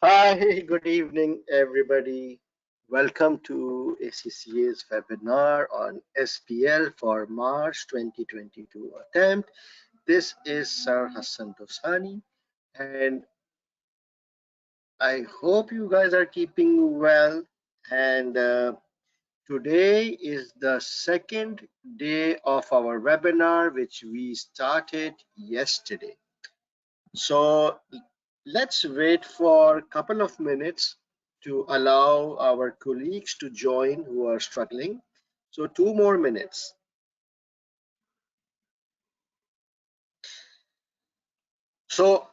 Hi, good evening, everybody. Welcome to ACCA's webinar on SBL for March 2022 attempt. This is Sir Hasan Dossani, and I hope you guys are keeping well. And today is the second day of our webinar, which we started yesterday. So let's wait for a couple of minutes to allow our colleagues to join who are struggling. So 2 more minutes. So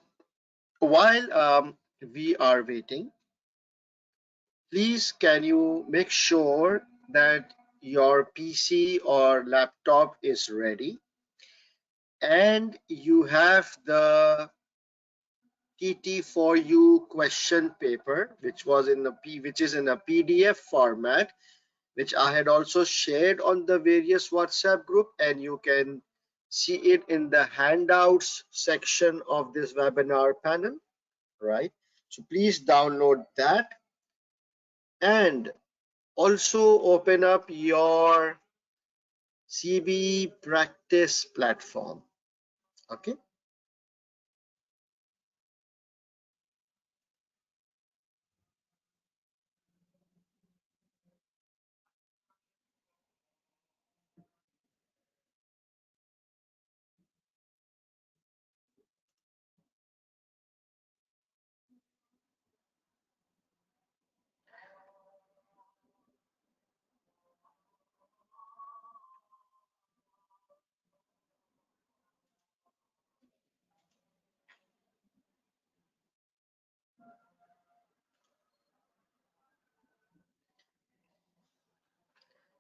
while we are waiting, please can you make sure that your PC or laptop is ready and you have the TT4U question paper, which is in a PDF format, which I had also shared on the various WhatsApp group, and you can see it in the handouts section of this webinar panel, right? So please download that and also open up your CBE practice platform, okay?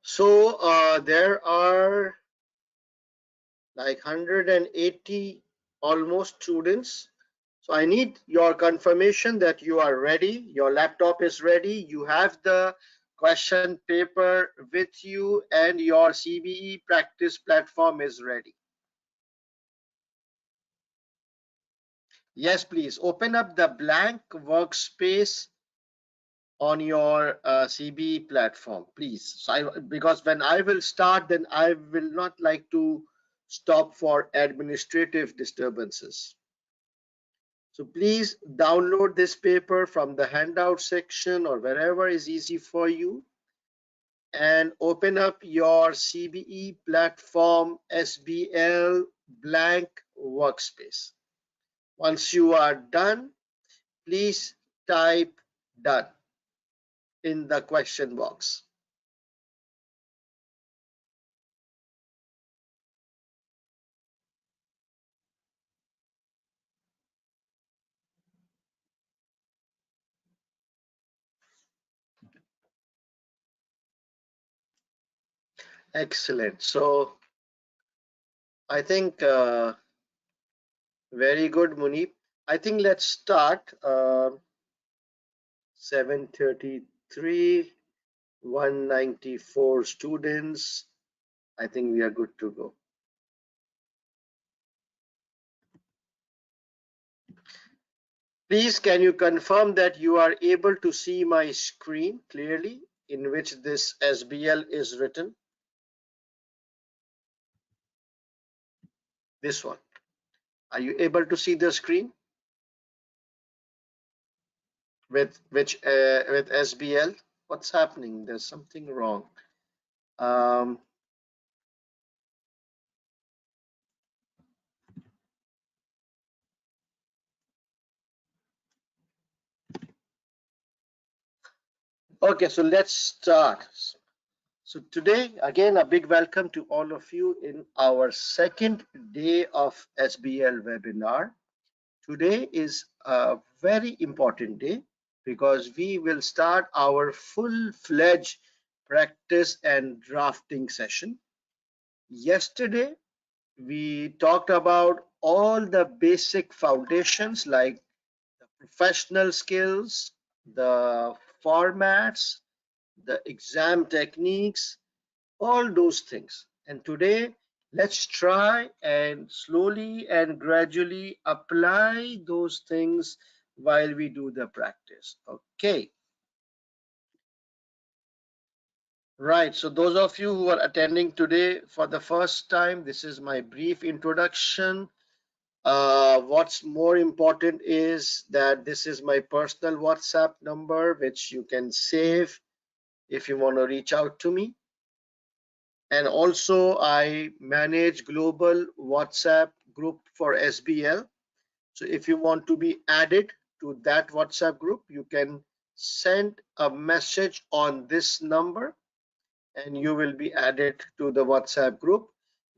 So there are like 180 almost students. So I need your confirmation that you are ready, your laptop is ready, you have the question paper with you, and your CBE practice platform is ready. Yes, please open up the blank workspace on your CBE platform, please. So because when I will start, then I will not like to stop for administrative disturbances. So please download this paper from the handout section or wherever is easy for you, and open up your CBE platform SBL blank workspace. Once you are done, please type done in the question box. Excellent. So I think very good, Munib. I think let's start. 733, 194 students. I think we are good to go. Please, can you confirm that you are able to see my screen clearly in which this SBL is written? This one. Are you able to see the screen with SBL? What's happening? There's something wrong. Okay, so let's start. So today, again, a big welcome to all of you in our second day of SBL webinar. Today is a very important day because we will start our full-fledged practice and drafting session. Yesterday, we talked about all the basic foundations like the professional skills, the formats, the exam techniques, all those things. And today, let's try and slowly and gradually apply those things while we do the practice. Okay. Right, so those of you who are attending today for the first time, this is my brief introduction. What's more important is that this is my personal WhatsApp number, which you can save if you want to reach out to me. And also I manage global WhatsApp group for SBL. So if you want to be added to that WhatsApp group, you can send a message on this number and you will be added to the WhatsApp group.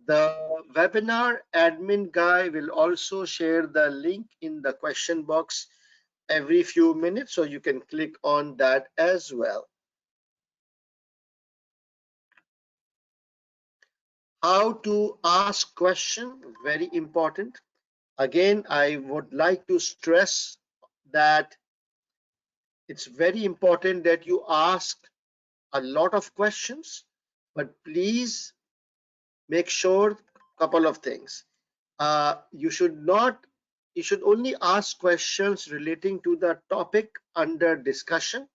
The webinar admin guy will also share the link in the question box every few minutes, so you can click on that as well. How to ask question, very important. Again, I would like to stress that it's very important that you ask a lot of questions, but please make sure a couple of things. You should only ask questions relating to the topic under discussion.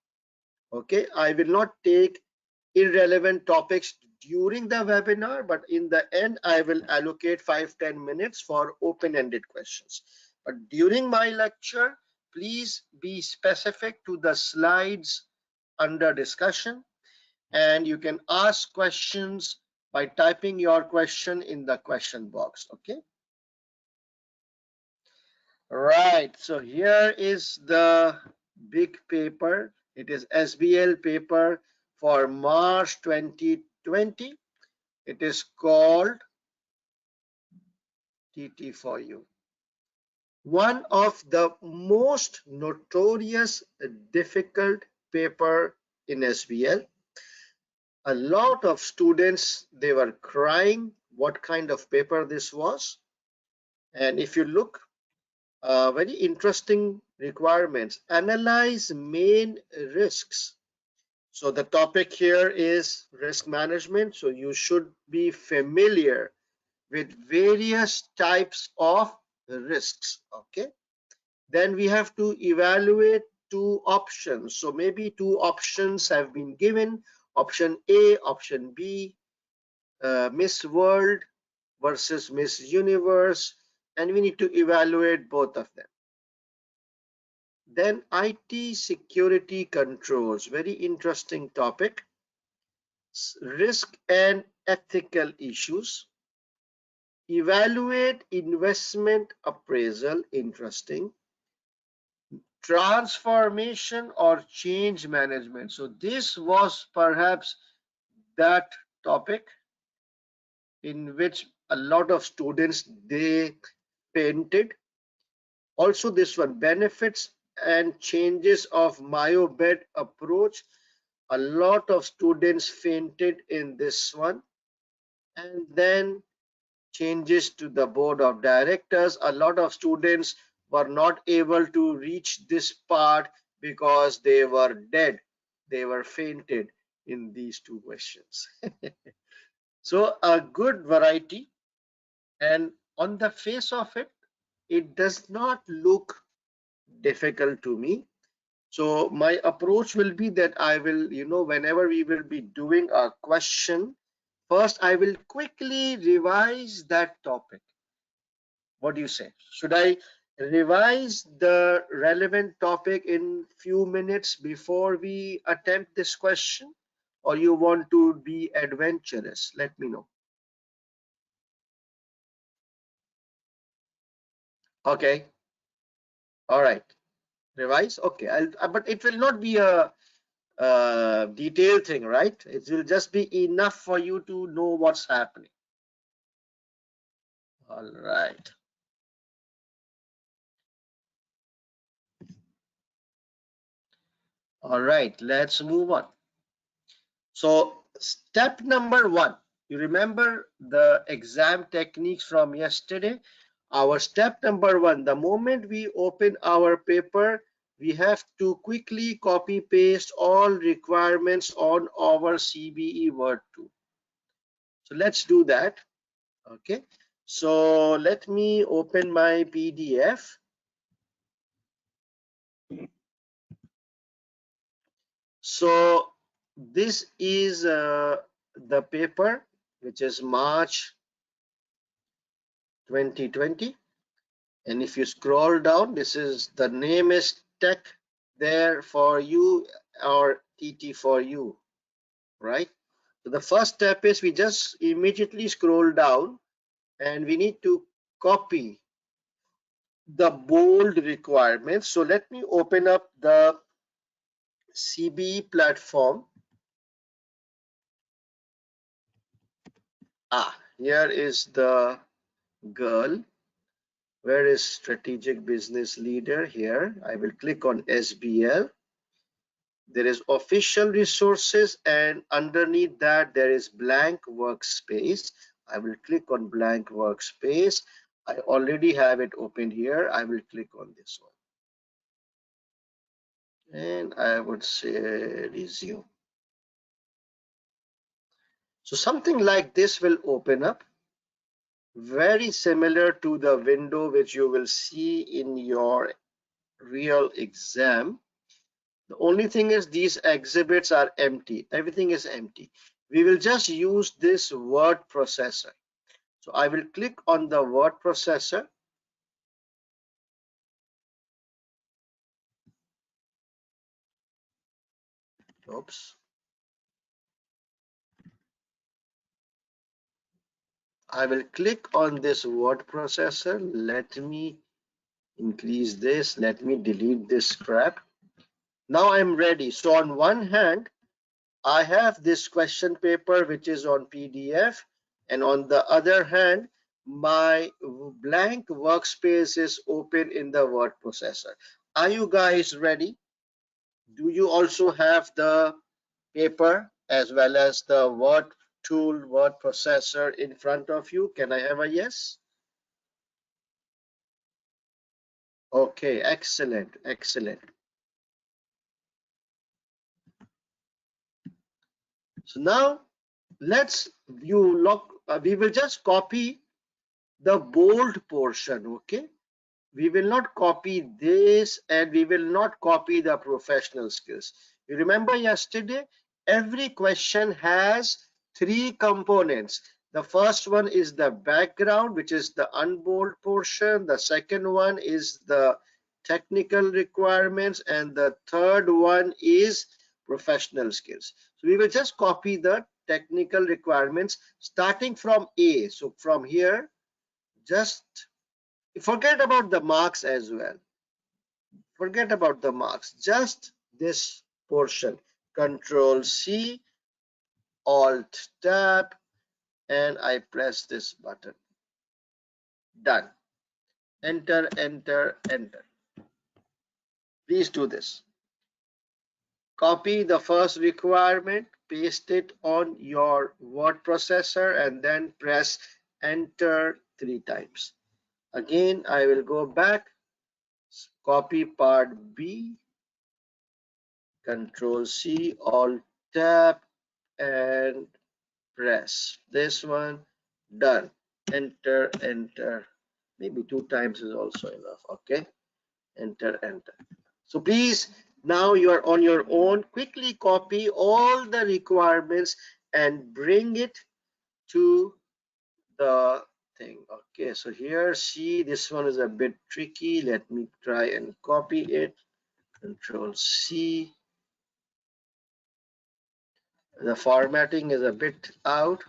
Okay, I will not take irrelevant topics during the webinar, but in the end I will allocate 5-10 minutes for open-ended questions. But during my lecture, please be specific to the slides under discussion, and you can ask questions by typing your question in the question box. Okay. Right, so here is the big paper. It is SBL paper for March 2020. It is called TT for you. One of the most notorious difficult paper in SBL. A lot of students, they were crying what kind of paper this was. And if you look, very interesting requirements. Analyze main risks. So the topic here is risk management. So you should be familiar with various types of risks. Okay. Then we have to evaluate two options. So maybe two options have been given. Option A, option B, Miss World versus Miss Universe, and we need to evaluate both of them. Then IT security controls, very interesting topic. Risk and ethical issues. Evaluate investment appraisal, interesting. Transformation or change management. So this was perhaps that topic in which a lot of students, they fainted. Also this one, benefits and changes of myobed approach. A lot of students fainted in this one. And then changes to the board of directors. A lot of students were not able to reach this part because they were dead. They were fainted in these two questions. So a good variety, and on the face of it, it does not look difficult to me. So my approach will be that I will, whenever we will be doing a question, first I will quickly revise that topic. What do you say? Should I revise the relevant topic in few minutes before we attempt this question, or you want to be adventurous? Let me know. Okay. All right. Revise. Okay. But it will not be a detailed thing, right? It will just be enough for you to know what's happening. All right. All right, let's move on. So step number one, you remember the exam techniques from yesterday? Our step number one, the moment we open our paper, we have to quickly copy paste all requirements on our CBE Word 2. So let's do that. Okay, so let me open my PDF. So this is the paper, which is March 2020. And if you scroll down, this is the name is Tech there for you or TT for you, right? So the first step is we just immediately scroll down and we need to copy the bold requirements. So let me open up the CBE platform. Here is the girl. Where is strategic business leader? Here I will click on SBL. There is official resources, and underneath that there is blank workspace. I will click on blank workspace. I already have it open here. I will click on this one and I would say resume. So something like this will open up, very similar to the window which you will see in your real exam. The only thing is these exhibits are empty. Everything is empty. We will just use this word processor. So I will click on the word processor. Oops. I will click on this word processor. Let me increase this. Let me delete this crap. Now I'm ready. So on one hand, I have this question paper which is on PDF, and on the other hand, my blank workspace is open in the word processor. Are you guys ready? Do you also have the paper as well as the word tool, word processor in front of you? Can I have a yes? Okay, excellent, excellent. So now let's we will just copy the bold portion, okay? We will not copy this, and we will not copy the professional skills. You remember yesterday, every question has three components. The first one is the background, which is the unbold portion. The second one is the technical requirements, and the third one is professional skills. So we will just copy the technical requirements starting from A. So from here, just forget about the marks as well. Forget about the marks. Just this portion. Control C, Alt Tab, and I press this button. Done. Enter, enter, enter. Please do this. Copy the first requirement, paste it on your word processor, and then press enter 3 times. Again, I will go back, copy part B, Control C, Alt Tab, and press this one. Done. Enter, enter. Maybe 2 times is also enough. Okay. Enter, enter. So please, now you are on your own. Quickly copy all the requirements and bring it to the thing. Okay, so here, see, this one is a bit tricky. Let me try and copy it. Control C. The formatting is a bit out.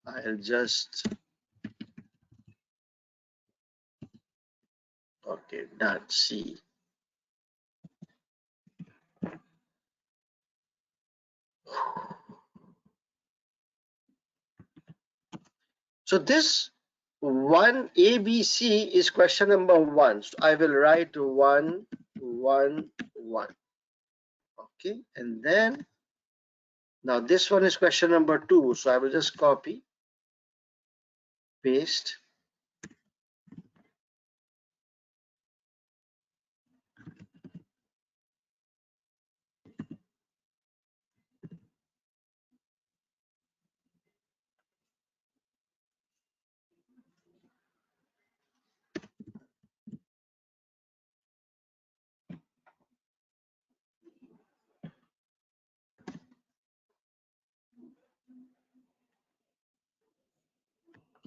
I'll just, okay, done. C. So this one ABC is question number 1. So I will write 1, 1, 1. Okay, and then now this one is question number 2. So I will just copy, paste.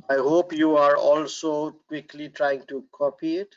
I hope you are also quickly trying to copy it.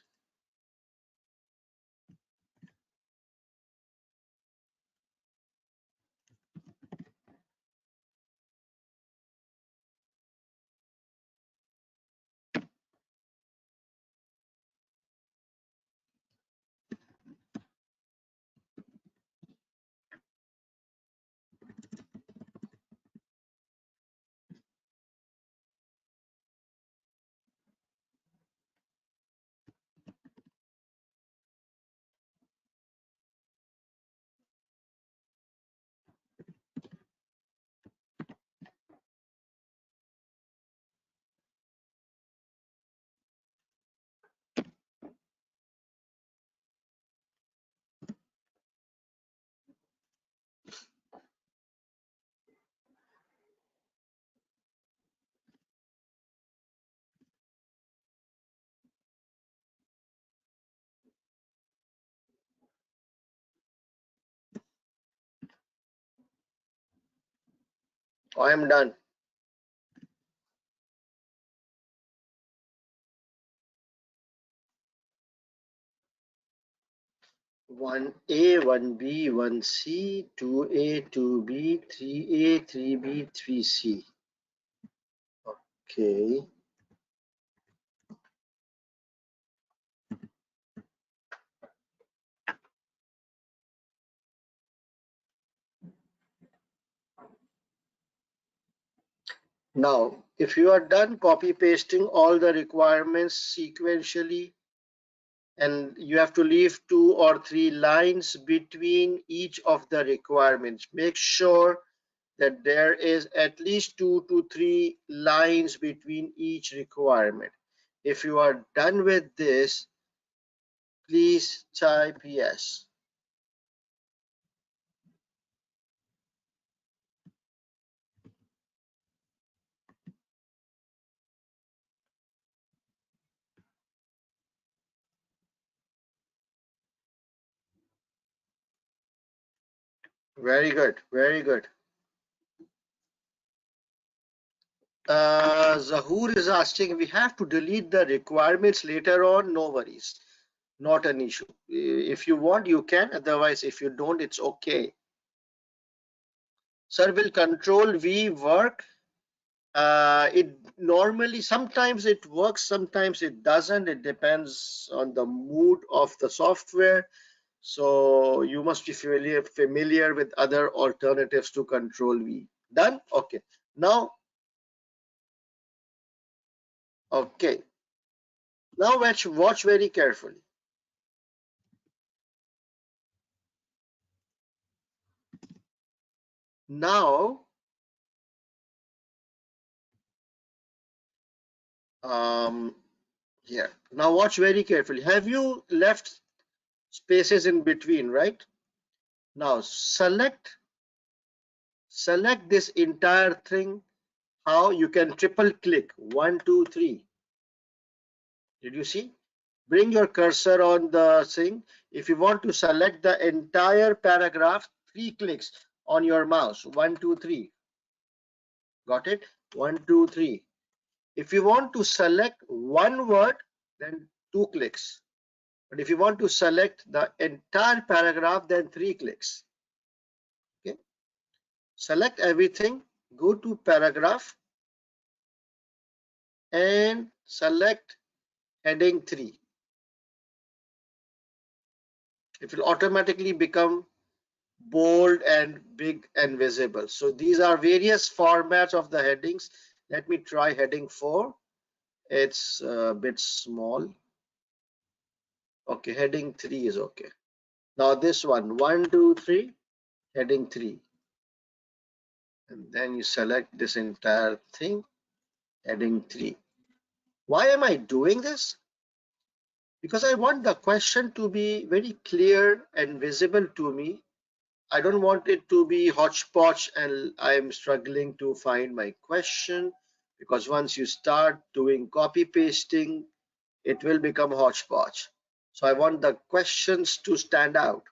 I am done. 1A, 1B, 1C, 2A, 2B, 3A, 3B, 3C. Okay. Now, if you are done copy pasting all the requirements sequentially, and you have to leave 2 or 3 lines between each of the requirements, make sure that there is at least 2 to 3 lines between each requirement. If you are done with this, please type yes. Very good, very good. Zahur is asking, we have to delete the requirements later on. No worries, not an issue. If you want, you can. Otherwise, if you don't, it's okay. Sir, will control V work? It normally, sometimes it works, sometimes it doesn't. It depends on the mood of the software. So you must be familiar with other alternatives to control V. Done? Okay. Now, okay. Now watch very carefully. Now, here. Now watch very carefully. Have you left spaces in between, right? Now select this entire thing. How you can triple click 1, 2, 3. Did you see? Bring your cursor on the thing. If you want to select the entire paragraph, 3 clicks on your mouse. 1, 2, 3. Got it? 1, 2, 3. If you want to select one word, then 2 clicks. But if you want to select the entire paragraph, then 3 clicks. Okay. Select everything, go to paragraph and select heading 3. It will automatically become bold and big and visible. So these are various formats of the headings. Let me try heading 4. It's a bit small. Okay, heading 3 is okay. Now this one, 1, 2, 3, heading 3. And then you select this entire thing, heading 3. Why am I doing this? Because I want the question to be very clear and visible to me. I don't want it to be hodgepodge and I'm struggling to find my question, because once you start doing copy pasting, it will become hodgepodge. So I want the questions to stand out.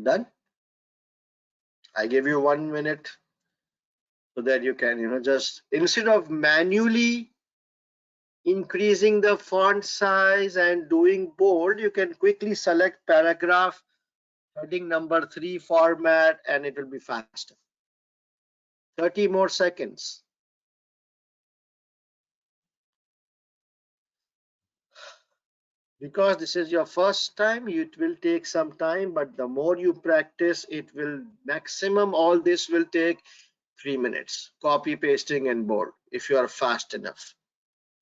Done. I give you 1 minute so that you can, just instead of manually increasing the font size and doing bold, you can quickly select paragraph heading number 3 format and it will be faster. 30 more seconds. Because this is your first time, it will take some time, but the more you practice, it will maximum all this will take 3 minutes. Copy, pasting, and bold if you are fast enough,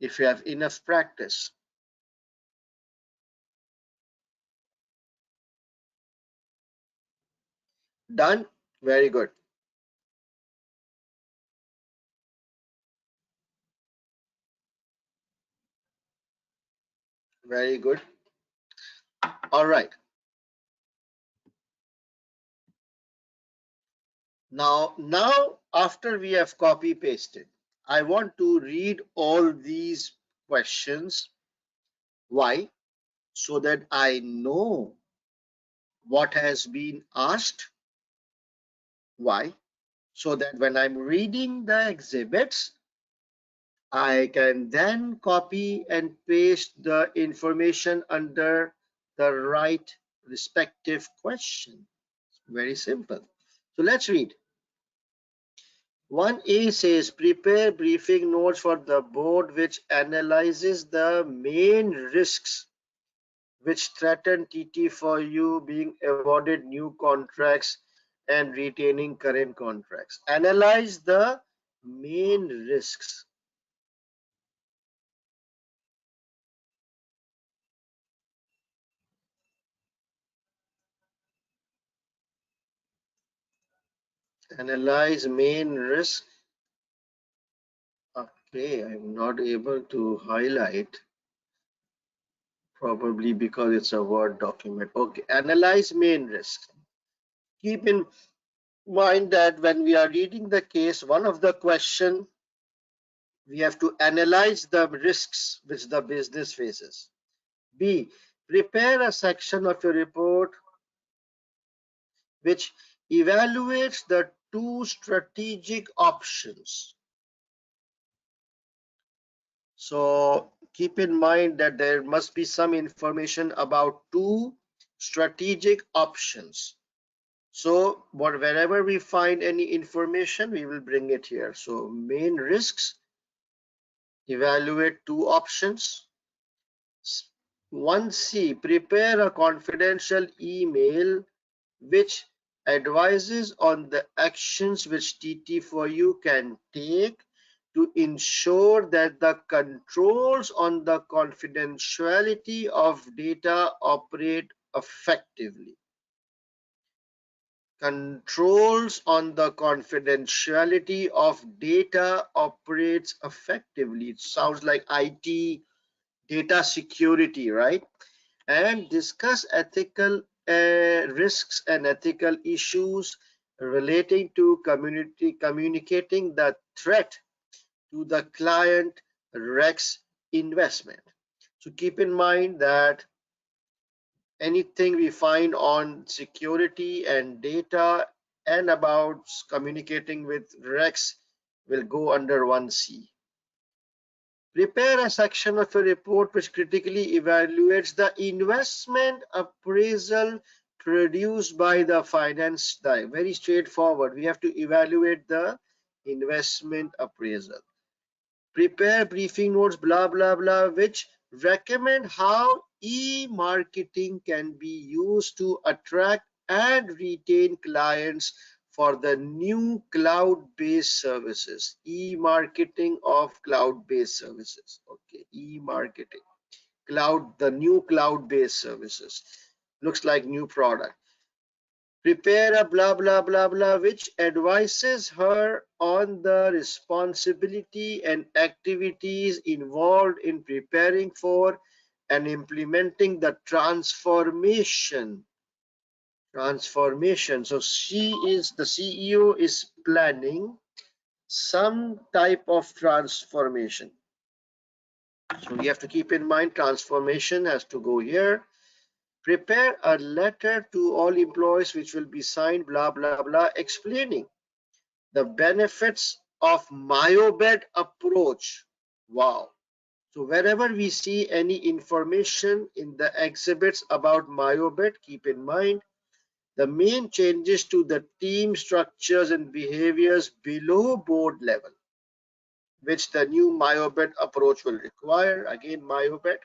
if you have enough practice. Done? Very good. Very good. All right. Now after we have copy pasted, I want to read all these questions. Why? So that I know what has been asked. Why? So that when I'm reading the exhibits, I can then copy and paste the information under the right respective question. Very simple. So let's read. 1A says prepare briefing notes for the board which analyzes the main risks which threaten TT for you being awarded new contracts and retaining current contracts. Analyze the main risks. Analyze main risk. Okay, I'm not able to highlight, probably because it's a Word document. Okay, analyze main risk. Keep in mind that when we are reading the case, one of the question we have to analyze the risks which the business faces. B, prepare a section of your report which evaluates the two strategic options. So keep in mind that there must be some information about two strategic options. So wherever we find any information, we will bring it here. So main risks, evaluate two options. 1C, prepare a confidential email which advises on the actions which TT4U can take to ensure that the controls on the confidentiality of data operate effectively. Controls on the confidentiality of data operates effectively. It sounds like IT, data security, right? And discuss ethical risks and ethical issues relating to communicating the threat to the client Rex investment. So keep in mind that anything we find on security and data and about communicating with Rex will go under 1C. Prepare a section of a report which critically evaluates the investment appraisal produced by the finance guy. Very straightforward. We have to evaluate the investment appraisal. Prepare briefing notes, blah, blah, blah, which recommend how e-marketing can be used to attract and retain clients for the new cloud-based services. E-marketing of cloud-based services. Okay, e-marketing, the new cloud-based services. Looks like new product. Prepare a blah blah blah blah which advises her on the responsibility and activities involved in preparing for and implementing the transformation. So the CEO is planning some type of transformation. So we have to keep in mind transformation has to go here. prepare a letter to all employees which will be signed, blah, blah, blah, explaining the benefits of myobed approach. Wow. So wherever we see any information in the exhibits about myobed, keep in mind the main changes to the team structures and behaviors below board level, which the new myobed approach will require. Again, myobed.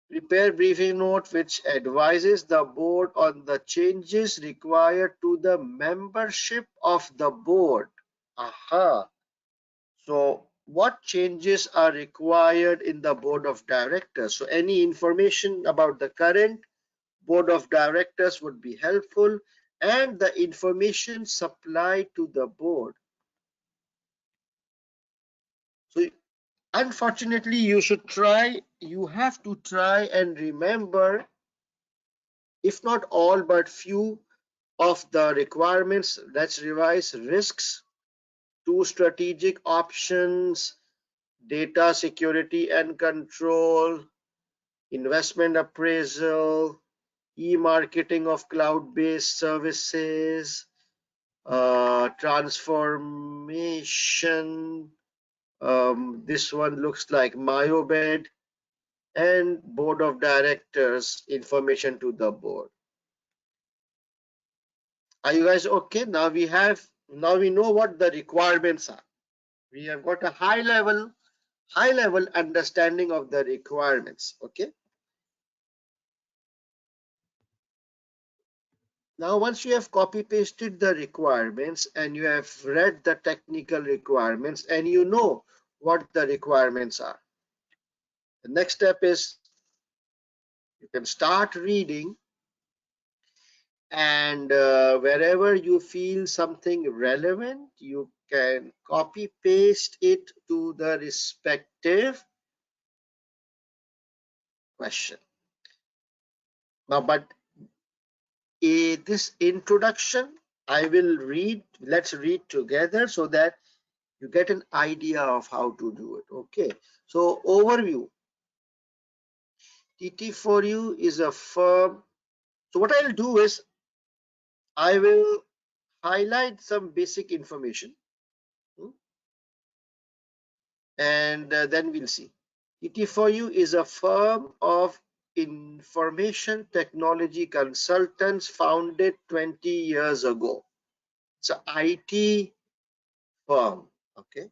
Prepare briefing note which advises the board on the changes required to the membership of the board. Aha. So what changes are required in the board of directors? So any information about the current board of directors would be helpful, and the information supplied to the board. So unfortunately, you have to try and remember, if not all, but few of the requirements. Let's revise: risks, two strategic options, data security and control, investment appraisal, e-marketing of cloud-based services, transformation. This one looks like myobed, and board of directors information to the board. Are you guys okay? Now we know what the requirements are. We have got a high level understanding of the requirements. Okay. Now, once you have copy pasted the requirements and you have read the technical requirements and you know what the requirements are, the next step is you can start reading, and wherever you feel something relevant, you can copy paste it to the respective question. Now, but this introduction I will read, let's read together so that you get an idea of how to do it. Okay, so overview. TT4U is a firm. So what I'll do is I will highlight some basic information, and then we'll see. TT4U is a firm of information technology consultants founded 20 years ago. It's an IT firm. Okay.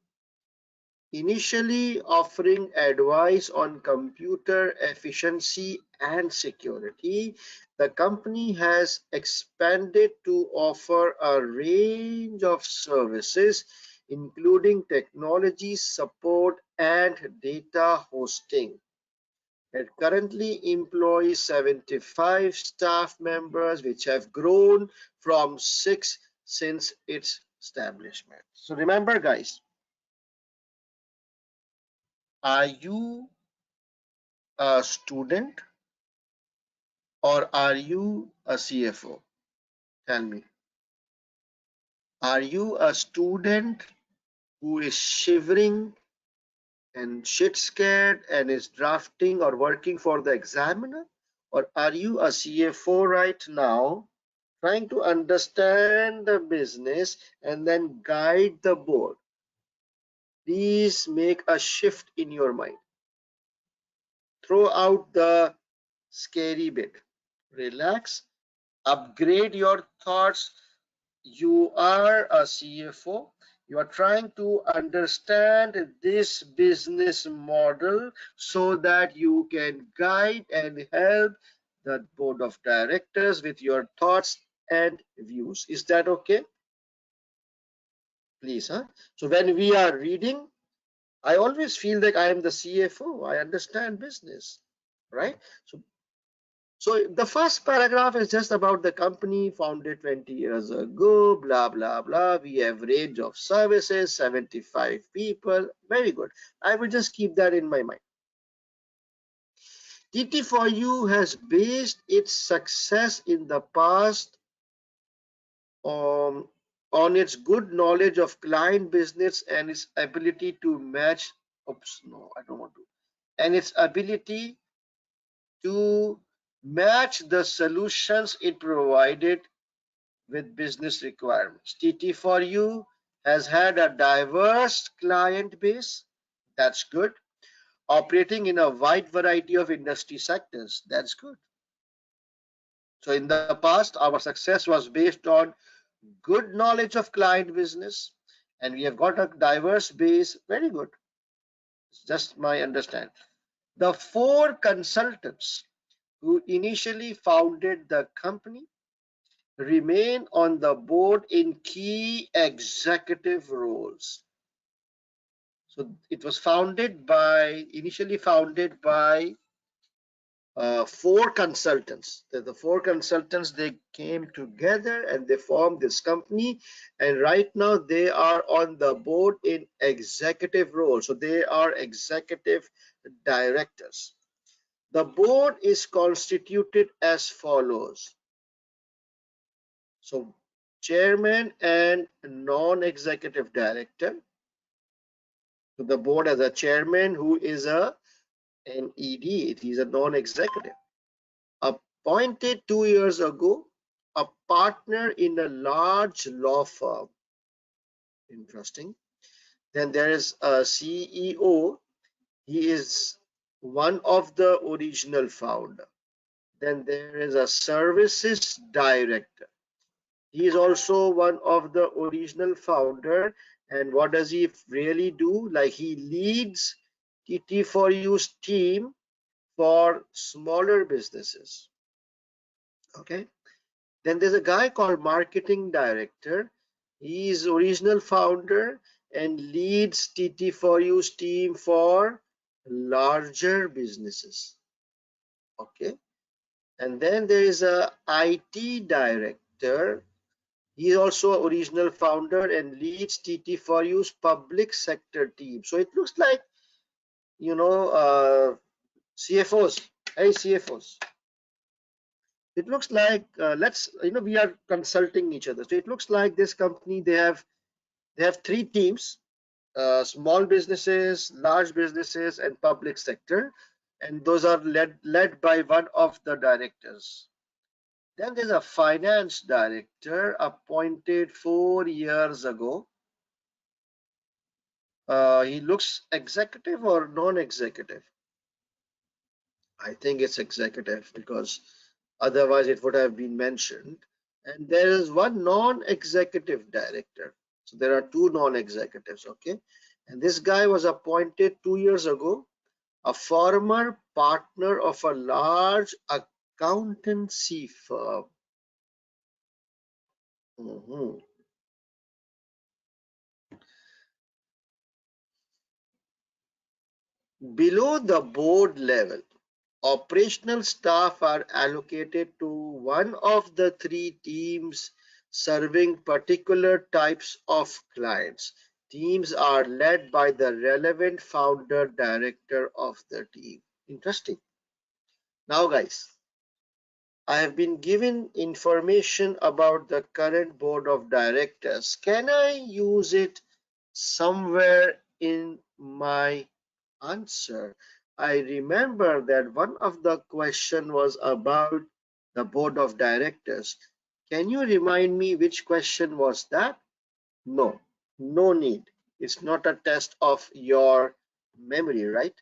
Initially offering advice on computer efficiency and security, the company has expanded to offer a range of services, including technology support and data hosting. It currently employs 75 staff members, which have grown from 6 since its establishment. So remember, guys, are you a student or are you a CFO? Tell me. Are you a student who is shivering and shit scared and is drafting or working for the examiner? Or are you a CFO right now trying to understand the business and then guide the board? Please make a shift in your mind. Throw out the scary bit. Relax. Upgrade your thoughts. You are a CFO. You are trying to understand this business model so that you can guide and help the board of directors with your thoughts and views. Is that okay? Please, huh? So when we are reading, I always feel like I am the CFO. I understand business, right? So the first paragraph is just about the company founded 20 years ago, blah, blah, blah. We have range of services, 75 people. Very good. I will just keep that in my mind. TT4U has based its success in the past on its good knowledge of client business and its ability to match, oops, no, I don't want to, and its ability to match the solutions it provided with business requirements. TT4U has had a diverse client base. That's good. Operating in a wide variety of industry sectors. That's good. So in the past, our success was based on good knowledge of client business, and we have got a diverse base. Very good. It's just my understanding. The four consultants who initially founded the company remain on the board in key executive roles. So it was initially founded by four consultants. The four consultants, they came together and they formed this company, and right now they are on the board in executive roles. So they are executive directors. The board is constituted as follows. So chairman and non-executive director. So the board has a chairman who is an ED. He's a non-executive. Appointed 2 years ago, a partner in a large law firm. Interesting. Then there is a CEO. He is one of the original founder. Then there is a services director. He is also one of the original founder. And what does he really do? Like, he leads TT4U's team for smaller businesses. Okay. Then there's a guy called marketing director. He is original founder and leads TT4U's team for larger businesses. Okay. And then there is a IT director. He is also original founder and leads TT4U's public sector team. So it looks like, CFOs. Hey, CFOs. It looks like we are consulting each other. So it looks like this company, they have three teams: small businesses, large businesses, and public sector, and those are led by one of the directors. Then there's a finance director appointed 4 years ago. He looks executive or non-executive? I think it's executive, because otherwise it would have been mentioned. And there is one non-executive director. So there are two non-executives, okay? And this guy was appointed 2 years ago, a former partner of a large accountancy firm. Below the board level, operational staff are allocated to one of the three teams serving particular types of clients. Teams are led by the relevant founder director of the team. Interesting. Now, guys, I have been given information about the current board of directors. Can I use it somewhere in my answer? I remember that one of the question was about the board of directors. Can you remind me which question was that? No, no need. It's not a test of your memory, right?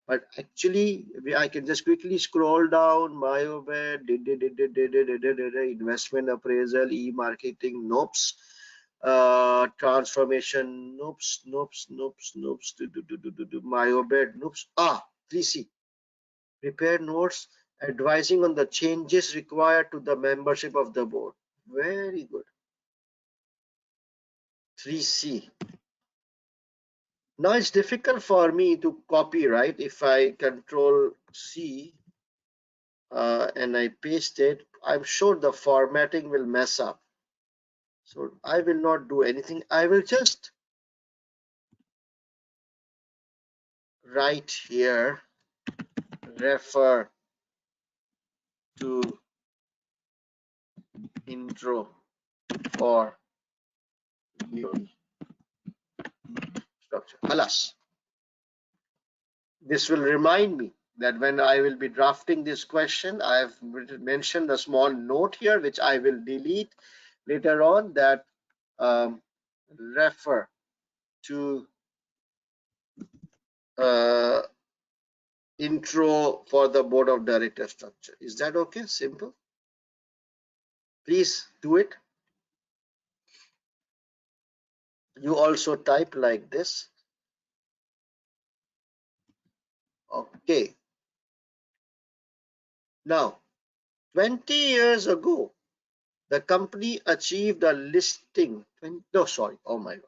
But actually, I can just quickly scroll down. Myobed, investment appraisal, e-marketing, nopes, transformation, nopes, Myobed, nopes. 3C. Prepare notes advising on the changes required to the membership of the board. Very good. 3C. Now it's difficult for me to copy, right? If I control C and I paste it, I'm sure the formatting will mess up. So I will not do anything. I will just write here, refer to intro for beauty structure. Alas, this will remind me that when I will be drafting this question, I have mentioned a small note here, which I will delete later on, that refer to uh, intro for the board of director structure. Is that okay? Simple. Please do it. You also type like this. Okay. Now, 20 years ago, the company achieved a listing. No, sorry. Oh my God.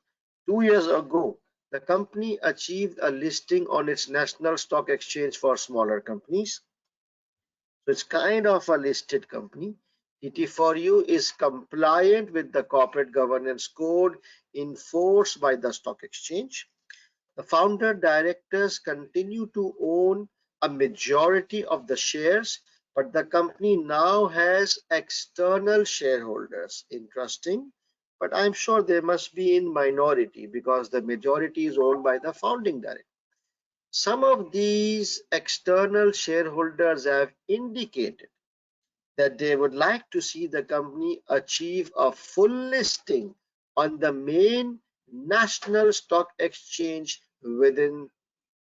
2 years ago, the company achieved a listing on its national stock exchange for smaller companies. So it's kind of a listed company. TT4U is compliant with the corporate governance code enforced by the stock exchange. The founder directors continue to own a majority of the shares, but the company now has external shareholders. Interesting, but I'm sure they must be in minority because the majority is owned by the founding director. Some of these external shareholders have indicated that they would like to see the company achieve a full listing on the main national stock exchange within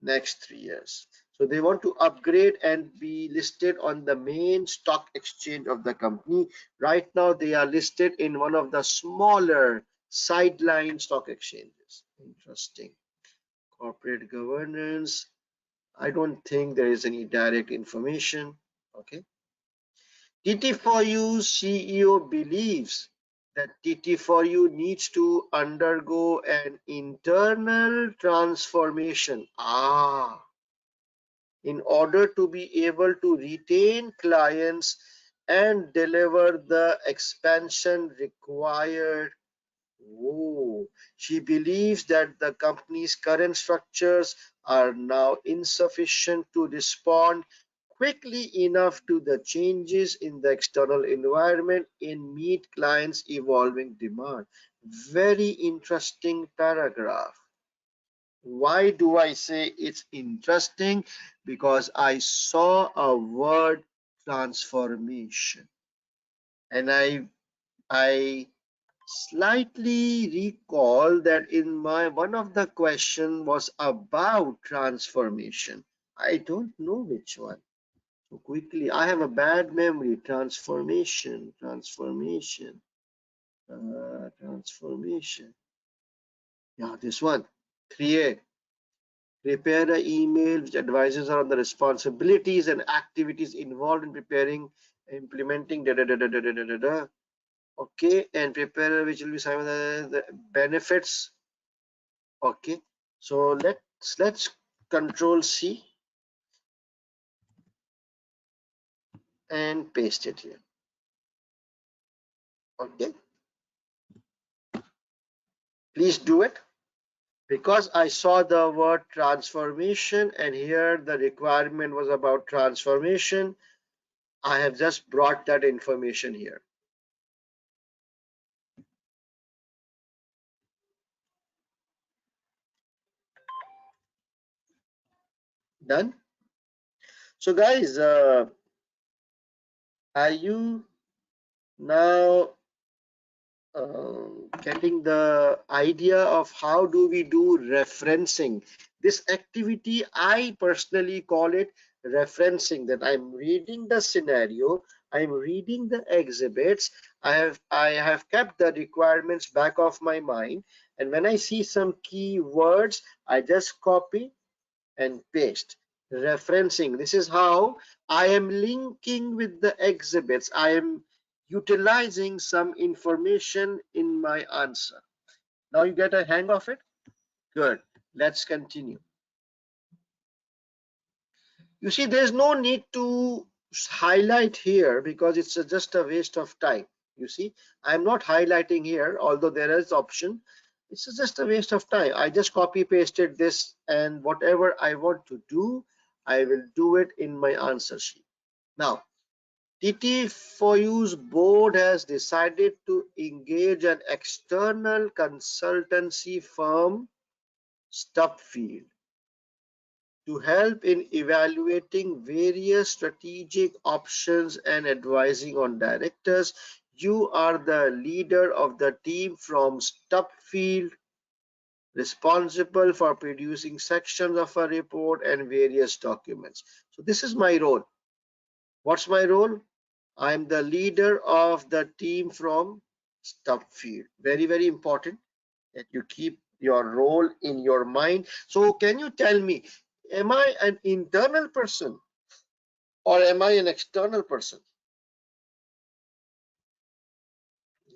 next 3 years. So they want to upgrade and be listed on the main stock exchange of the company. Right now they are listed in one of the smaller sideline stock exchanges. Interesting. Corporate governance. I don't think there is any direct information. Okay. TT4U CEO believes that TT4U needs to undergo an internal transformation in order to be able to retain clients and deliver the expansion required. She believes that the company's current structures are now insufficient to respond quickly enough to the changes in the external environment and meet clients' evolving demand. Very interesting paragraph. Why do I say it's interesting? Because I saw a word transformation, and I slightly recall that in my one of the question was about transformation. I don't know which one. So quickly, I have a bad memory. Transformation. Yeah, this one. Create. Prepare an email which advises her on the responsibilities and activities involved in preparing, implementing, Okay, and prepare which will be some of the benefits. Okay, so let's control C and paste it here. Okay, please do it. Because I saw the word transformation and here the requirement was about transformation, I have just brought that information here. Done. So guys, are you now getting the idea of how do we do referencing? This activity, I personally call it referencing, that I'm reading the scenario, I'm reading the exhibits, I have kept the requirements back of my mind, and when I see some key words, I just copy and paste. Referencing, this is how I am linking with the exhibits. I am utilizing some information in my answer. Now you get a hang of it? Good. Let's continue. You see, there's no need to highlight here because it's just a waste of time. You see, I'm not highlighting here, although there is option. It's just a waste of time. I just copy pasted this, and whatever I want to do, I will do it in my answer sheet. Now, TT4U's board has decided to engage an external consultancy firm, Stubfield, to help in evaluating various strategic options and advising on directors. You are the leader of the team from Stubfield, responsible for producing sections of a report and various documents. So this is my role. What's my role? I'm the leader of the team from Stubfield. Very, very important that you keep your role in your mind. So can you tell me, am I an internal person or am I an external person?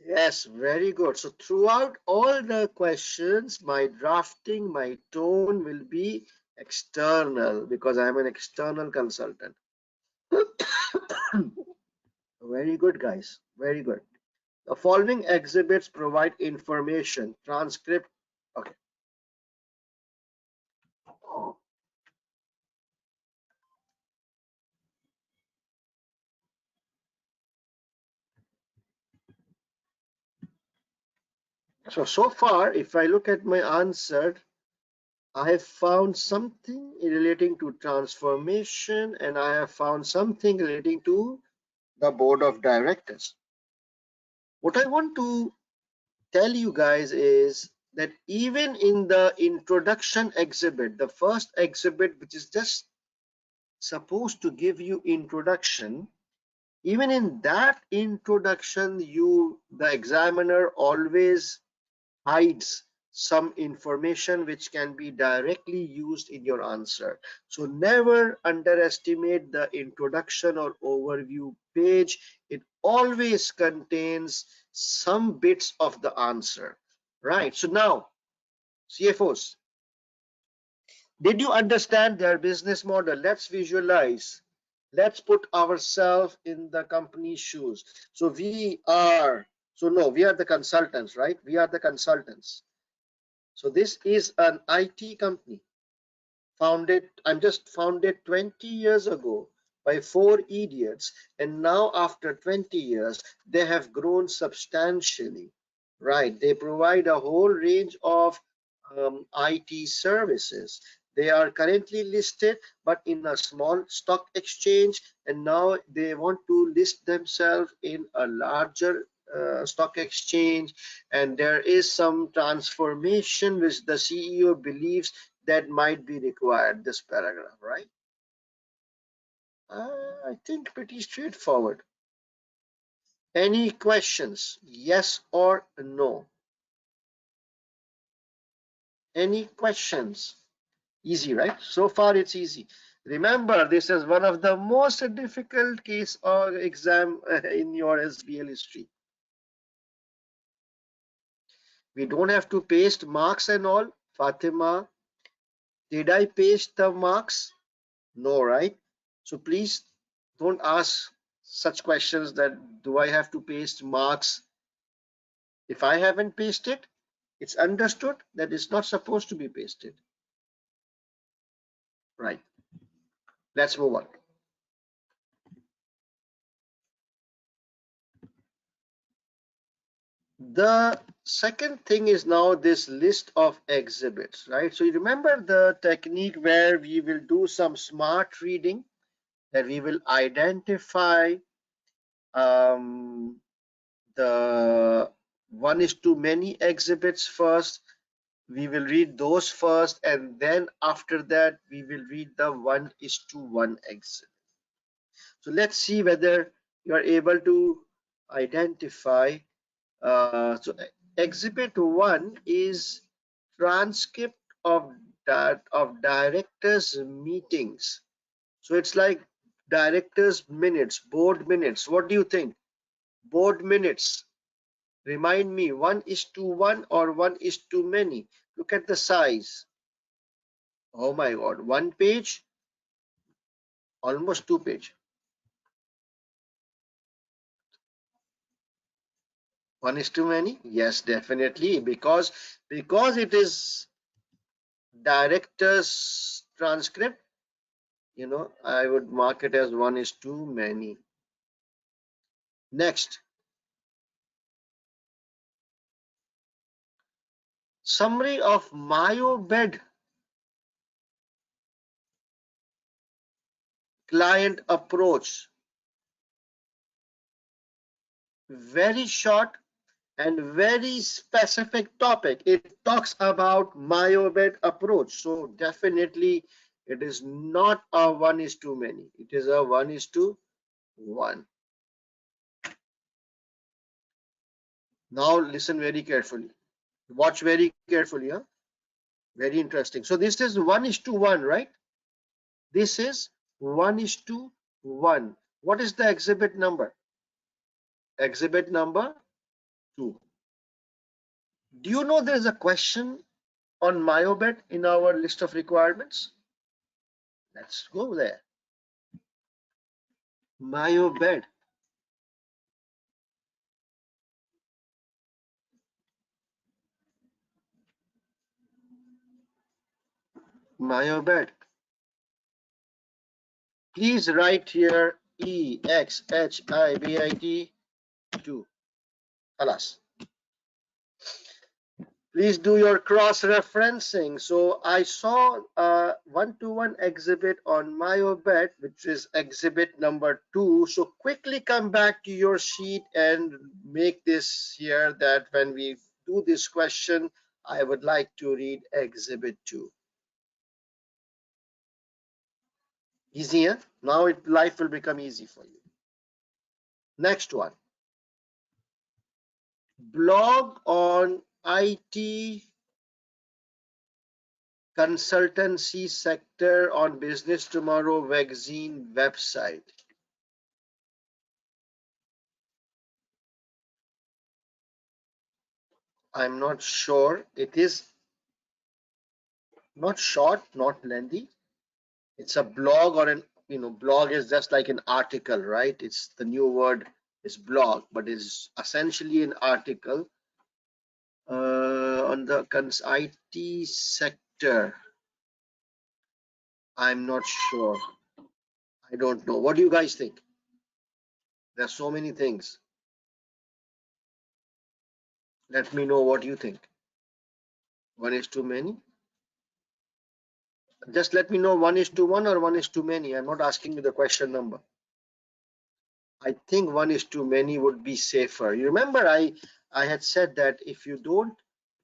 Yes, very good. So throughout all the questions, my drafting, my tone will be external because I'm an external consultant. Very good, guys. Very good. The following exhibits provide information, transcript. Okay. So far, if I look at my answer, I have found something relating to transformation and I have found something relating to the board of directors. What I want to tell you guys is that even in the introduction exhibit, the first exhibit, which is just supposed to give you introduction, even in that introduction, the examiner always hides some information which can be directly used in your answer. So never underestimate the introduction or overview page. It always contains some bits of the answer, right? So now, CFOs, did you understand their business model? Let's visualize. Let's put ourselves in the company's shoes. So we are the consultants, right? We are the consultants. So this is an IT company I'm just founded 20 years ago by four idiots, and now after 20 years, they have grown substantially, right? They provide a whole range of IT services. They are currently listed, but in a small stock exchange, and now they want to list themselves in a larger stock exchange, and there is some transformation which the CEO believes that might be required, this paragraph, right? I think pretty straightforward. Any questions? Yes or no? Any questions? Easy, right? So far it's easy. Remember, this is one of the most difficult case or exam in your SBL history. We don't have to paste marks and all. Fatima, did I paste the marks? No, right? So please don't ask such questions that do I have to paste marks? If I haven't pasted, it's understood that it's not supposed to be pasted. Right. Let's move on. The second thing is now this list of exhibits, right? So you remember the technique where we will do some smart reading, that we will identify the one is too many exhibits first. We will read those first, and then after that we will read the 1:1 exhibit. So let's see whether you are able to identify. So exhibit 1 is transcript of directors meetings. So it's like directors minutes, board minutes. What do you think? Board minutes. Remind me, 1:1 or 1:many? Look at the size. Oh my God, 1 page, almost 2 page. 1:many? Yes, definitely, because it is director's transcript. I would mark it as 1:many. Next, summary of Mayo bed. client approach. Very short and very specific topic. It talks about Mayovet approach. So definitely it is not a 1:many. It is a 1:1. Now listen very carefully. Watch very carefully. Huh? Very interesting. So this is 1:1, right? This is 1:1. What is the exhibit number? Exhibit number 2. Do you know there is a question on Myobet in our list of requirements? Let's go there. Myobet. Myobet. Please write here EXHIBIT 2. Alas. Please do your cross-referencing. So I saw a 1:1 exhibit on Myobet, which is exhibit number 2. So quickly come back to your sheet and make this here that when we do this question, I would like to read exhibit 2. Easier? Now life will become easy for you. Next one. Blog on IT consultancy sector on Business Tomorrow magazine website. I'm not sure. It is not short, not lengthy. It's a blog or an, blog is just like an article, right? It's the new word is blog, but it's essentially an article on the IT sector. I'm not sure. I don't know. What do you guys think? There's so many things. Let me know what you think. 1:many? Just let me know 1:1 or 1:many. I'm not asking you the question number. I think 1:many would be safer. You remember I had said that if you're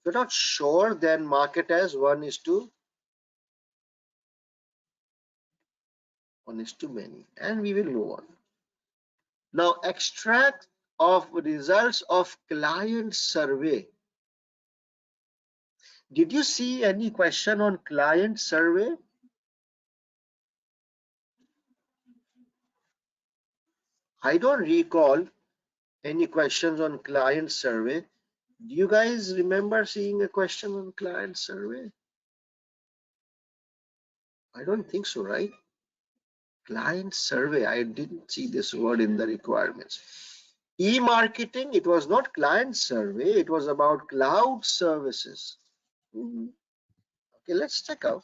not sure, then mark it as 1:many, and we will move on. Now, extract of results of client survey. Did you see any question on client survey? I don't recall any questions on client survey. Do you guys remember seeing a question on client survey? I don't think so, right? Client survey. I didn't see this word in the requirements. E-marketing, it was not client survey. It was about cloud services. Okay, let's check out.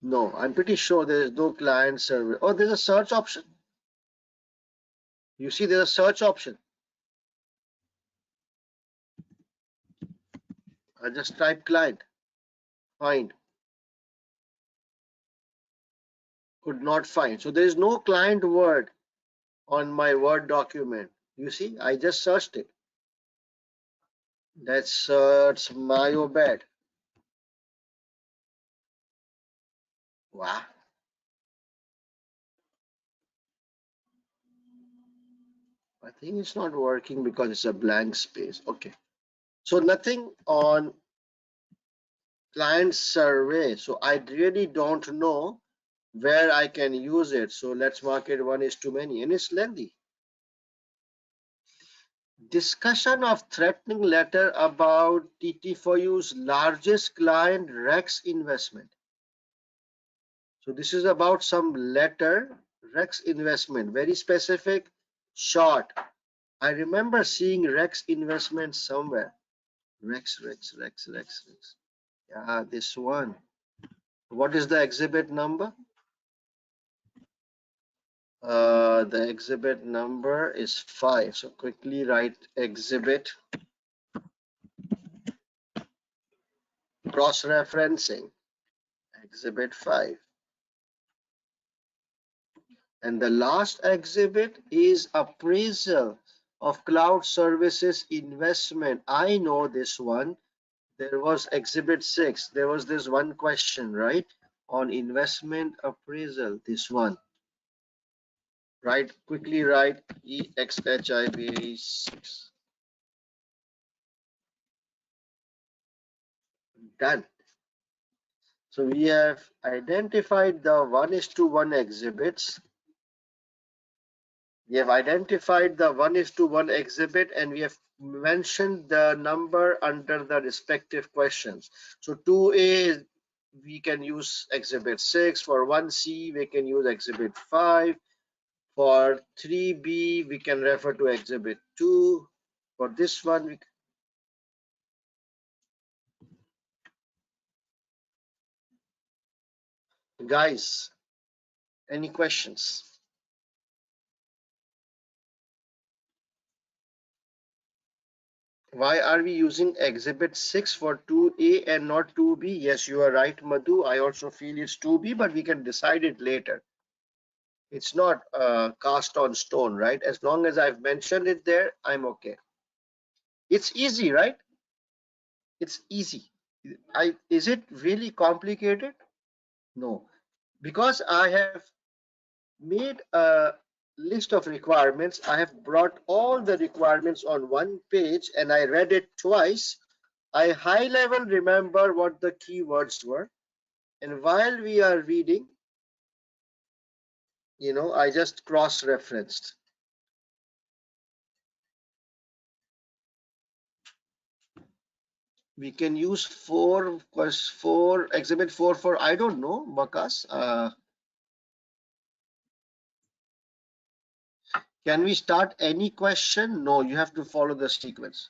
No, I'm pretty sure there is no client survey. Oh, there's a search option. You see, there's a search option. I just type client, find. Could not find. So there is no client word on my Word document. You see, I just searched it. Let's search Myobet. Wow. I think it's not working because it's a blank space. Okay. So nothing on client survey. So I really don't know where I can use it. So let's mark it 1:many, and it's lengthy. Discussion of threatening letter about TT4U's largest client Rex investment. So this is about some letter Rex investment, very specific, short. I remember seeing Rex investment somewhere. Rex. Yeah, this one. What is the exhibit number? The exhibit number is 5. So quickly write exhibit cross-referencing, exhibit 5. And the last exhibit is appraisal of cloud services investment. I know this one. There was exhibit 6. There was this one question, right? On investment appraisal, this one. Right? Quickly write EXHIB 6. Done. So we have identified the 1:1 exhibits. We have identified the 1:1 exhibit and we have mentioned the number under the respective questions. So 2A, we can use exhibit 6. For 1C, we can use exhibit 5. For 3B, we can refer to exhibit 2. For this one, guys, any questions? Why are we using exhibit 6 for 2A and not 2B? Yes, you are right, Madhu. I also feel it's 2B, but we can decide it later. It's not cast on stone, right? As long as I've mentioned it there, I'm okay. It's easy, right? It's easy. Is it really complicated? No, because I have made a list of requirements. I have brought all the requirements on one page and I read it twice. I high level remember what the keywords were. And while we are reading, I just cross-referenced. We can use exhibit 4 for, I don't know, Bakas. Can we start any question? No, you have to follow the sequence.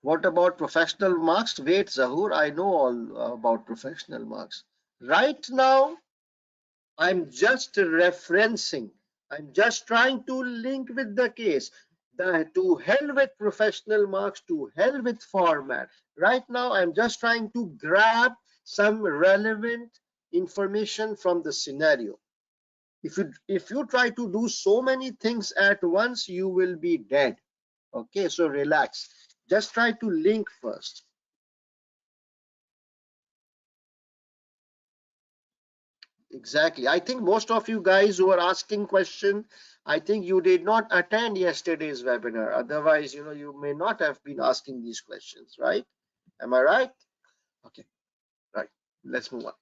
What about professional marks? Wait, Zahur, I know all about professional marks. Right now, I'm just referencing. I'm just trying to link with the case. To hell with professional marks, to hell with format. Right now, I'm just trying to grab some relevant information from the scenario. If you try to do so many things at once, you will be dead. Okay, so relax. Just try to link first. Exactly. I think most of you guys who are asking question, I think you did not attend yesterday's webinar. Otherwise, you may not have been asking these questions, right? Am I right? Okay, right. Let's move on.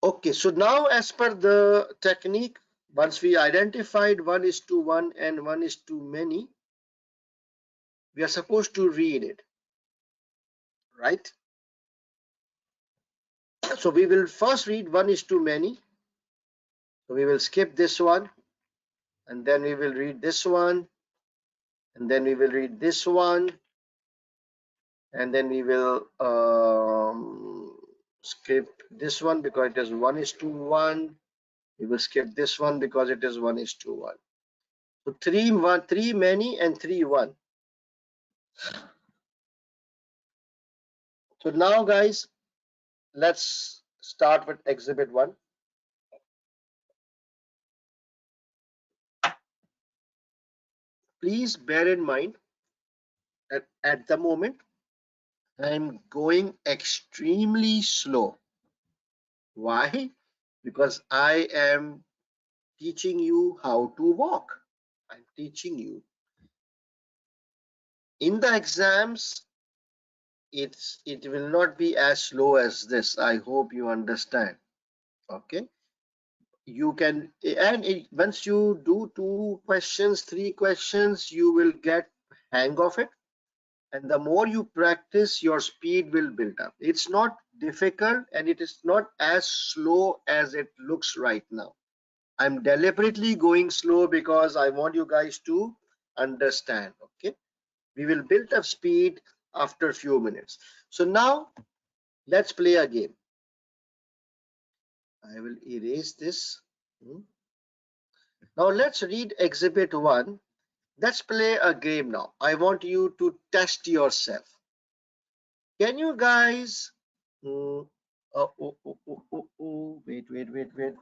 Okay, so now as per the technique, once we identified 1:1 and 1:many, we are supposed to read it, right? So we will first read 1:many. So we will skip this one, and then we will read this one, and then we will read this one, and then we will skip this one because it is 1:1. We will skip this one because it is 1:1. So 3 many and 3 1. So now guys, let's start with exhibit 1. Please bear in mind that at the moment I'm going extremely slow. Why? Because I am teaching you how to walk. I'm teaching you. In the exams, it will not be as slow as this. I hope you understand. Okay. You can, and once you do 2 questions, 3 questions, you will get hang of it. And the more you practice, your speed will build up. It's not difficult and it is not as slow as it looks right now. I'm deliberately going slow because I want you guys to understand. Okay, we will build up speed after a few minutes. So now let's play a game. I will erase this. Now let's read Exhibit 1. Let's play a game now. I want you to test yourself. Can you guys? Wait.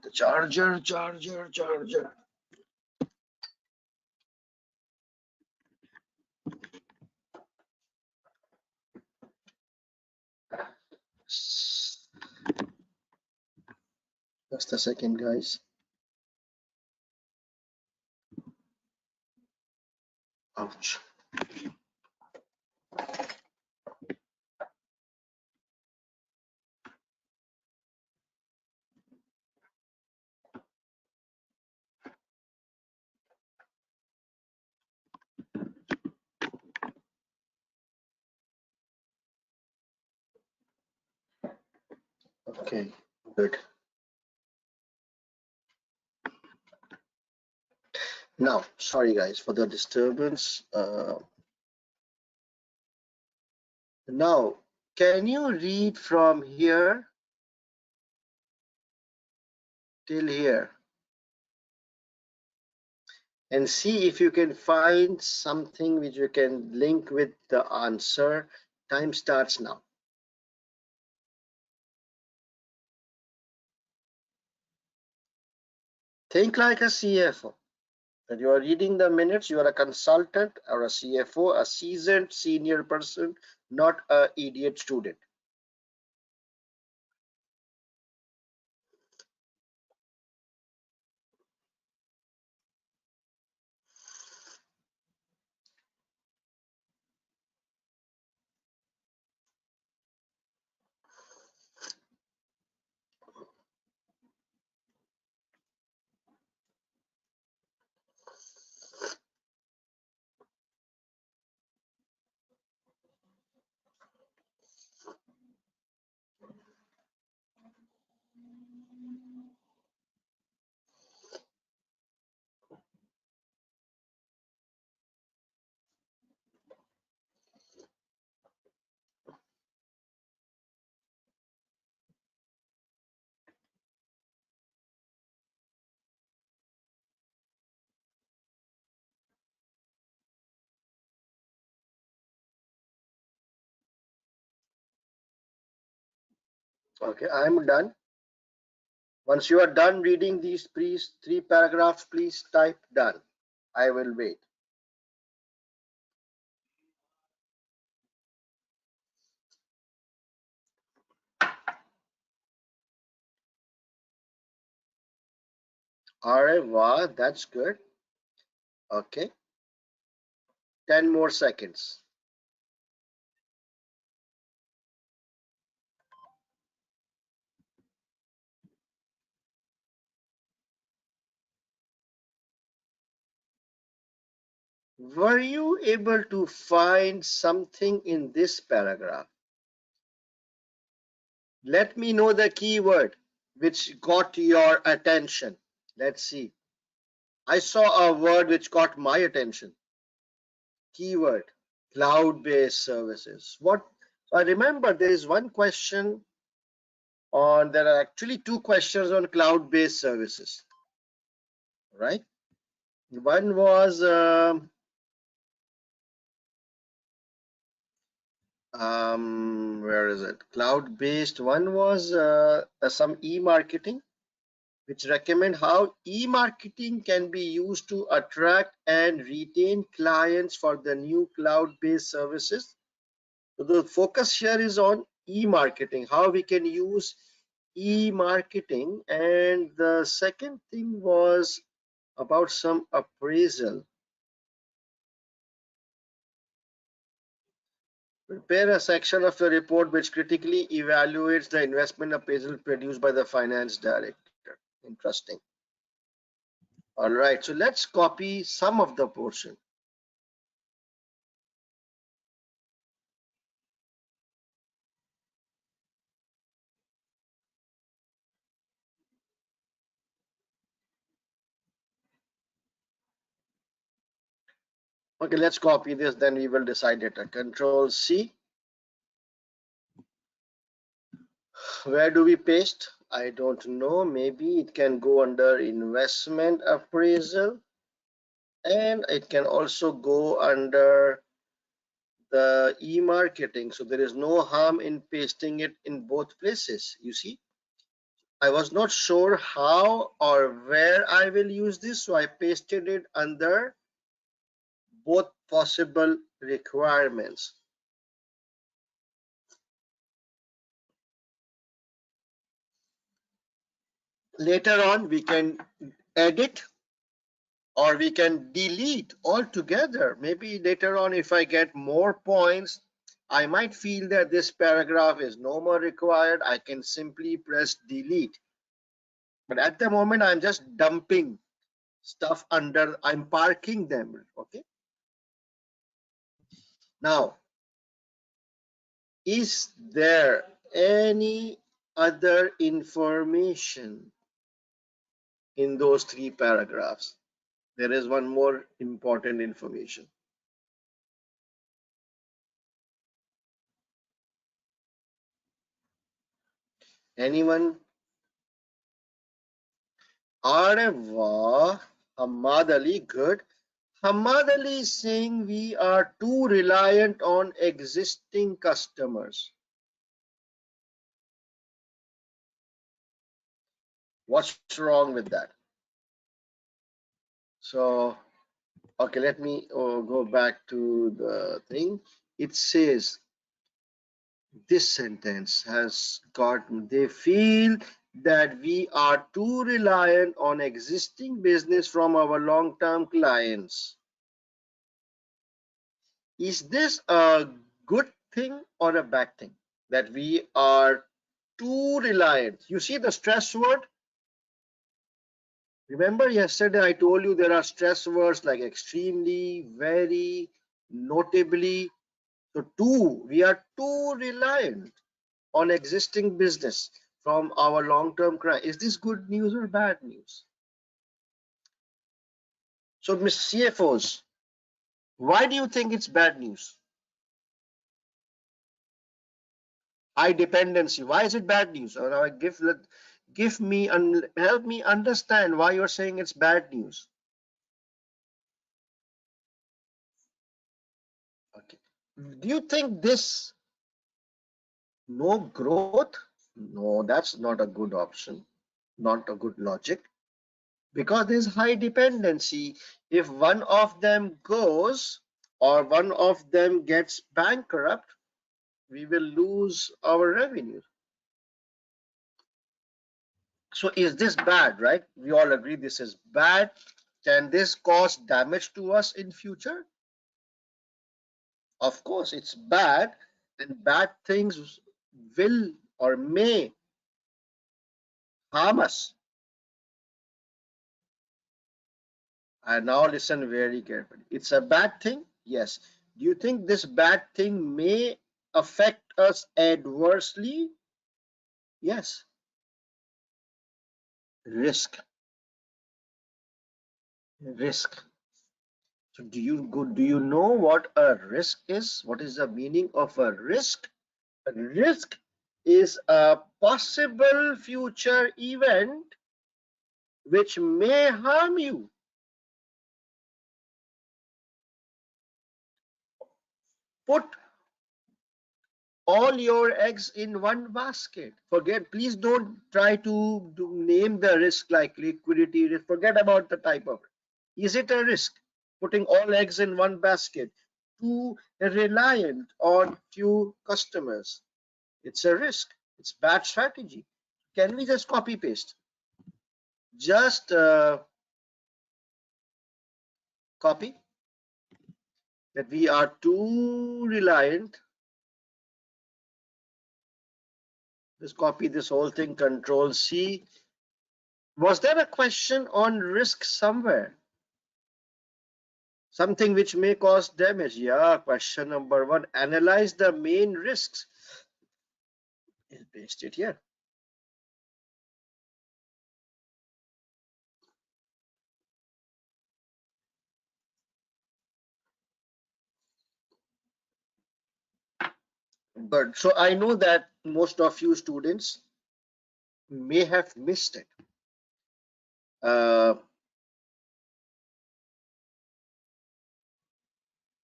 The charger. Just a second, guys. Ouch. Okay, good. Now, sorry guys for the disturbance. Now, can you read from here till here and see if you can find something which you can link with the answer? Time starts now. Think like a CFO. When you are reading the minutes, you are a consultant or a CFO, a seasoned senior person, not an idiot student. Okay, I'm done. Once you are done reading these three paragraphs, please type done. I will wait. All right, wow, that's good. Okay, 10 more seconds. Were you able to find something in this paragraph? Let me know the keyword which got your attention. Let's see. I saw a word which caught my attention. Keyword, cloud-based services. What? So I remember there is one question on, there are actually two questions on cloud-based services, right? One was, where is it? Cloud-based. One was some e-marketing, which recommend how e-marketing can be used to attract and retain clients for the new cloud-based services. So the focus here is on e-marketing, how we can use e-marketing. And the second thing was about some appraisal. Prepare a section of the report which critically evaluates the investment appraisal produced by the finance director. Interesting. All right, so let's copy some of the portion. Okay, let's copy this, then we will decide it. Control C. Where do we paste? I don't know, maybe it can go under investment appraisal, and it can also go under the e-marketing. So there is no harm in pasting it in both places. You see, I was not sure how or where I will use this, so I pasted it under both possible requirements. Later on, we can edit or we can delete altogether. Maybe later on, if I get more points, I might feel that this paragraph is no more required. I can simply press delete. But at the moment, I'm just dumping stuff under, I'm parking them. Okay. Now, is there any other information in those three paragraphs? There is one more important information. Anyone? अरे वाह, Hamad Ali, good. Hamad Ali is saying we are too reliant on existing customers. What's wrong with that? So, okay, let me go back to the thing. It says this sentence has got, they feel that we are too reliant on existing business from our long-term clients. Is this a good thing or a bad thing that we are too reliant? You see the stress word? Remember yesterday I told you there are stress words like extremely, very, notably. So we are too reliant on existing business from our long-term client. Is this good news or bad news? So, Ms. CFOs, why do you think it's bad news? High dependency. Why is it bad news? Or give me and help me understand why you're saying it's bad news. Okay. Do you think this no growth? No, that's not a good option, not a good logic. Because there's high dependency. If one of them goes or one of them gets bankrupt, we will lose our revenue. So is this bad, right? We all agree this is bad. Can this cause damage to us in future? Of course, it's bad, and bad things will or may harm us. And now listen very carefully. It's a bad thing? Yes. Do you think this bad thing may affect us adversely? Yes. Risk. Risk. So do you know what a risk is? What is the meaning of a risk? A risk is a possible future event which may harm you. Put all your eggs in one basket. Please don't try to name the risk like liquidity risk. Forget about the type of. Is it a risk? Putting all eggs in one basket, too reliant on few customers. It's a risk. It's bad strategy. Can we just copy paste? Just copy that we are too reliant. Just copy this whole thing, Control C. Was there a question on risk somewhere? Something which may cause damage. Yeah, question number 1. Analyze the main risks. Paste it here. Good. So I know that most of you students may have missed it. Uh,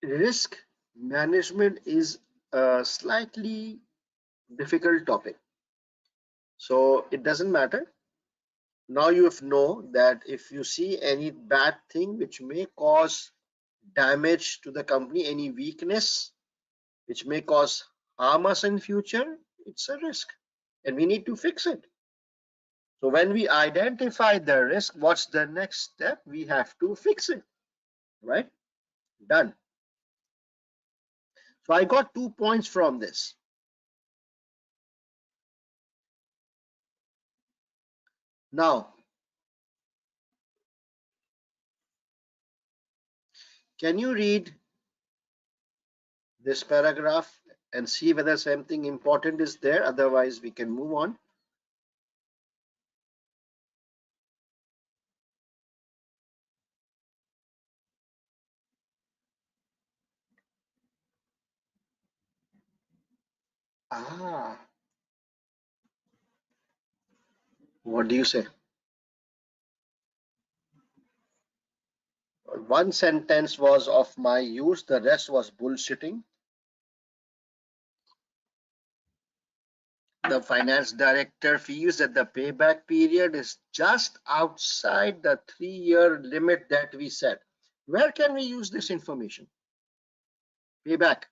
Risk management is a slightly difficult topic. So it doesn't matter. Now you know that if you see any bad thing which may cause damage to the company, any weakness which may cause harm us in future, it's a risk and we need to fix it. So when we identify the risk, what's the next step? We have to fix it, right? Done. So I got 2 points from this. Now, can you read this paragraph and see whether something important is there? Otherwise, we can move on. Ah, what do you say? One sentence was of my use, the rest was bullshitting. The finance director feels that the payback period is just outside the 3-year limit that we set. Where can we use this information? Payback.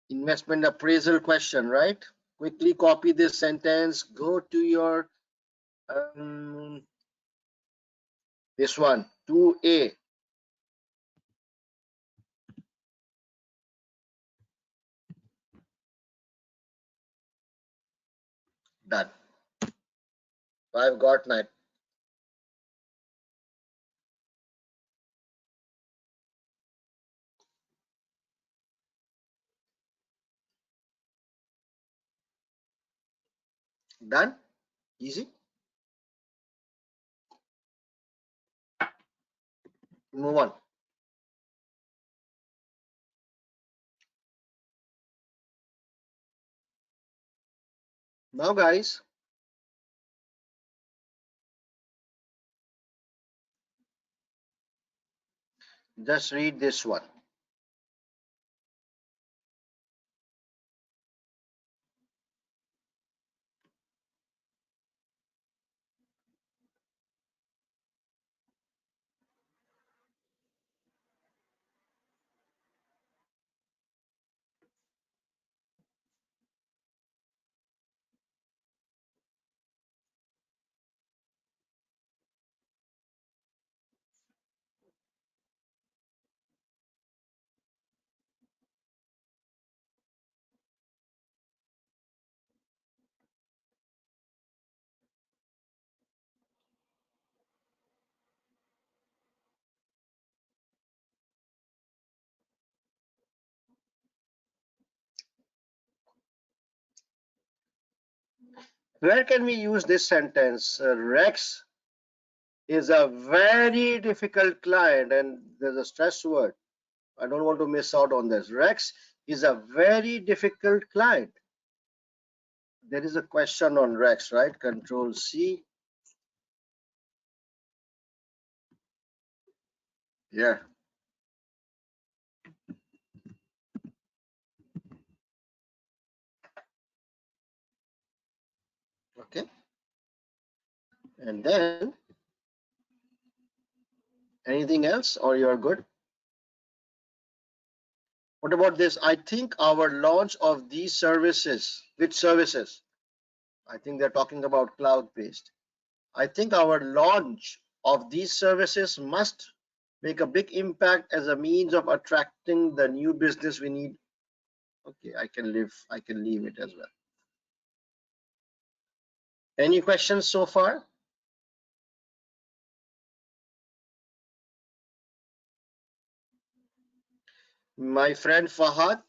Investment appraisal question, right? Quickly copy this sentence, go to your this one, 2A. Done. So I've got my done. Easy. Move on. Now, guys, just read this one. Where can we use this sentence? Rex is a very difficult client, and there's a stress word. I don't want to miss out on this. Rex is a very difficult client. There is a question on Rex, right? Control C. Yeah. Okay. And then anything else, or you're good? What about this? I think our launch of these services, which services? I think they're talking about cloud-based. I think our launch of these services must make a big impact as a means of attracting the new business we need. Okay, I can leave it as well. Any questions so far? My friend Fahad,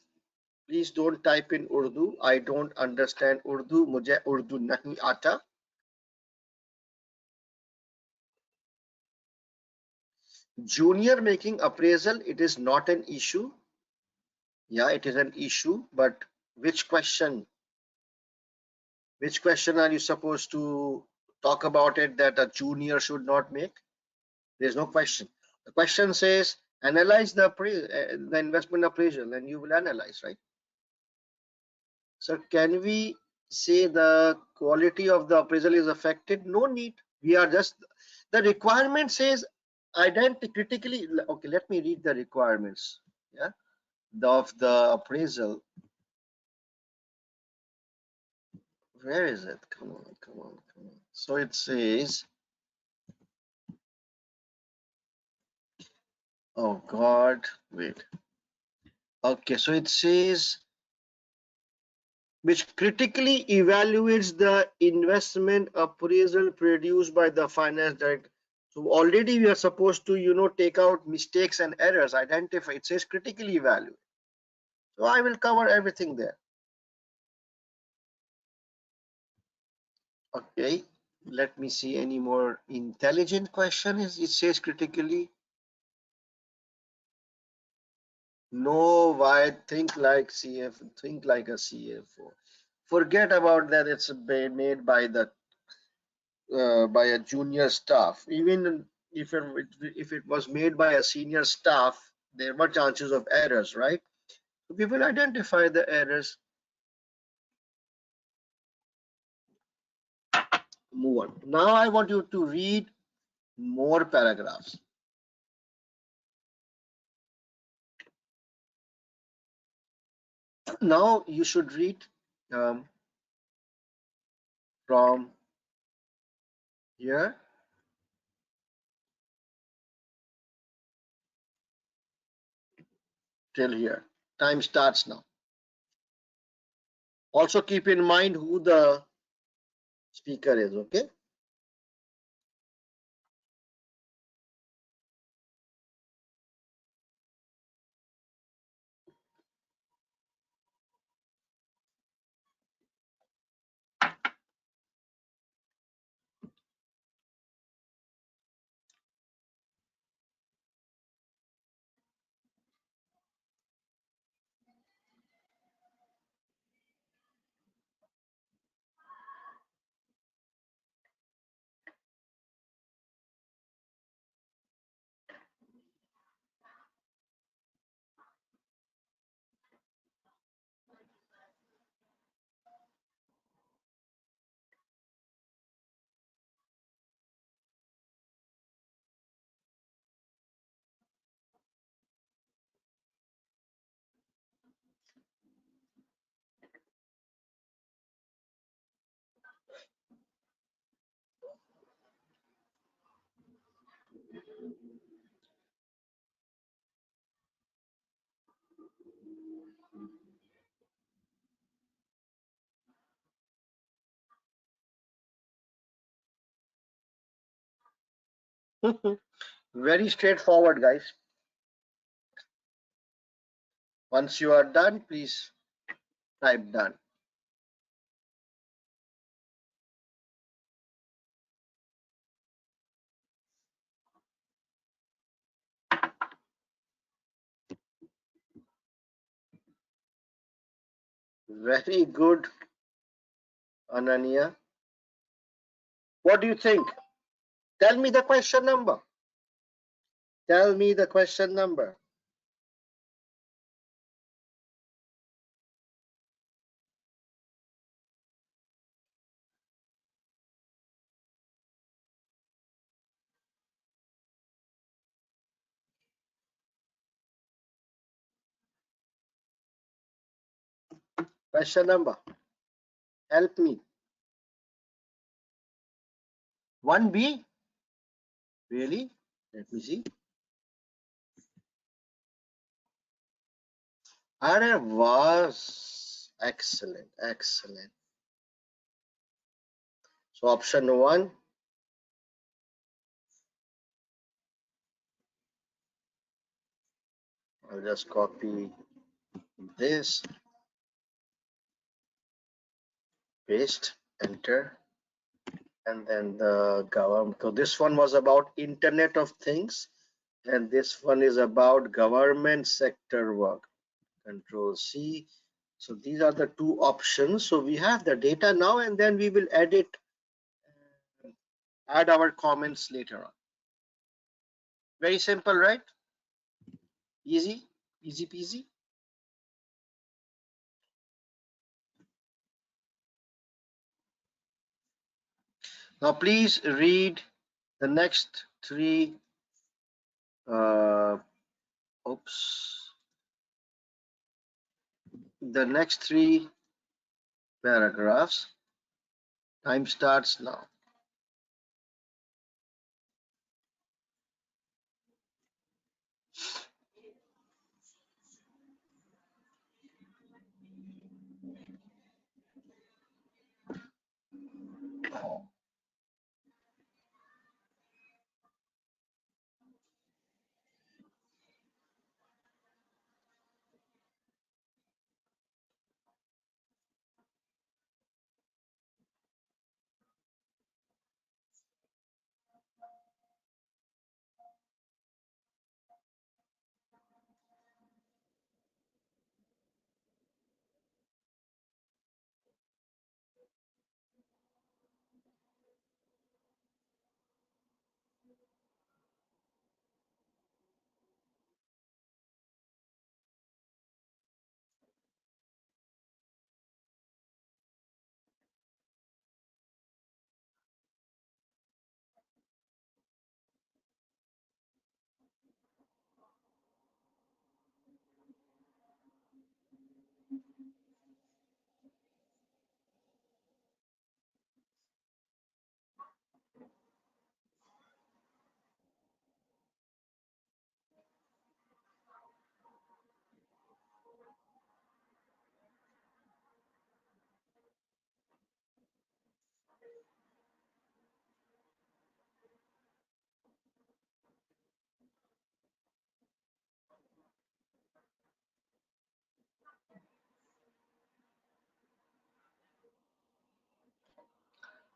please don't type in Urdu. I don't understand Urdu. मुझे उर्दू नहीं आता. Junior making appraisal, it is not an issue. Yeah, it is an issue, but which question? Which question are you supposed to talk about it that a junior should not make? There's no question. The question says analyze the investment appraisal, and you will analyze, right? So can we say the quality of the appraisal is affected? No need. We are just, the requirement says identity critically. Okay, let me read the requirements. Yeah, of the appraisal. Where is it? Come on, come on, come on. So it says, oh God, wait. Okay, so it says which critically evaluates the investment appraisal produced by the finance director. So already we are supposed to, take out mistakes and errors, identify. It says critically evaluate. So I will cover everything there. Okay, let me see any more intelligent question. It says critically. No, why think like think like a CFO. Forget about that. It's made by a junior staff. Even if it was made by a senior staff, there were chances of errors, right? So we will identify the errors. Move on. Now I want you to read more paragraphs. Now you should read from here till here. Time starts now. Also keep in mind who the speaker is, okay? Very straightforward, guys. Once you are done, please type done. Very good, Ananya. What do you think? Tell me the question number. Tell me the question number. Question number. Help me. 1B? Really? Let me see. It was excellent, excellent. So option 1. I'll just copy this, paste, enter, and then the government. So this one was about Internet of Things, and this one is about government sector work. Control C. So these are the two options. So we have the data now, and then we will add our comments later on. Very simple, right? Easy, easy peasy. Now please read the next three, the next three paragraphs. Time starts now.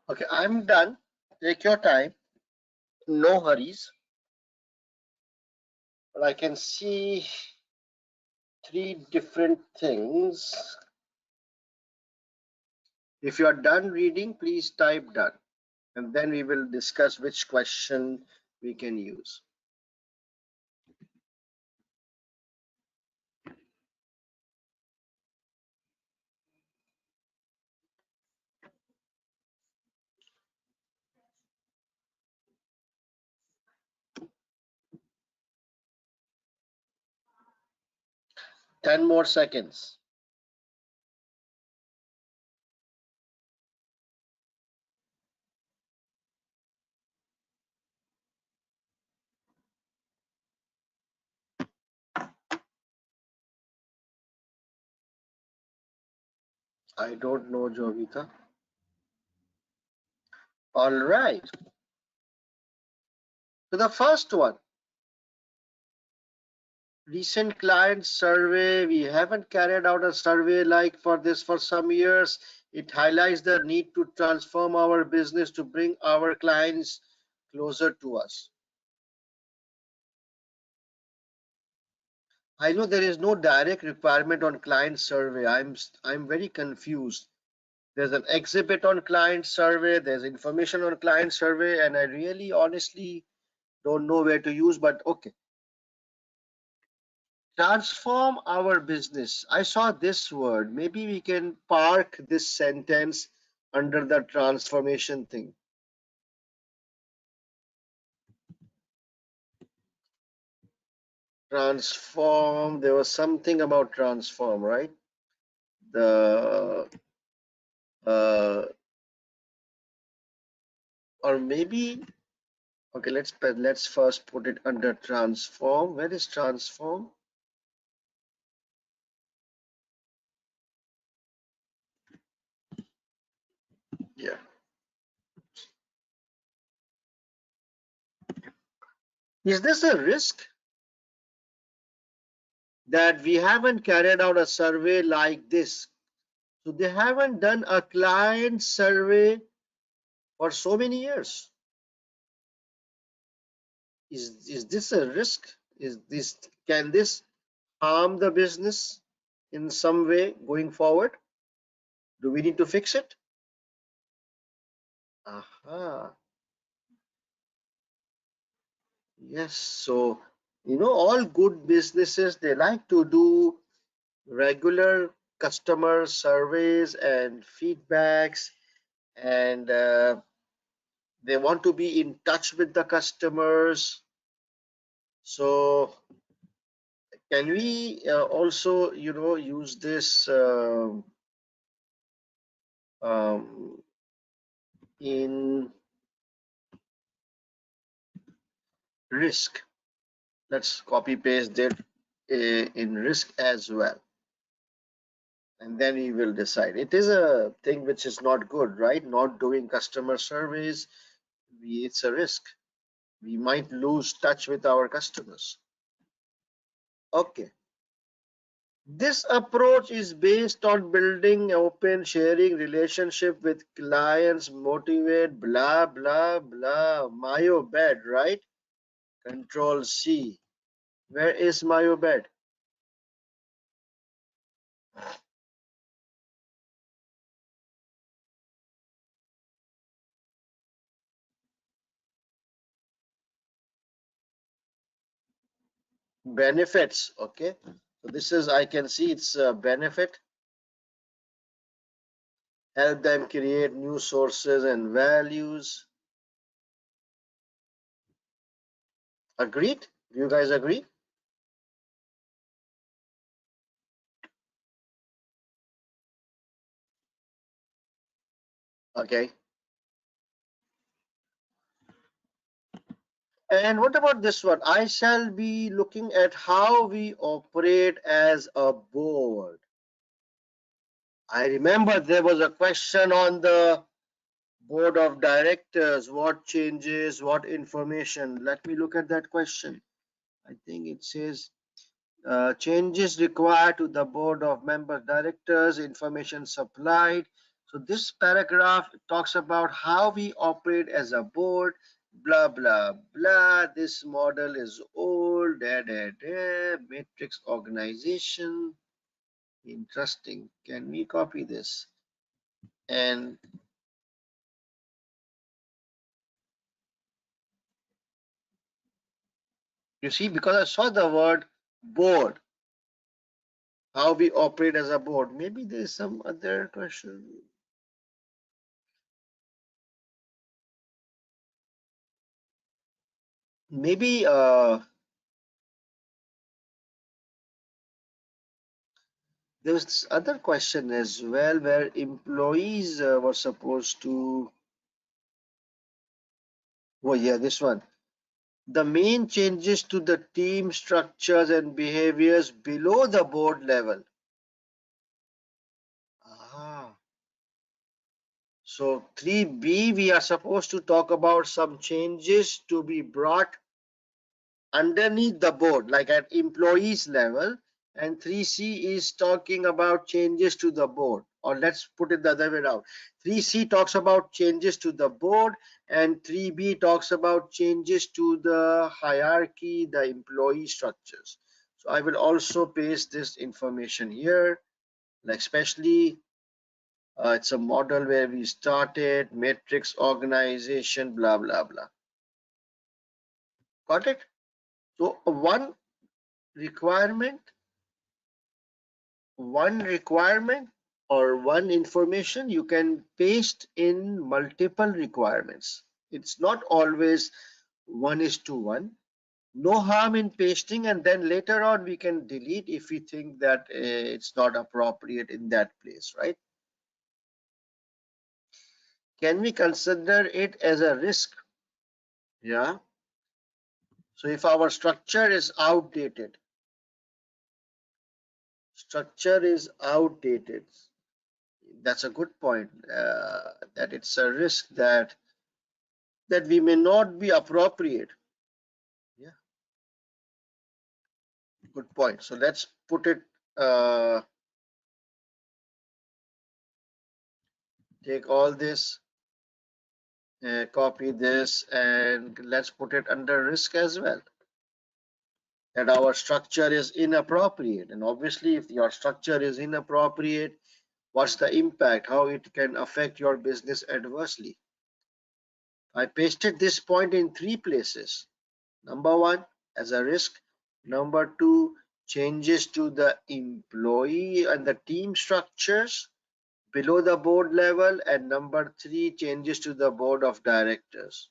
Okay, I'm done. Take your time. No hurries. But I can see three different things. If you are done reading, please type done. And then we will discuss which question we can use. Ten more seconds. I don't know, Jovita. All right. So the first one, recent client survey. We haven't carried out a survey like for this for some years. It highlights the need to transform our business to bring our clients closer to us. I know there is no direct requirement on client survey. I'm very confused. There's an exhibit on client survey, there's information on client survey, and I really honestly don't know where to use, but okay. Transform our business. I saw this word. Maybe we can park this sentence under the transformation thing. Transform. There was something about transform, right? The or maybe okay. Let's first put it under transform. Where is transform? Yeah. Is this a risk that we haven't carried out a survey like this? So they haven't done a client survey for so many years. Is this a risk? Can this harm the business? in some way going forward? Do we need to fix it? Aha. Yes. So, all good businesses, they like to do regular customer surveys and feedbacks, and they want to be in touch with the customers. So, can we also, use this um, in risk? Let's copy paste it in risk as well, and then we will decide. It is a thing which is not good, right? Not doing customer surveys, it's a risk. We might lose touch with our customers. Okay. This approach is based on building open sharing relationship with clients, motivate, blah, blah, blah. Mayo bed, right? Control C. Where is Mayo bed? Benefits. Okay. So this is, I can see it's a benefit. Help them create new sources and values. Agreed? Do you guys agree? Okay. And what about this one? I shall be looking at how we operate as a board. I remember there was a question on the board of directors. What changes, what information? Let me look at that question. I think it says changes required to the board of member directors, information supplied. So this paragraph talks about how we operate as a board, blah, blah, blah. This model is old, matrix organization. Interesting. Can we copy this? And you see, because I saw the word board, how we operate as a board, maybe there's some other question. Maybe there was this other question as well where employees were supposed to. Oh, yeah, this one. The main changes to the team structures and behaviors below the board level. Ah, so 3B, we are supposed to talk about some changes to be brought underneath the board, like at employees level, and 3C is talking about changes to the board. Or let's put it the other way around. 3C talks about changes to the board, and 3B talks about changes to the hierarchy, the employee structures. So I will also paste this information here, like especially it's a model where we started, matrix organization, blah, blah, blah. Got it? So requirement one requirement or one information you can paste in multiple requirements. It's not always 1:1. No harm in pasting, and then later on we can delete if we think that it's not appropriate in that place, right? Can we consider it as a risk? Yeah. So if our structure is outdated, that's a good point, that it's a risk that we may not be appropriate. Yeah, good point. So let's put it, take all this, copy this, and let's put it under risk as well. that our structure is inappropriate. And obviously, if your structure is inappropriate, what's the impact? How it can affect your business adversely? I pasted this point in 3 places. Number one, as a risk. Number two, changes to the employee and the team structures below the board level. And number three, changes to the board of directors.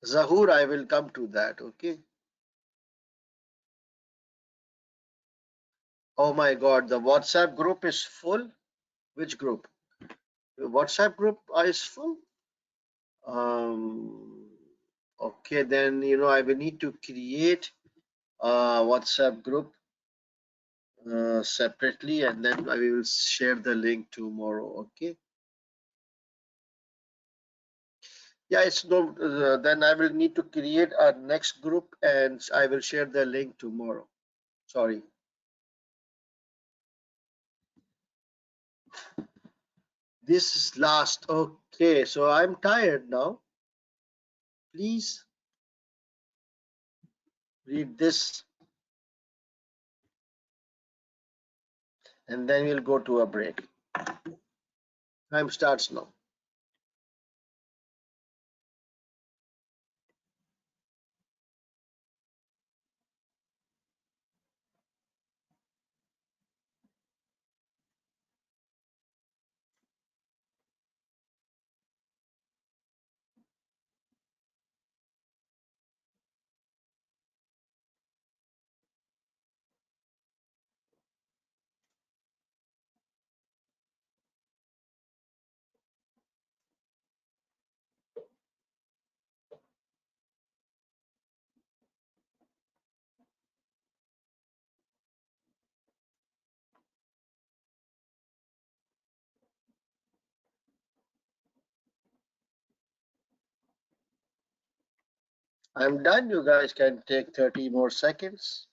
Zahur, I will come to that, okay? Oh my God, the WhatsApp group is full. Which group? The WhatsApp group is full? Um, okay, then, I will need to create a WhatsApp group separately, and then I will share the link tomorrow, okay? Yeah, it's no, then I will need to create a next group and I will share the link tomorrow. Sorry. This is last. Okay, so I'm tired now. Please read this and then we'll go to a break. Time starts now. I'm done. You guys can take 30 more seconds.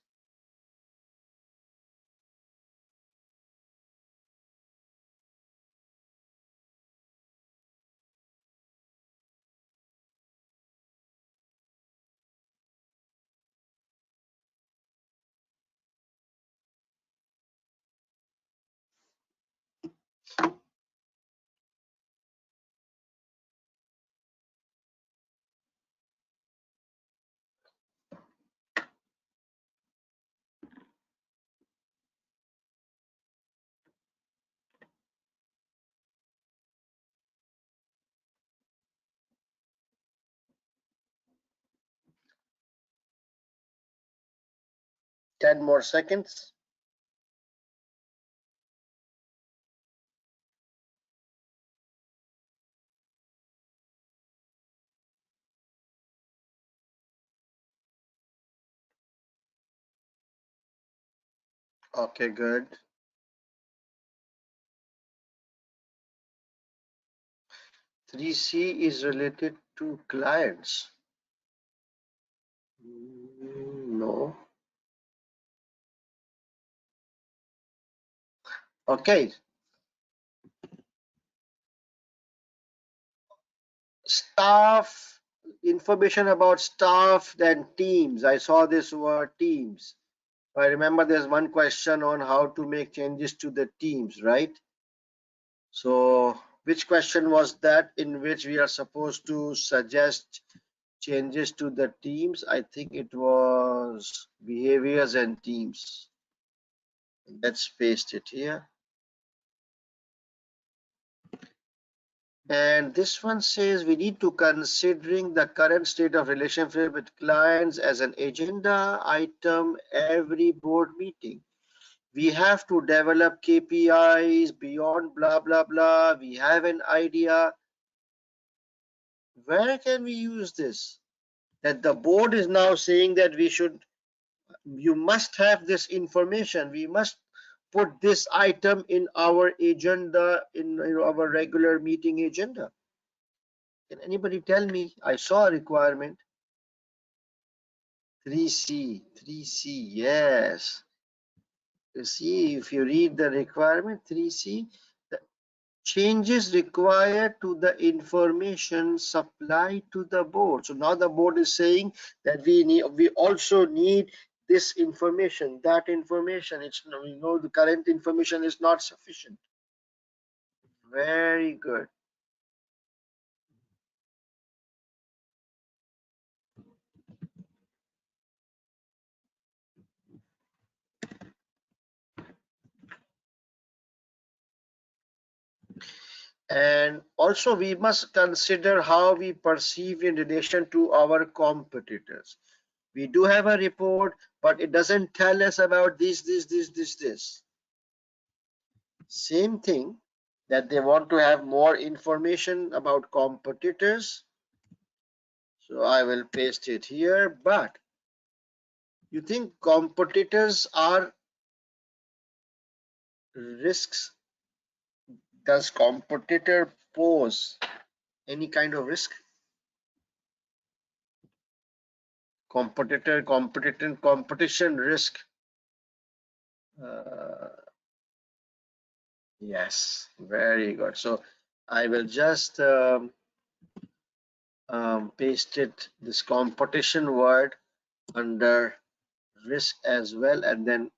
Ten more seconds. Okay, good. 3C is related to clients. No. Okay. Staff, information about staff, then teams. I saw this word teams. I remember there's one question on how to make changes to the teams, right? So, which question was that in which we are supposed to suggest changes to the teams? I think it was behaviors and teams. Let's paste it here. And this one says we need to considering the current state of relationship with clients as an agenda item every board meeting. We have to develop KPIs beyond blah blah blah. We have an idea. Where can we use this? That the board is now saying that you must have this information. We must put this item in our agenda, in our regular meeting agenda. Can anybody tell me? I saw a requirement. 3C, 3C, yes. You see, if you read the requirement, 3C, changes required to the information supplied to the board. So now the board is saying that we also need this information, that information. It's, we know the current information is not sufficient. Very good. And also we must consider how we perceive in relation to our competitors. We do have a report, but it doesn't tell us about this. Same thing, that they want to have more information about competitors. So I will paste it here. But you think competitors are risks? Does competitor pose any kind of risk? Competition risk. Uh, yes, very good. So I will just paste it, this competition word, under risk as well, and then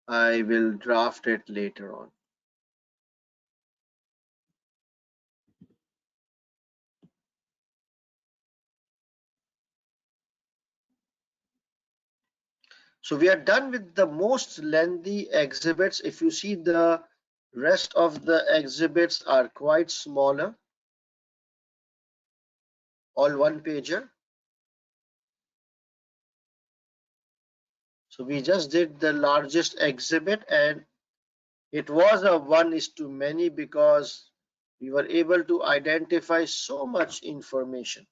I will draft it later on. So we are done with the most lengthy exhibits. If you see, the rest of the exhibits are quite smaller, all one pager. So we just did the largest exhibit, and it was a 1:many because we were able to identify so much information.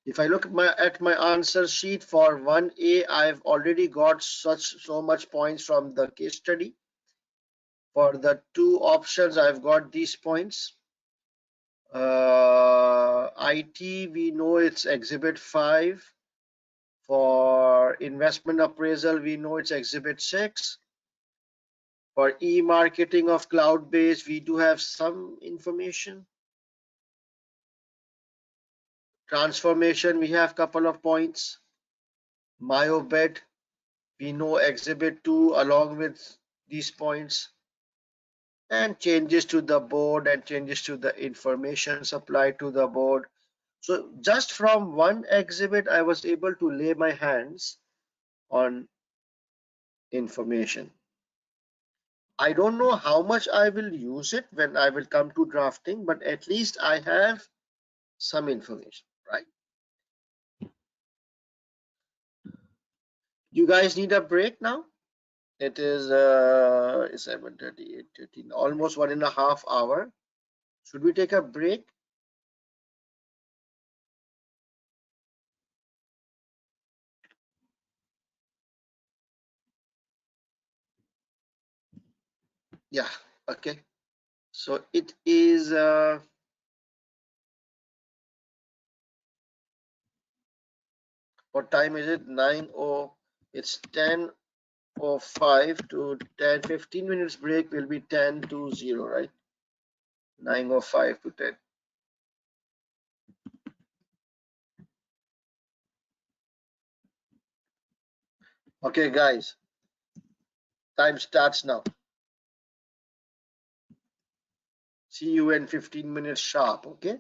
If I look at my answer sheet for 1A, I've already got so much points from the case study. For the two options, I've got these points. IT, we know it's exhibit 5. For investment appraisal, we know it's exhibit 6. For e-marketing of cloud-based, we do have some information. Transformation, we have couple of points. MyoBed, we know exhibit 2 along with these points. And changes to the board and changes to the information supplied to the board. So just from one exhibit, I was able to lay my hands on information. I don't know how much I will use it when I will come to drafting, but at least I have some information, right? You guys need a break now? It is 7:30, 8:13, almost 1.5 hours. Should we take a break? Yeah, okay. So it is what time is it? 9:00. It's 10:05 to 10. 15 minutes break will be 10 to 0, right? 9:05 to 10. Okay, guys, time starts now. See you in 15 minutes sharp, okay?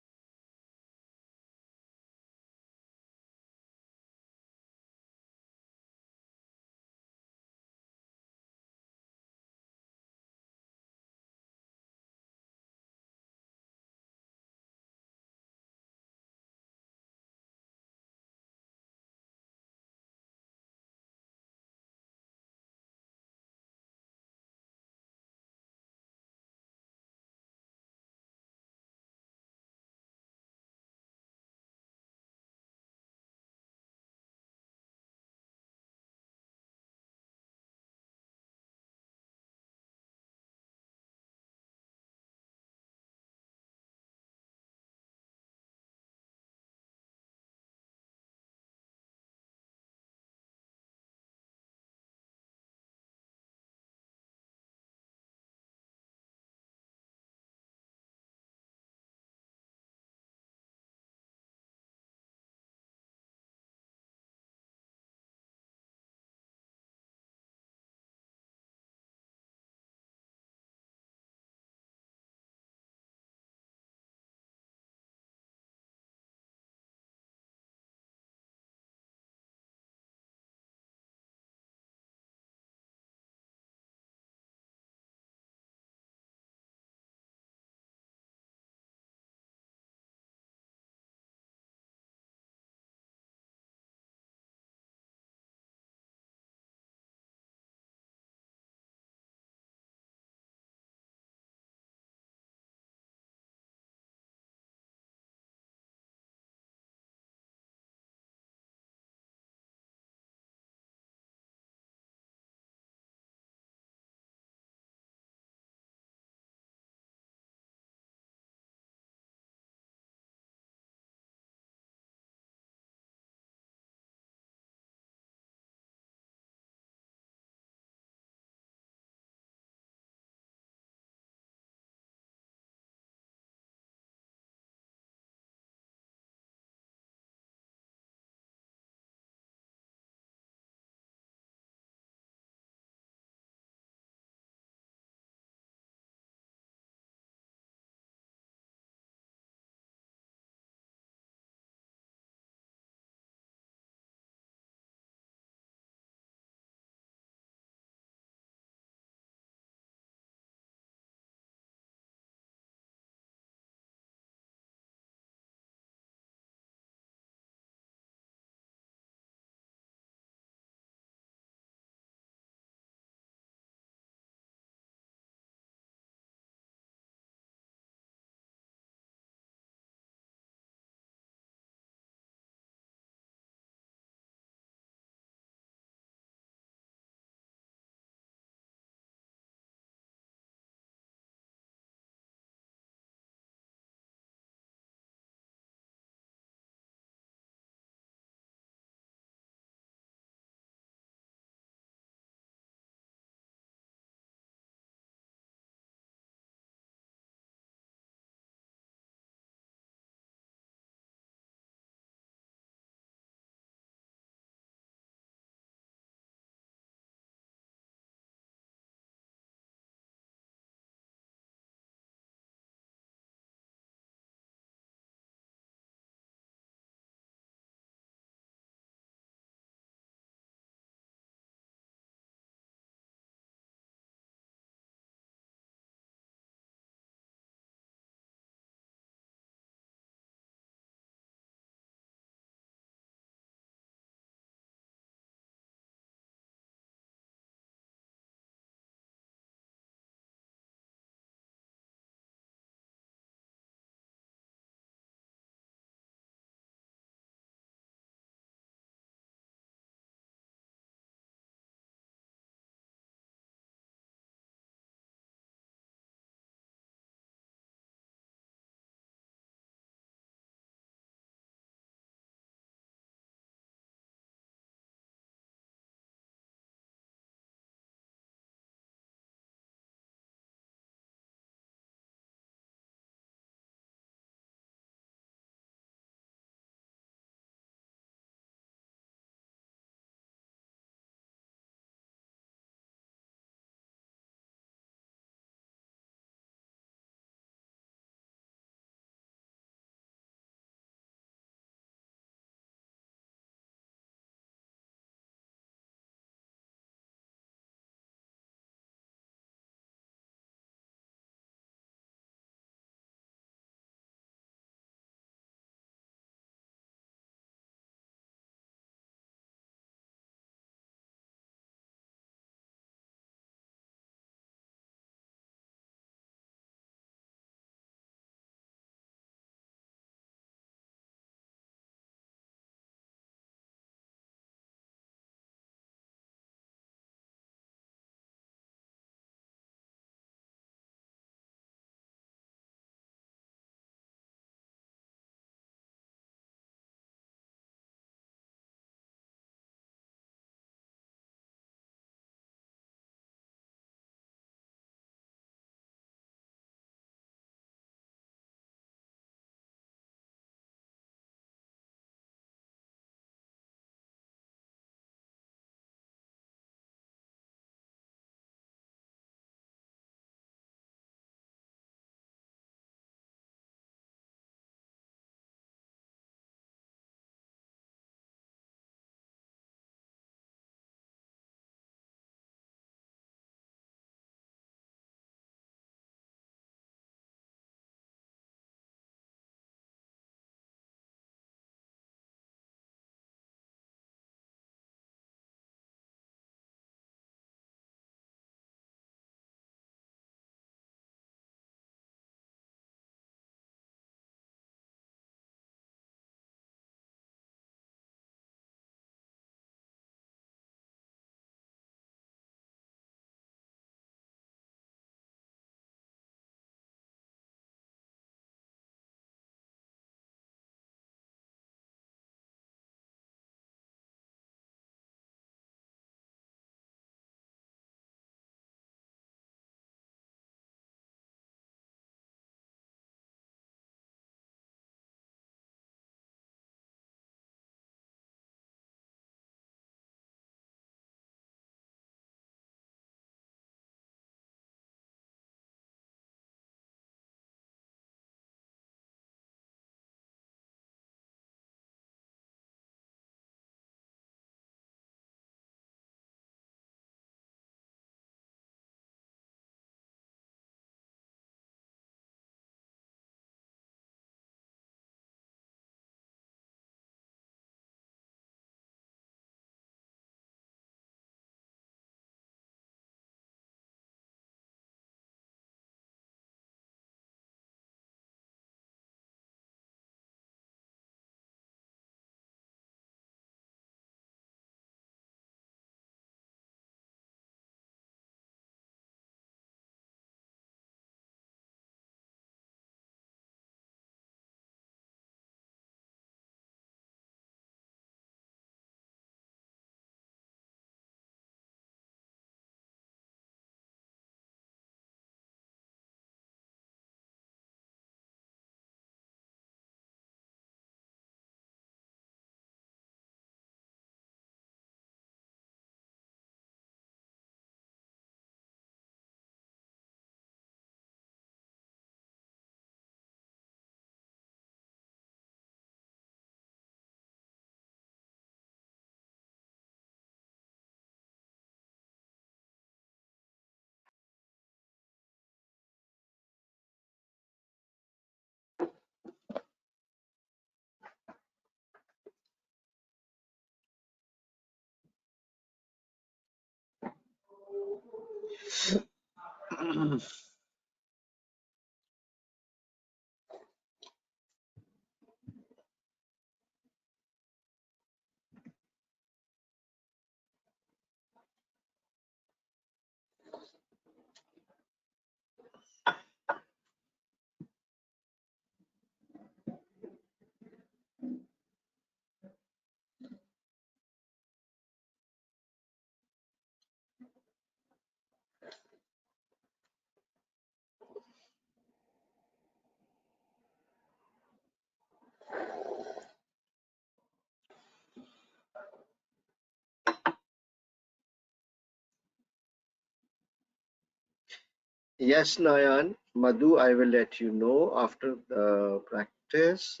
Yes, Nayan, Madhu, I will let you know after the practice.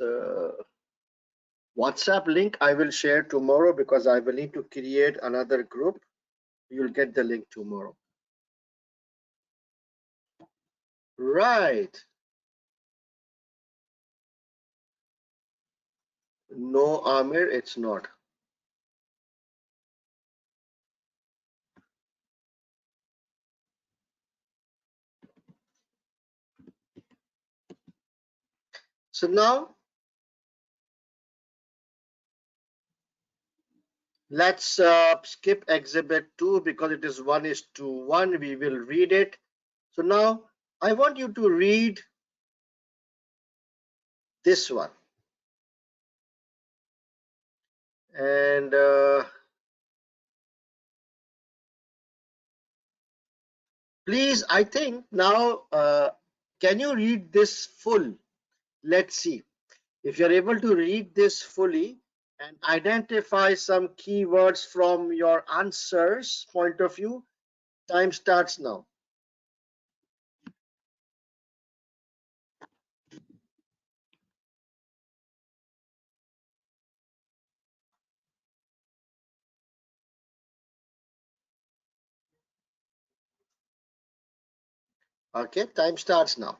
WhatsApp link I will share tomorrow because I will need to create another group. You'll get the link tomorrow. Right. No, Amir, it's not. So now let's skip exhibit 2 because it is 1:1. We will read it. So now I want you to read this one. And please, I think now, can you read this full? Let's see. If you're able to read this fully and identify some keywords from your answers point of view, time starts now. Okay, time starts now.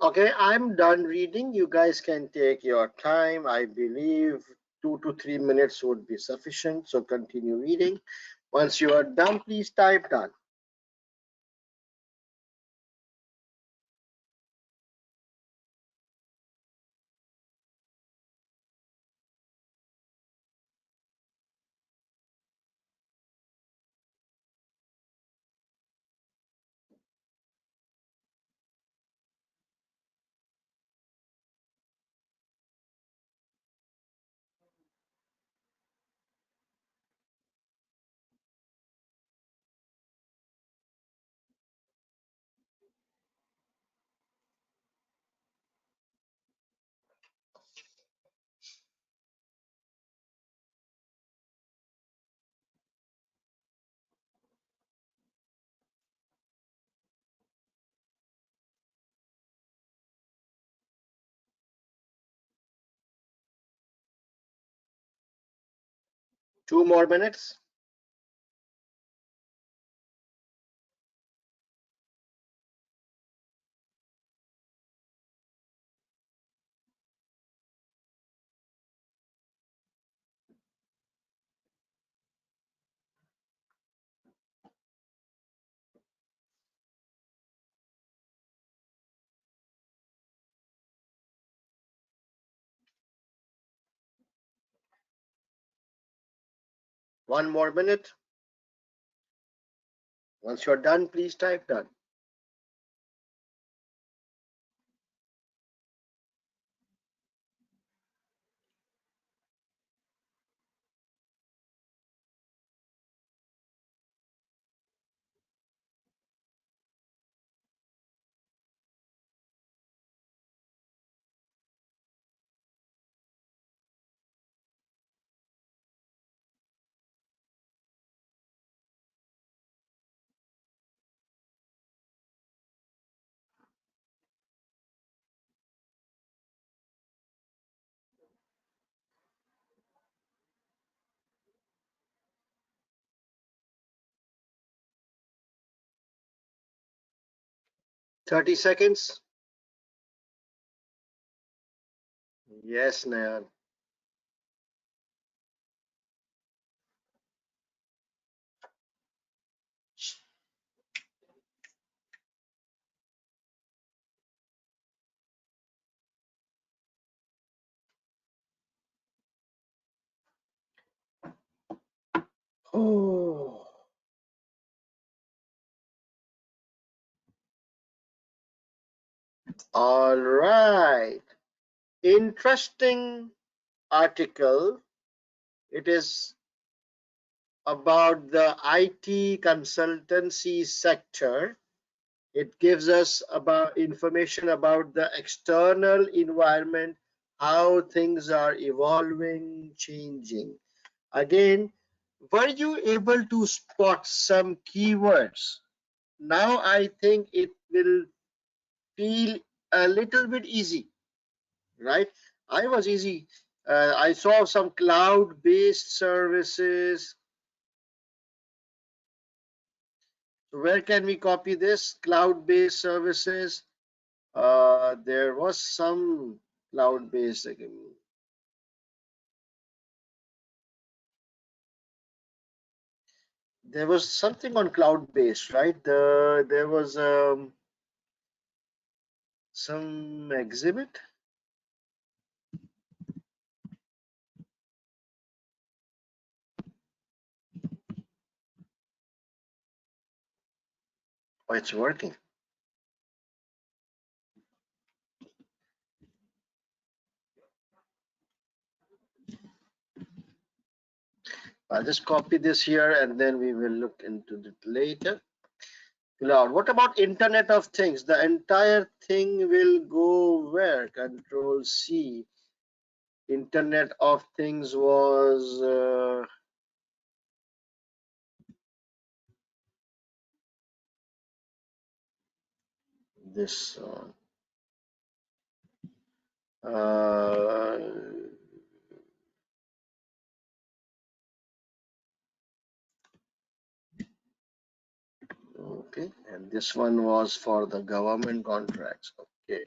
Okay, I'm done reading. You guys can take your time. I believe 2 to 3 minutes would be sufficient. So continue reading. Once you are done, please type done. Two more minutes. One more minute. Once you're done, please type done. Thirty seconds. Yes, Nayan. Oh. All right. Interesting article. It is about the IT consultancy sector. It gives us about information about the external environment, how things are evolving, changing. Again, were you able to spot some keywords? Now I think it will feel a little bit easy, right? I was easy. I saw some cloud-based services. So where can we copy this? Cloud-based services. There was some cloud-based. There was something on cloud-based, right? There was some exhibit. Oh, it's working. I'll just copy this here and then we will look into it later. Cloud. What about Internet of Things? The entire thing will go where? Control C. Internet of Things was this one. Okay, and this one was for the government contracts. Okay.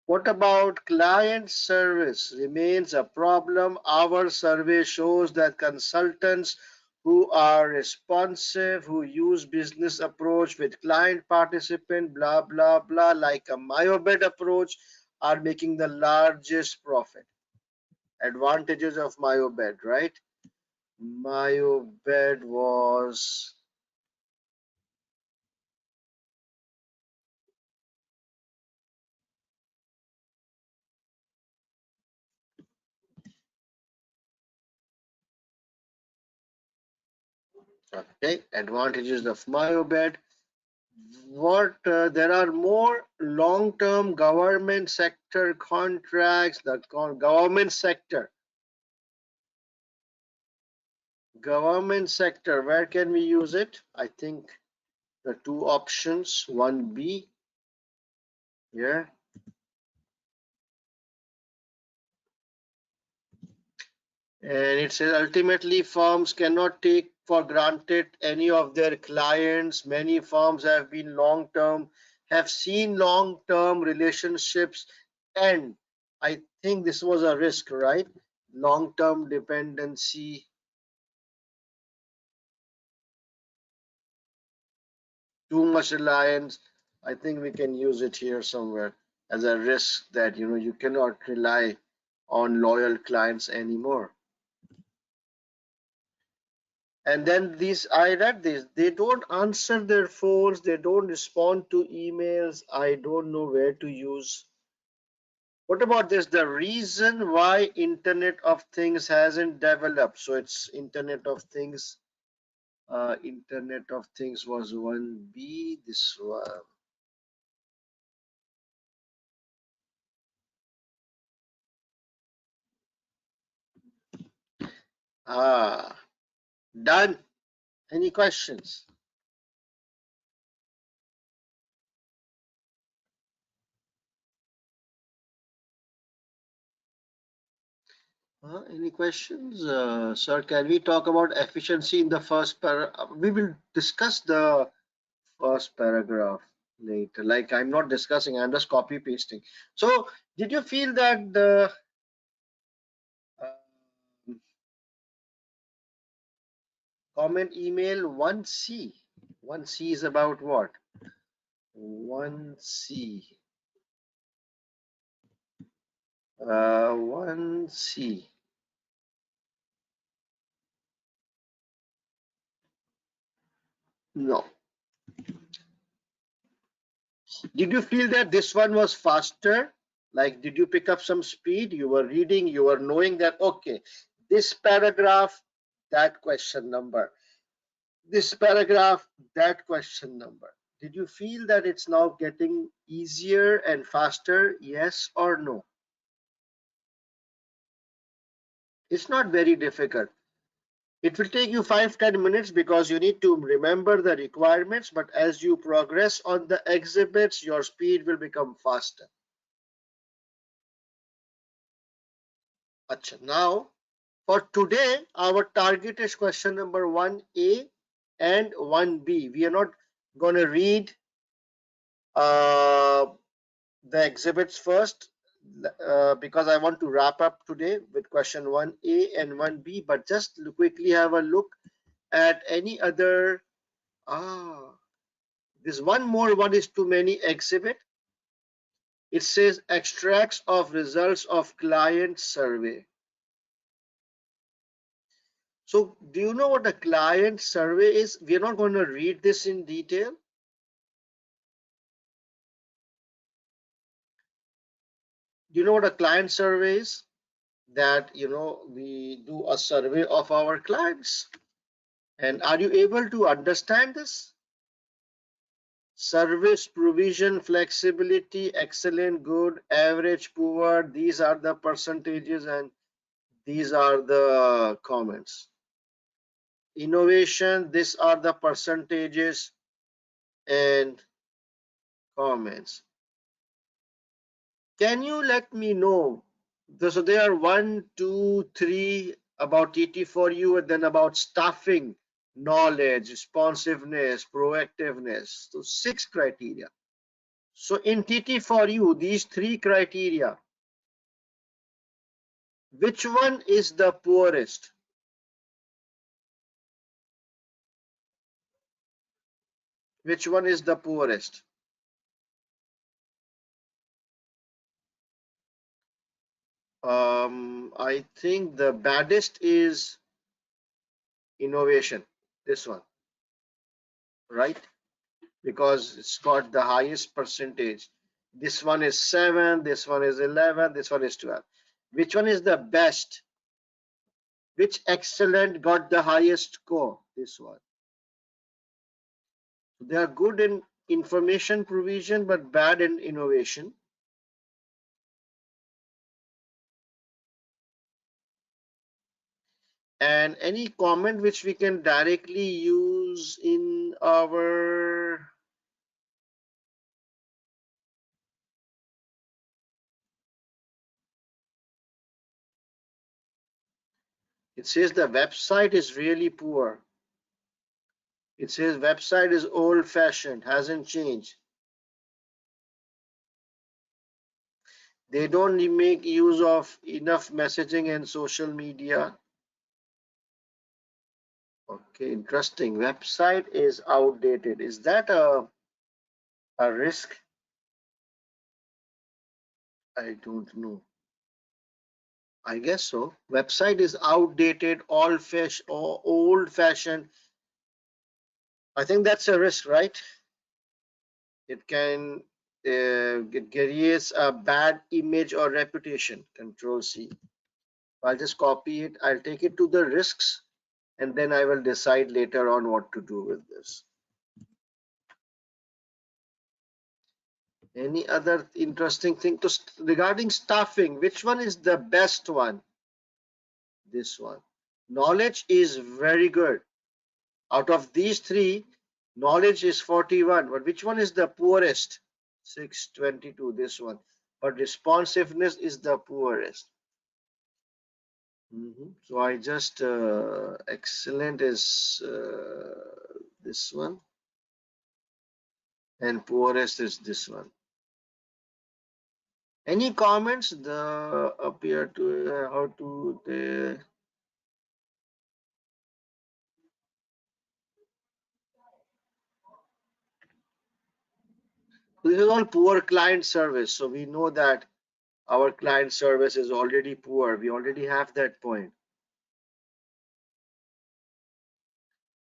What about client service remains a problem? Our survey shows that consultants who are responsive, who use business approach with client participant, blah, blah, blah, like a myobed approach, are making the largest profit. Advantages of myobed, right? Myobed was okay. Advantages of myobed. What there are more long-term government sector contracts. The government sector. Where can we use it? I think the two options. 1B here. And it says ultimately firms cannot take for granted any of their clients. Many firms have been long-term, have seen long-term relationships, and I think this was a risk, right? Long-term dependency, too much reliance. I think we can use it here somewhere as a risk that you cannot rely on loyal clients anymore. And then these, I read this, they don't answer their phones, they don't respond to emails. I don't know where to use. What about this? The reason why Internet of Things hasn't developed. So it's Internet of Things. Internet of Things was 1B. This one. Ah, done. Any questions? Any questions? Sir, can we talk about efficiency in the first paragraph? We will discuss the first paragraph later. Like I'm not discussing, I'm just copy pasting. So, did you feel that the comment email 1C? 1C is about what? 1C. 1C. No. Did you feel that this one was faster? Like, did you pick up some speed? You were reading, you were knowing that, okay, this paragraph, that question number, this paragraph, that question number. Did you feel that it's now getting easier and faster? Yes or no? It's not very difficult. It will take you 5-10 minutes because you need to remember the requirements, but as you progress on the exhibits, your speed will become faster. Achha, now, for today, our target is question number 1A and 1B. We are not going to read the exhibits first because I want to wrap up today with question 1A and 1B, but just quickly have a look at any other. This one more one is too many exhibit. It says extracts of results of client survey. So do you know what a client survey is? We're not going to read this in detail. Do you know what a client survey is? That we do a survey of our clients. And are you able to understand this? Service provision, flexibility, excellent, good, average, poor. These are the percentages and these are the comments. Innovation, these are the percentages and comments. Can you let me know? So there are 1, 2, 3 about TT for you, and then about staffing, knowledge, responsiveness, proactiveness. So 6 criteria. So in TT for you, these 3 criteria, which one is the poorest? Which one is the poorest? I think the baddest is innovation. This one, right? Because it's got the highest percentage. This one is 7, this one is 11, this one is 12. Which one is the best? Which excellent got the highest score? This one. They are good in information provision but bad in innovation. And any comment which we can directly use in our it says the website is really poor. It says website is old fashioned, hasn't changed. They don't make use of enough messaging and social media. Okay, interesting. Website is outdated. Is that a risk? I don't know. I guess so. Website is outdated, old fashioned. I think that's a risk, right? It can it creates a bad image or reputation. Control C. I'll just copy it. I'll take it to the risks and then I will decide later on what to do with this. Any other interesting thing regarding staffing? Which one is the best one? This one. Knowledge is very good. Out of these three, knowledge is 41. But which one is the poorest? 622. This one. But responsiveness is the poorest. So I just excellent is this one, and poorest is this one. Any comments? The appear to how to the this is all poor client service. So we know that our client service is already poor. We already have that point.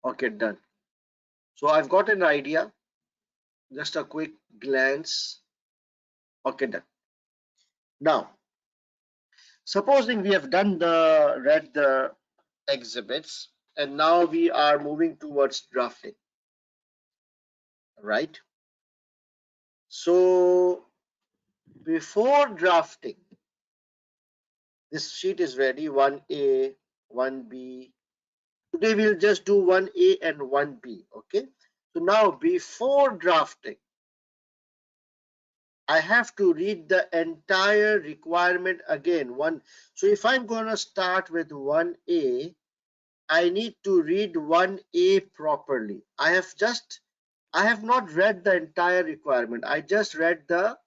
Okay, done. So I've got an idea. Just a quick glance. Okay, done. Now, supposing we have read the exhibits and now we are moving towards drafting, right? So before drafting, this sheet is ready, 1A, 1B. Today we'll just do 1A and 1B, okay? So now before drafting, I have to read the entire requirement again. So if I'm going to start with 1A, I need to read 1A properly. I have not read the entire requirement. I just read the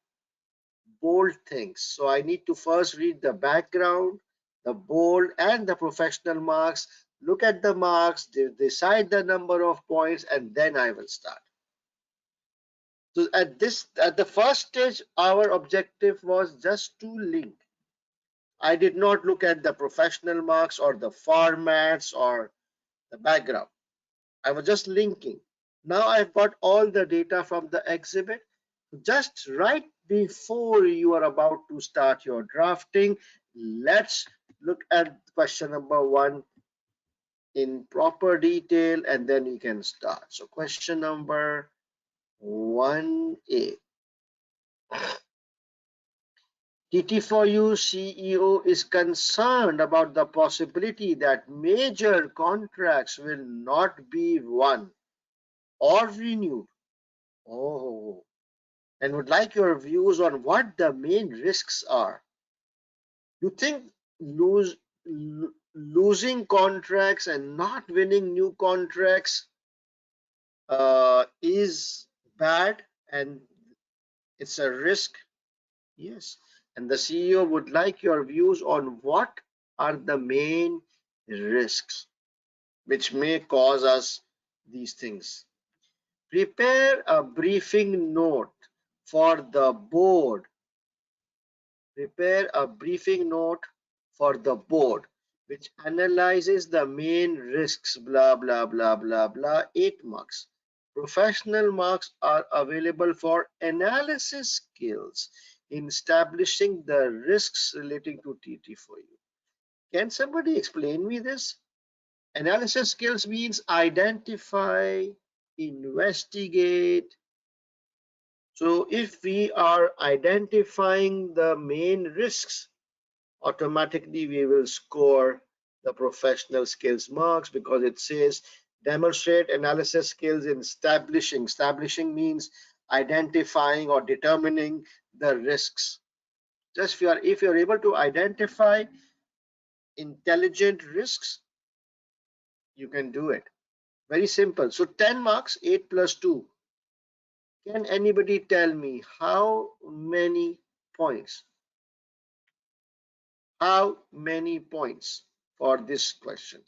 bold things. So I need to first read the background, the bold and the professional marks, look at the marks, decide the number of points, and then I will start. So at the first stage, our objective was just to link. I did not look at the professional marks or the formats or the background. I was just linking. Now I've got all the data from the exhibit. Just right before you are about to start your drafting, let's look at question number 1 in proper detail and then we can start. So question number 1A. TT4U CEO is concerned about the possibility that major contracts will not be won or renewed. Oh, and would like your views on what the main risks are. You think losing contracts and not winning new contracts is bad and it's a risk? Yes. And the CEO would like your views on what are the main risks which may cause us these things. Prepare a briefing note for the board. Prepare a briefing note for the board which analyzes the main risks, blah, blah, blah, blah, blah, 8 marks. Professional marks are available for analysis skills in establishing the risks relating to TT for you. Can somebody explain me this? Analysis skills means identify, investigate. So if we are identifying the main risks, automatically we will score the professional skills marks because it says demonstrate analysis skills in establishing. Establishing means identifying or determining the risks. Just if you're able to identify intelligent risks, you can do it. Very simple. So 10 marks, 8 plus 2. Can anybody tell me how many points? How many points for this question?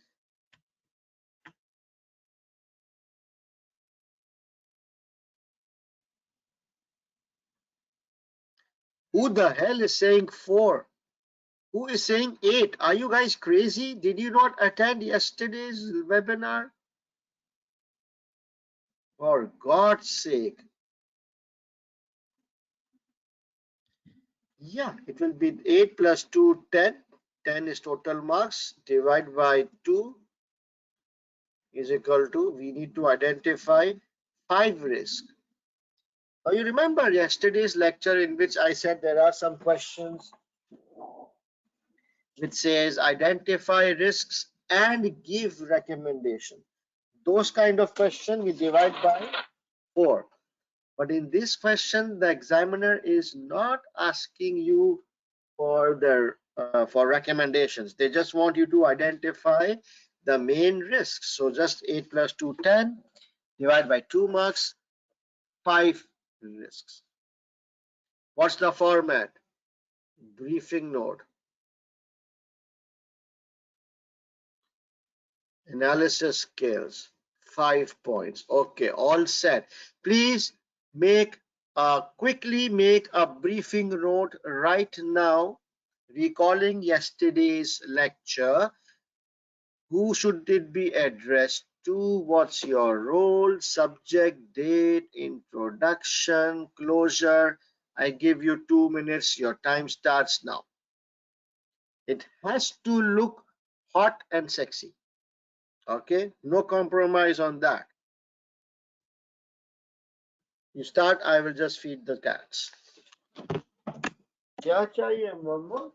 Who the hell is saying 4? Who is saying 8? Are you guys crazy? Did you not attend yesterday's webinar? For God's sake. Yeah, it will be 8 plus 2, 10. 10 is total marks. Divide by 2 is equal to, we need to identify 5 risks. Now you remember yesterday's lecture in which I said there are some questions which says identify risks and give recommendation. Those kind of questions we divide by 4. But in this question, the examiner is not asking you for for recommendations. They just want you to identify the main risks. So just 8 plus 2, 10, divide by 2 marks, 5 risks. What's the format? Briefing note. Analysis skills, 5 points. Okay, all set. Please quickly make a briefing note right now, recalling yesterday's lecture. Who should it be addressed to? What's your role? Subject, date, introduction, closure. I give you 2 minutes. Your time starts now. It has to look hot and sexy. Okay, no compromise on that. You start, I will just feed the cats. क्या चाहिए मम्मा?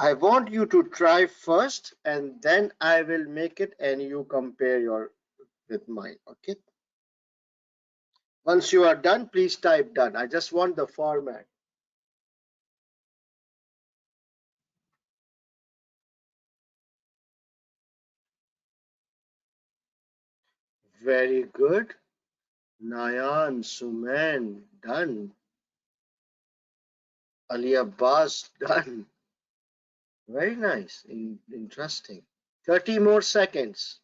I want you to try first and then I will make it and you compare your with mine. Okay. Once you are done, please type done. I just want the format. Very good. Nayan, Suman, done. Ali Abbas, done. Very nice. Interesting. 30 more seconds.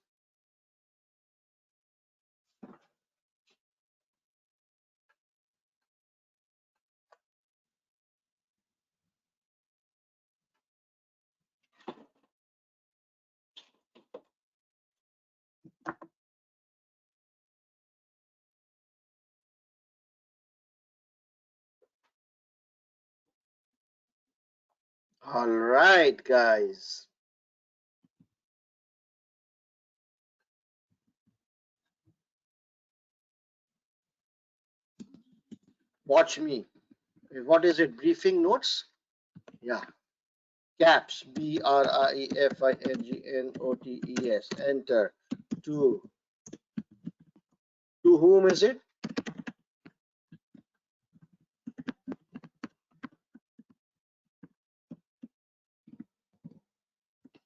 All right, guys. Watch me. What is it? Briefing notes? Yeah. Caps. BRIEFINGNOTES. Enter. To to whom is it?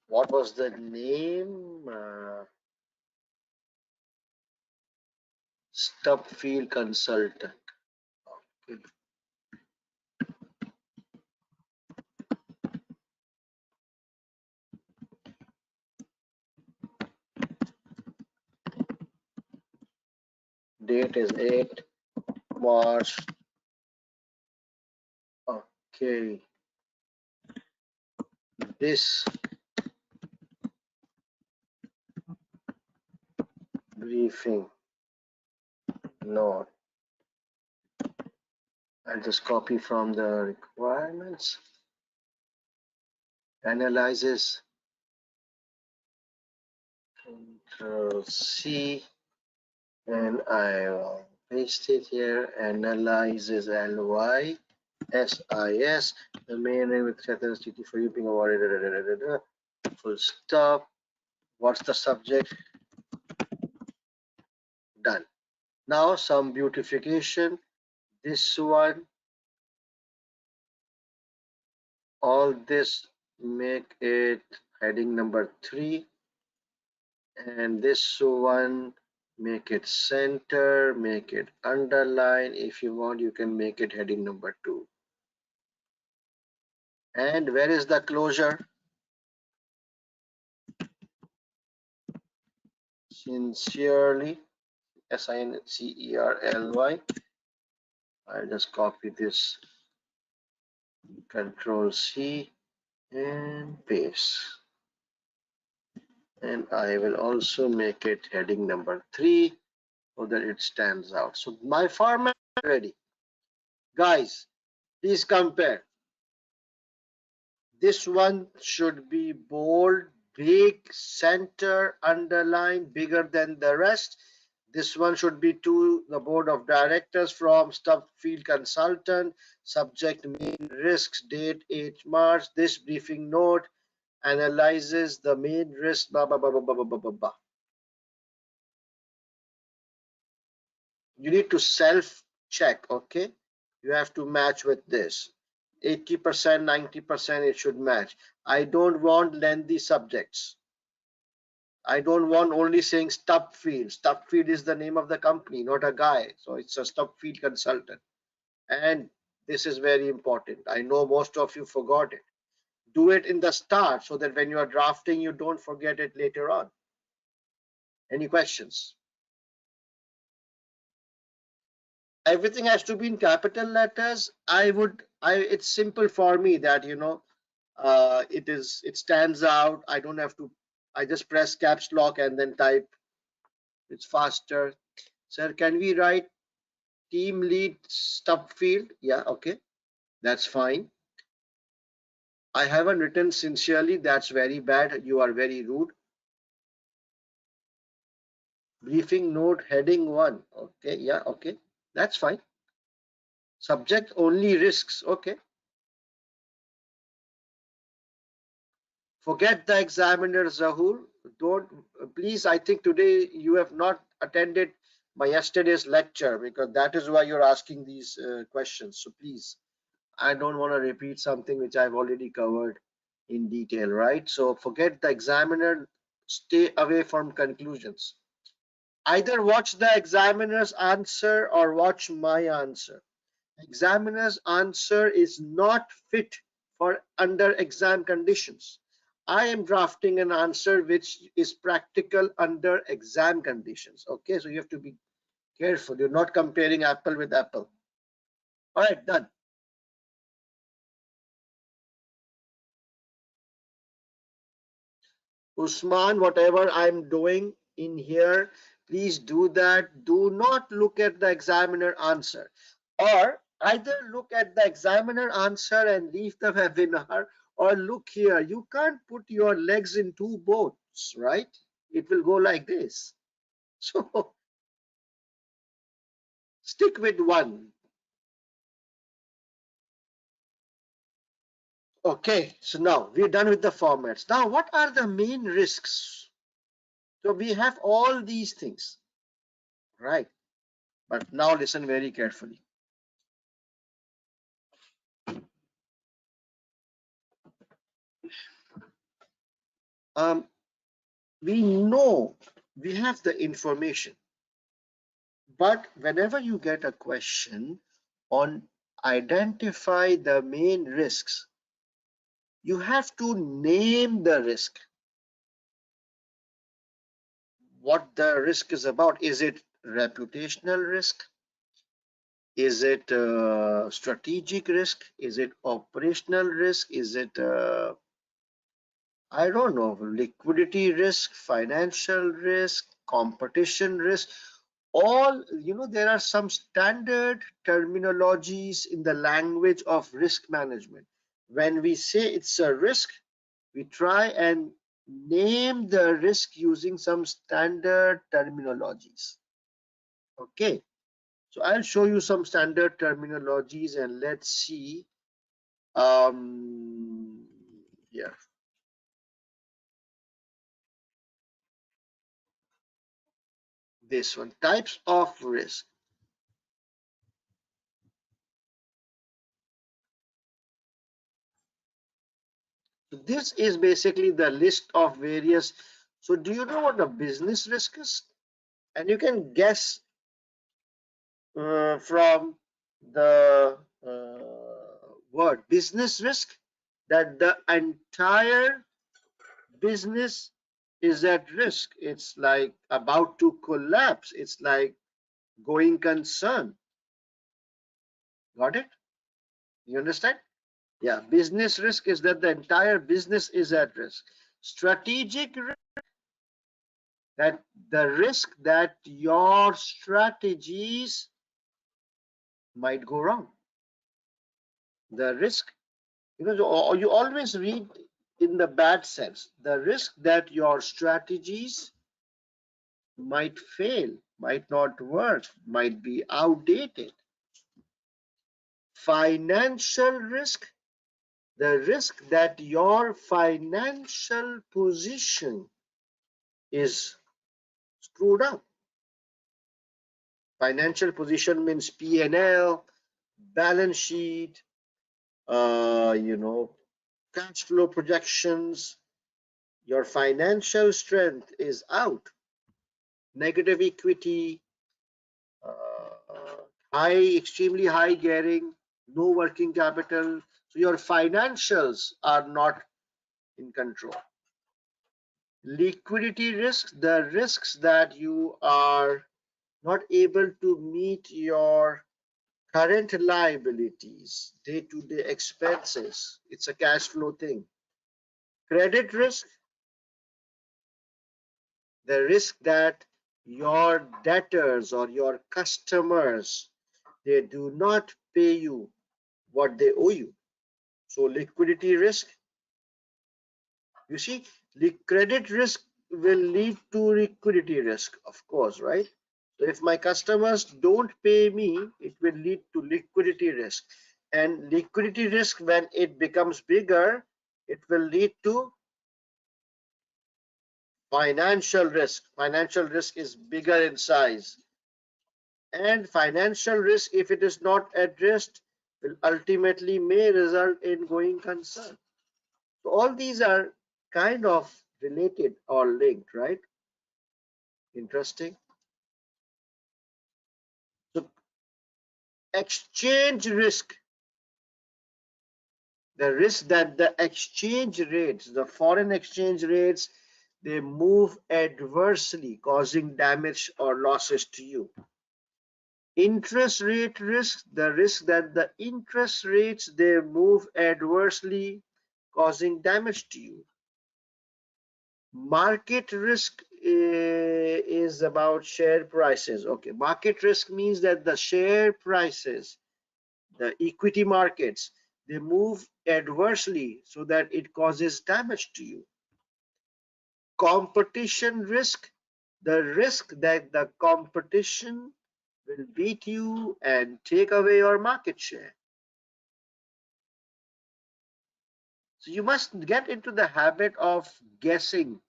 What was the name? Stubfield Consultant. Okay. Date is 8 March. Okay. This briefing note. I'll just copy from the requirements. Analyzes. Control C. And I will paste it here. Analyzes LY. SIS. The main name with TT for you being awarded. Full stop. What's the subject? Done. Now some beautification. This one, all this, make it heading number 3, and this one, make it center, make it underline. If you want, you can make it heading number 2. And where is the closure? Sincerely, SINCERLY. I'll just copy this, Control C and paste. And I will also make it heading number 3 so that it stands out. So my format is ready. Guys, please compare. This one should be bold, big, center, underline, bigger than the rest. This one should be to the board of directors from Stubfield Consultant. Subject main risks, date 8 March. This briefing note analyzes the main risk. Blah, blah, blah, blah, blah, blah, blah, blah. You need to self check. Okay, you have to match with this 80%, 90%. It should match. I don't want lengthy subjects. I don't want only saying Stubfield. Stubfield is the name of the company, not a guy. So it's a Stubfield Consultant. And this is very important. I know most of you forgot it. Do it in the start so that when you are drafting, you don't forget it later on. Any questions? Everything has to be in capital letters. It's simple for me that, it stands out. I don't have to, I just press caps lock and then type. It's faster. Sir, can we write team lead Stubfield? Yeah, okay, that's fine. I haven't written sincerely. That's very bad. You are very rude. Briefing note heading 1. Okay, yeah, okay, that's fine. Subject only risks. Okay. Forget the examiner, Zahul. Don't, please. I think today you have not attended my yesterday's lecture because that is why you're asking these questions. So please, I don't want to repeat something which I've already covered in detail, right? So forget the examiner. Stay away from conclusions. Either watch the examiner's answer or watch my answer. Examiner's answer is not fit for under exam conditions. I am drafting an answer which is practical under exam conditions. Okay, so you have to be careful. You're not comparing apple with apple. All right, done. Usman, whatever I'm doing in here, please do that. Do not look at the examiner answer, or either look at the examiner answer and leave the webinar, or look here. You can't put your legs in two boats, right? It will go like this. So stick with one. Okay, so now we're done with the formats. Now, what are the main risks? So we have all these things, right? But now listen very carefully. Um, we know we have the information, but whenever you get a question on identify the main risks, you have to name the risk. What the risk is about. Is it reputational risk? Is it strategic risk? Is it operational risk? Is it I don't know, liquidity risk, financial risk, competition risk? All, there are some standard terminologies in the language of risk management. When we say it's a risk, we try and name the risk using some standard terminologies. Okay, so I'll show you some standard terminologies and let's see. Yeah, this one, types of risk. So this is basically the list of various. So do you know what a business risk is? And you can guess from the word business risk that the entire business is at risk. It's like about to collapse. It's like going concern. Got it? You understand? Yeah, business risk is that the entire business is at risk. Strategic risk, that the risk that your strategies might go wrong. The risk, you always read in the bad sense. The risk that your strategies might fail, might not work, might be outdated. Financial risk, the risk that your financial position is screwed up. Financial position means P&L, balance sheet, cash flow projections. Your financial strength is out. Negative equity, extremely high gearing, no working capital. So your financials are not in control. Liquidity risks, the risks that you are not able to meet your current liabilities, day-to-day expenses. It's a cash flow thing. Credit risk, the risk that your debtors or your customers, they do not pay you what they owe you. So liquidity risk, you see, the credit risk will lead to liquidity risk, of course, right? So if my customers don't pay me, it will lead to liquidity risk. And liquidity risk, when it becomes bigger, it will lead to financial risk. Financial risk is bigger in size. And financial risk, if it is not addressed, will ultimately may result in going concern. So all these are kind of related or linked, right? Interesting. So exchange risk, the risk that the exchange rates, the foreign exchange rates, they move adversely, causing damage or losses to you. Interest rate risk, the risk that the interest rates, they move adversely, causing damage to you. Market risk is about share prices. Okay, market risk means that the share prices, the equity markets, they move adversely so that it causes damage to you. Competition risk, the risk that the competition will beat you and take away your market share. So you must get into the habit of guessing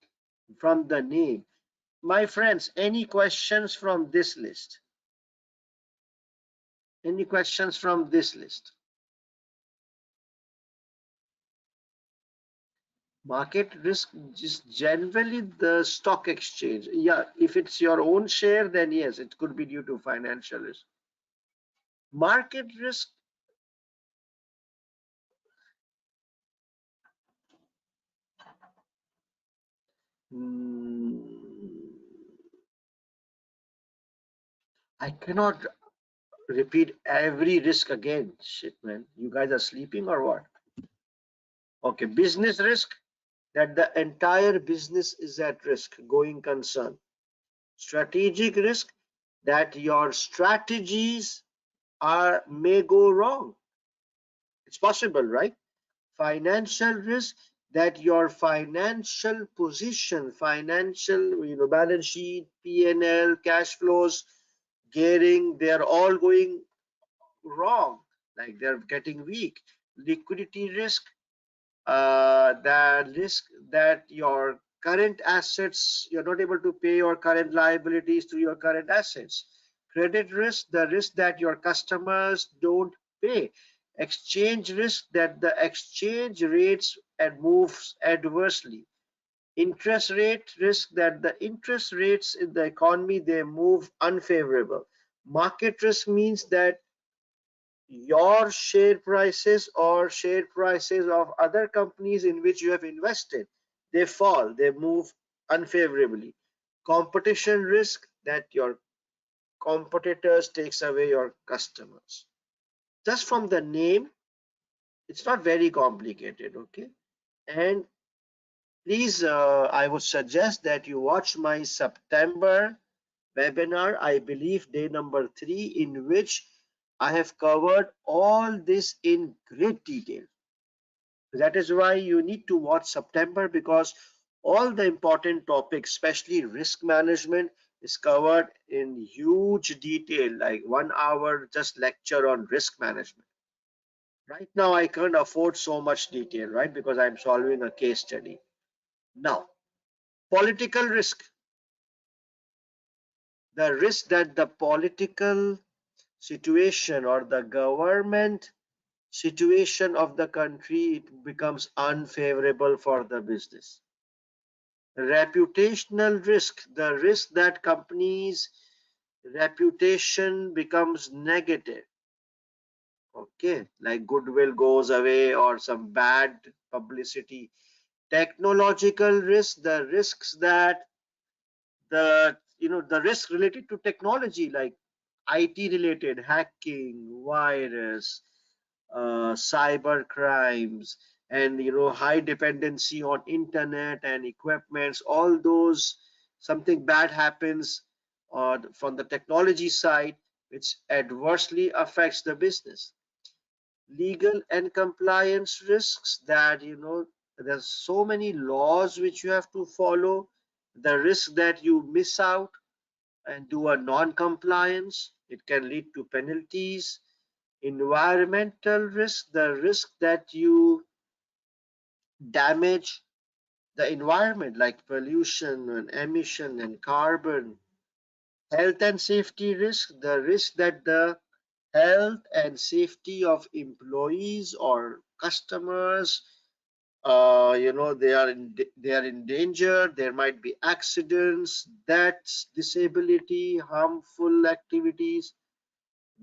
from the name. My friends, any questions from this list? Any questions from this list? Market risk is generally the stock exchange. Yeah, if it's your own share, then yes, it could be due to financial risk. Market risk, mm, I cannot repeat every risk again. Shit, man. You guys are sleeping or what? Okay, business risk, that the entire business is at risk, going concern. Strategic risk, that your strategies are may go wrong. It's possible, right? Financial risk, that your financial position, financial, balance sheet, P&L, cash flows, gearing, they're all going wrong, like they're getting weak. Liquidity risk, the risk that your current assets, you're not able to pay your current liabilities to your current assets. Credit risk, the risk that your customers don't pay. Exchange risk, that the exchange rates and moves adversely. Interest rate risk, that the interest rates in the economy, they move unfavorable. Market risk means that your share prices or share prices of other companies in which you have invested, they fall, they move unfavorably. Competition risk, that your competitors takes away your customers. Just from the name, it's not very complicated, okay? And please, I would suggest that you watch my September webinar, I believe day number 3, in which I have covered all this in great detail. That is why you need to watch September, because all the important topics, especially risk management, is covered in huge detail, like 1 hour just lecture on risk management. Right now, I can't afford so much detail, right? Because I'm solving a case study. Now, political risk, the risk that the political situation or the government situation of the country, it becomes unfavorable for the business. Reputational risk, the risk that companies reputation becomes negative, okay, like goodwill goes away or some bad publicity. Technological risk, the risks that the risk related to technology, like IT related hacking, virus, cyber crimes, and high dependency on internet and equipments, all those, something bad happens from the technology side, which adversely affects the business. Legal and compliance risks, that there's so many laws which you have to follow, the risk that you miss out and do a non-compliance, it can lead to penalties. Environmental risk, the risk that you damage the environment, like pollution and emission and carbon. Health and safety risk, the risk that the health and safety of employees or customers, they are in danger. There might be accidents, deaths, disability, harmful activities.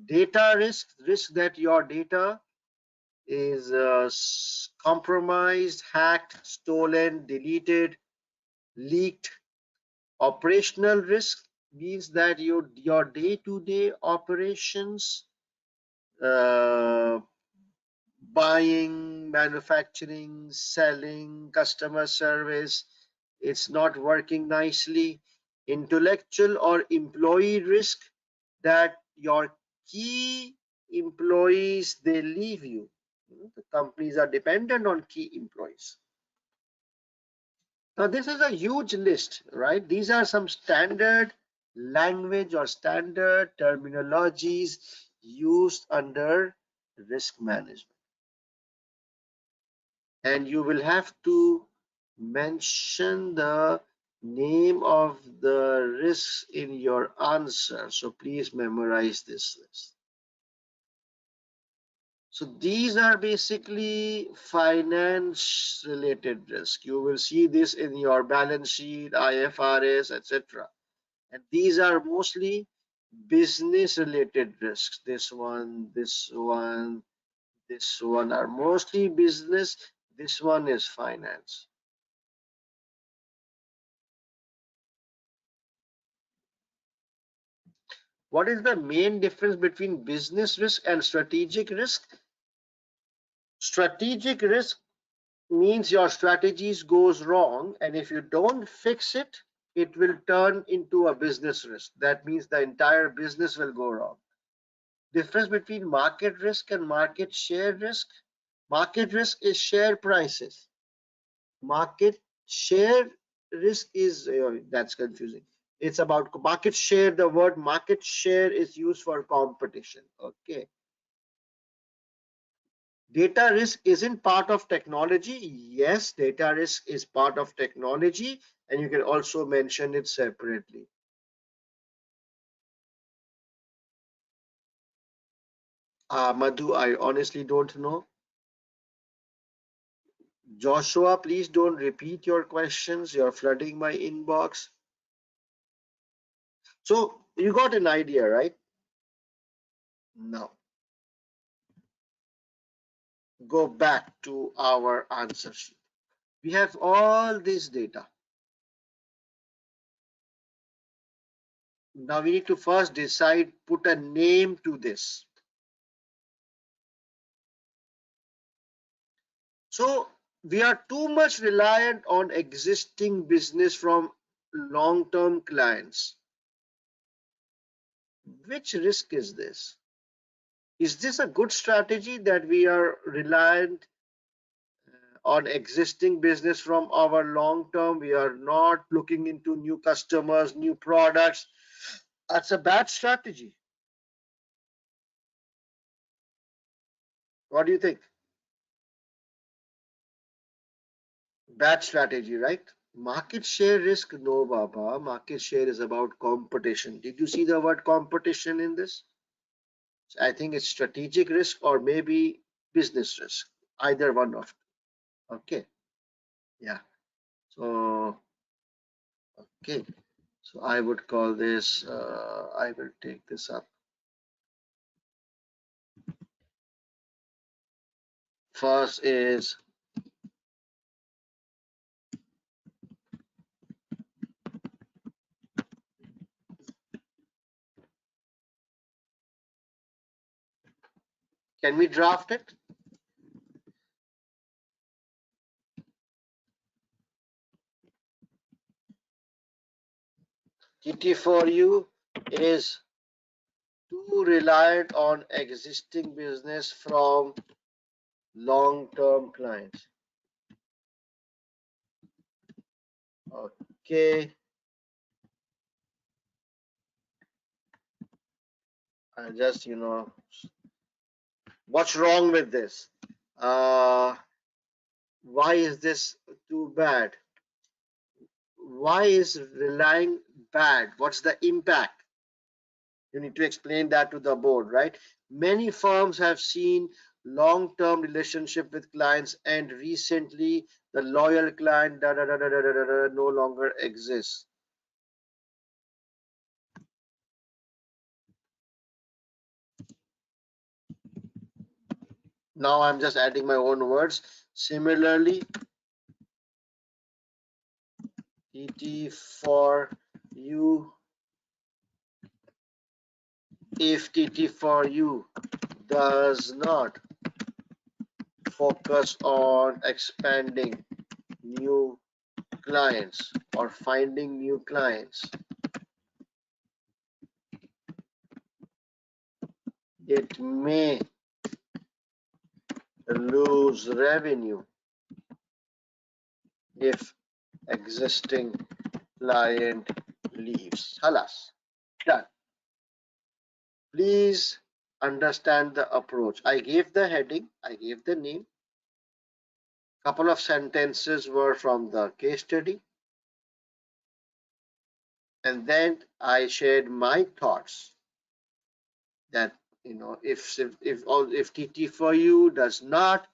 Data risk that your data is compromised, hacked, stolen, deleted, leaked. Operational risk means that your day-to-day operations, uh, buying, manufacturing, selling, customer service, it's not working nicely. Intellectual or employee risk, that your key employees, they leave you. The companies are dependent on key employees. Now, this is a huge list, right? These are some standard language or standard terminologies used under risk management. and you will have to mention the name of the risks in your answer. So please memorize this list. So these are basically finance related risk. You will see this in your balance sheet, IFRS, etc. And these are mostly business related risks. This one are mostly business. This one is finance. What is the main difference between business risk and strategic risk? Strategic risk means your strategies goes wrong, and if you don't fix it, it will turn into a business risk. That means the entire business will go wrong. Difference between market risk and market share risk. Market risk is share prices. Market share risk is that's confusing. It's about market share. The word market share is used for competition. Okay. Data risk isn't part of technology. Yes, data risk is part of technology, and you can also mention it separately. Madhu, I honestly don't know. Joshua, please don't repeat your questions. You're flooding my inbox. So you got an idea, right? Now, go back to our answer sheet. We have all this data. Now we need to first decide, put a name to this. So we are too much reliant on existing business from long-term clients. Which risk is this? Is this a good strategy that we are reliant on existing business from our long term? We are not looking into new customers, new products. That's a bad strategy. What do you think? Bad strategy, right? Market share risk, no, Baba. Market share is about competition. Did you see the word competition in this? I think it's strategic risk or maybe business risk. Either one of them. Okay. Yeah. So, okay. So I would call this, I will take this up. First is can we draft it? TT for you is too reliant on existing business from long-term clients. Okay. I just, what's wrong with this? Why is this too bad? Why is relying bad? What's the impact? You need to explain that to the board, right? Many firms have seen long-term relationship with clients, and recently the loyal client no longer exists. Now I'm just adding my own words. Similarly, TT for you, if TT for you does not focus on expanding new clients or finding new clients, it may lose revenue if existing client leaves. Halas, done. Please understand the approach. I gave the heading, I gave the name. Couple of sentences were from the case study, and then I shared my thoughts that if TT for you does not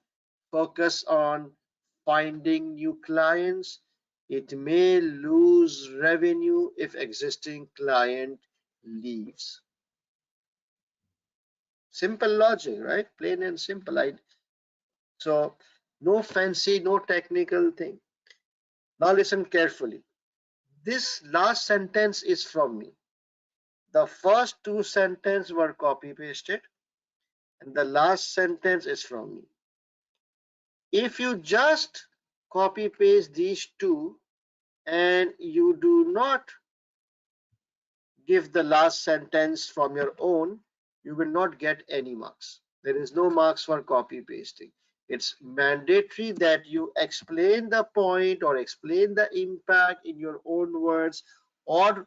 focus on finding new clients, it may lose revenue if existing client leaves. Simple logic, right? Plain and simple. So no fancy, no technical thing. Now listen carefully. This last sentence is from me. The first two sentences were copy pasted, and the last sentence is from me. If you just copy paste these two and you do not give the last sentence from your own, you will not get any marks. There is no marks for copy pasting. It's mandatory that you explain the point or explain the impact in your own words, or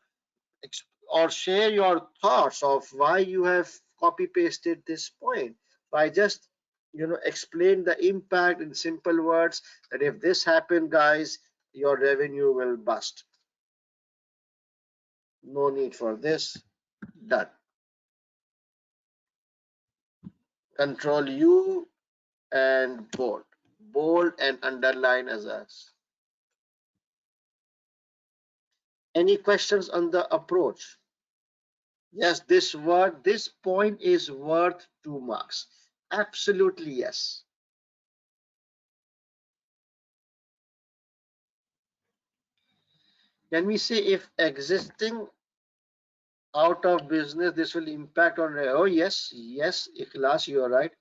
share your thoughts of why you have copy pasted this point. I just explain the impact in simple words, that if this happened, guys, your revenue will bust. No need for this. Done. Control U and bold and underline as us. Any questions on the approach? Yes, this point is worth 2 marks. Absolutely yes. Can we say if existing out of business, this will impact on? Oh yes, Ikhlas, you are right.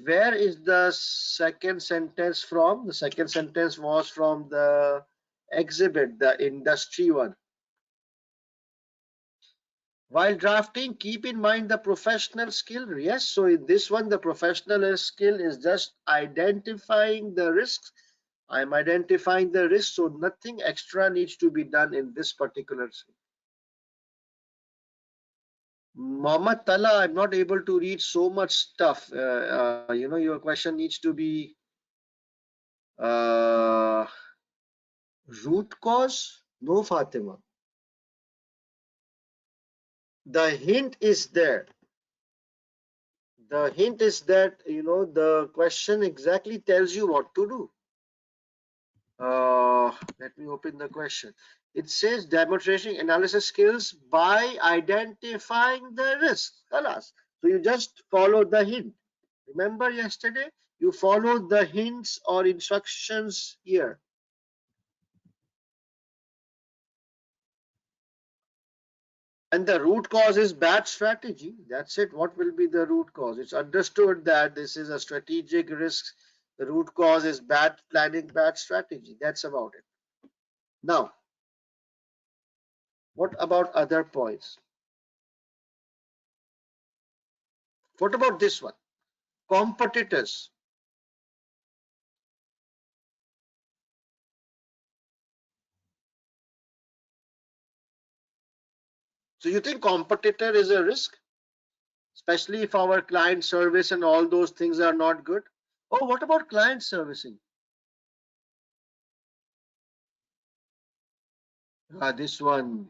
Where is the second sentence from? The second sentence was from the exhibit, the industry one. While drafting, keep in mind the professional skill. Yes, so in this one, the professional skill is just identifying the risks. I'm identifying the risks, so nothing extra needs to be done in this particular thing. Muhammad Tala, I'm not able to read so much stuff. Your question needs to be uh, root cause. No, Fatima. The hint is there. The hint is that, the question exactly tells you what to do. Let me open the question. It says demonstrating analysis skills by identifying the risks. Kalas. So you just follow the hint. Remember yesterday? You followed the hints or instructions here. And the root cause is bad strategy. That's it. What will be the root cause? It's understood that this is a strategic risk. The root cause is bad planning, bad strategy. That's about it. Now, what about other points? What about this one? Competitors. So you think competitor is a risk, especially if our client service and all those things are not good? Oh, what about client servicing? This one,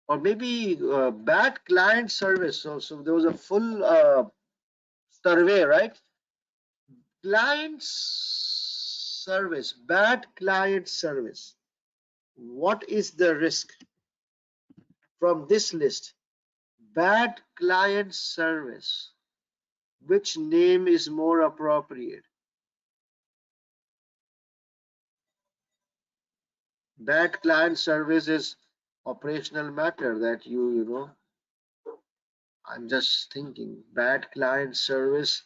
or maybe bad client service. So there was a full survey, right? Client service, bad client service. What is the risk from this list? Bad client service. Which name is more appropriate? Bad client service is operational matter that I'm just thinking bad client service.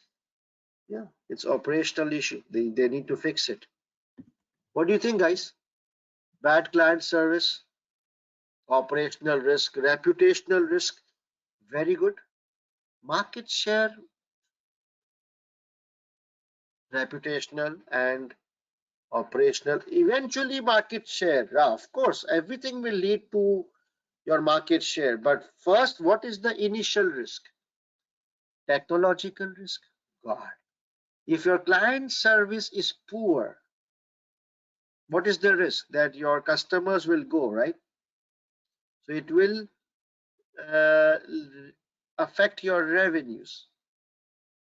Yeah, it's operational issue. They need to fix it. What do you think, guys? Bad client service, operational risk, reputational risk. Very good. Market share, reputational, and operational. Eventually, market share. Yeah, of course, everything will lead to your market share. But first, what is the initial risk? Technological risk. God. If your client service is poor, what is the risk? That your customers will go, right? So it will uh, affect your revenues.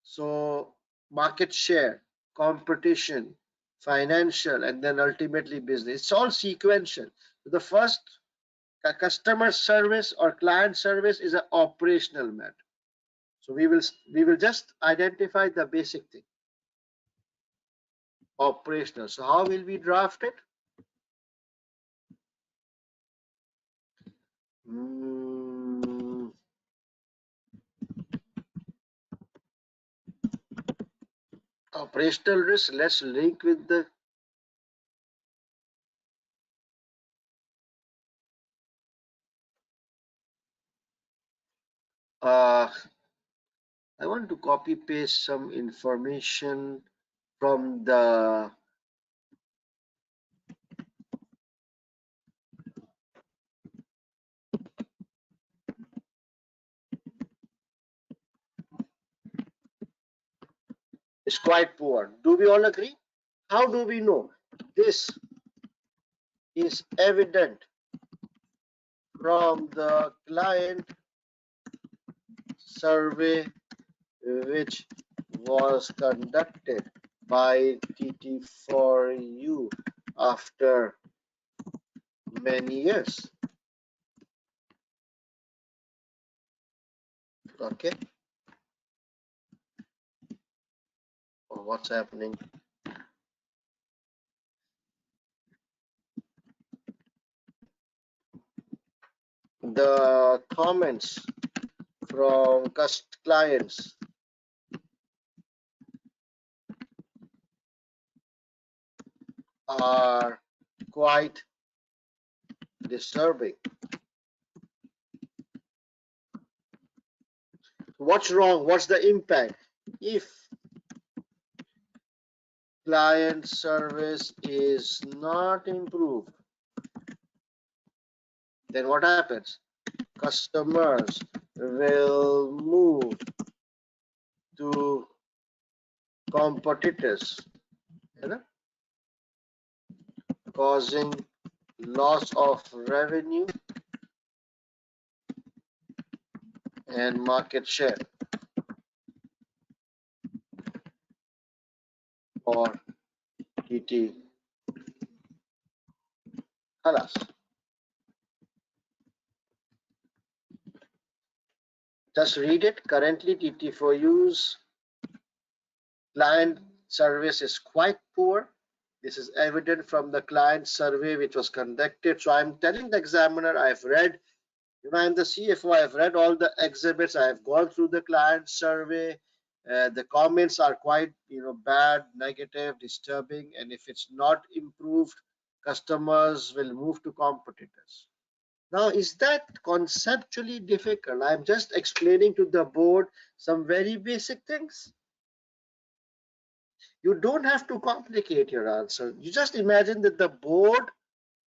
So market share, competition, financial, and then ultimately business. It's all sequential. The first customer service or client service is an operational matter. So we will just identify the basic thing, operational. So how will we draft it? Mm, operational risk. Let's link with the I want to copy paste some information from the it's quite poor. Do we all agree? How do we know? This is evident from the client survey which was conducted by TT for you after many years. Okay, what's happening? The comments from clients are quite disturbing. What's wrong? What's the impact? If client service is not improved, then what happens? Customers will move to competitors, you know, causing loss of revenue and market share for TT. Halas. Just read it. Currently, TT4U's client service is quite poor. This is evident from the client survey which was conducted. So I'm telling the examiner, I've read, I'm the CFO, I've read all the exhibits, I've gone through the client survey. The comments are quite, bad, negative, disturbing, and if it's not improved, customers will move to competitors. Now, is that conceptually difficult? I'm just explaining to the board some very basic things. You don't have to complicate your answer. You just imagine that the board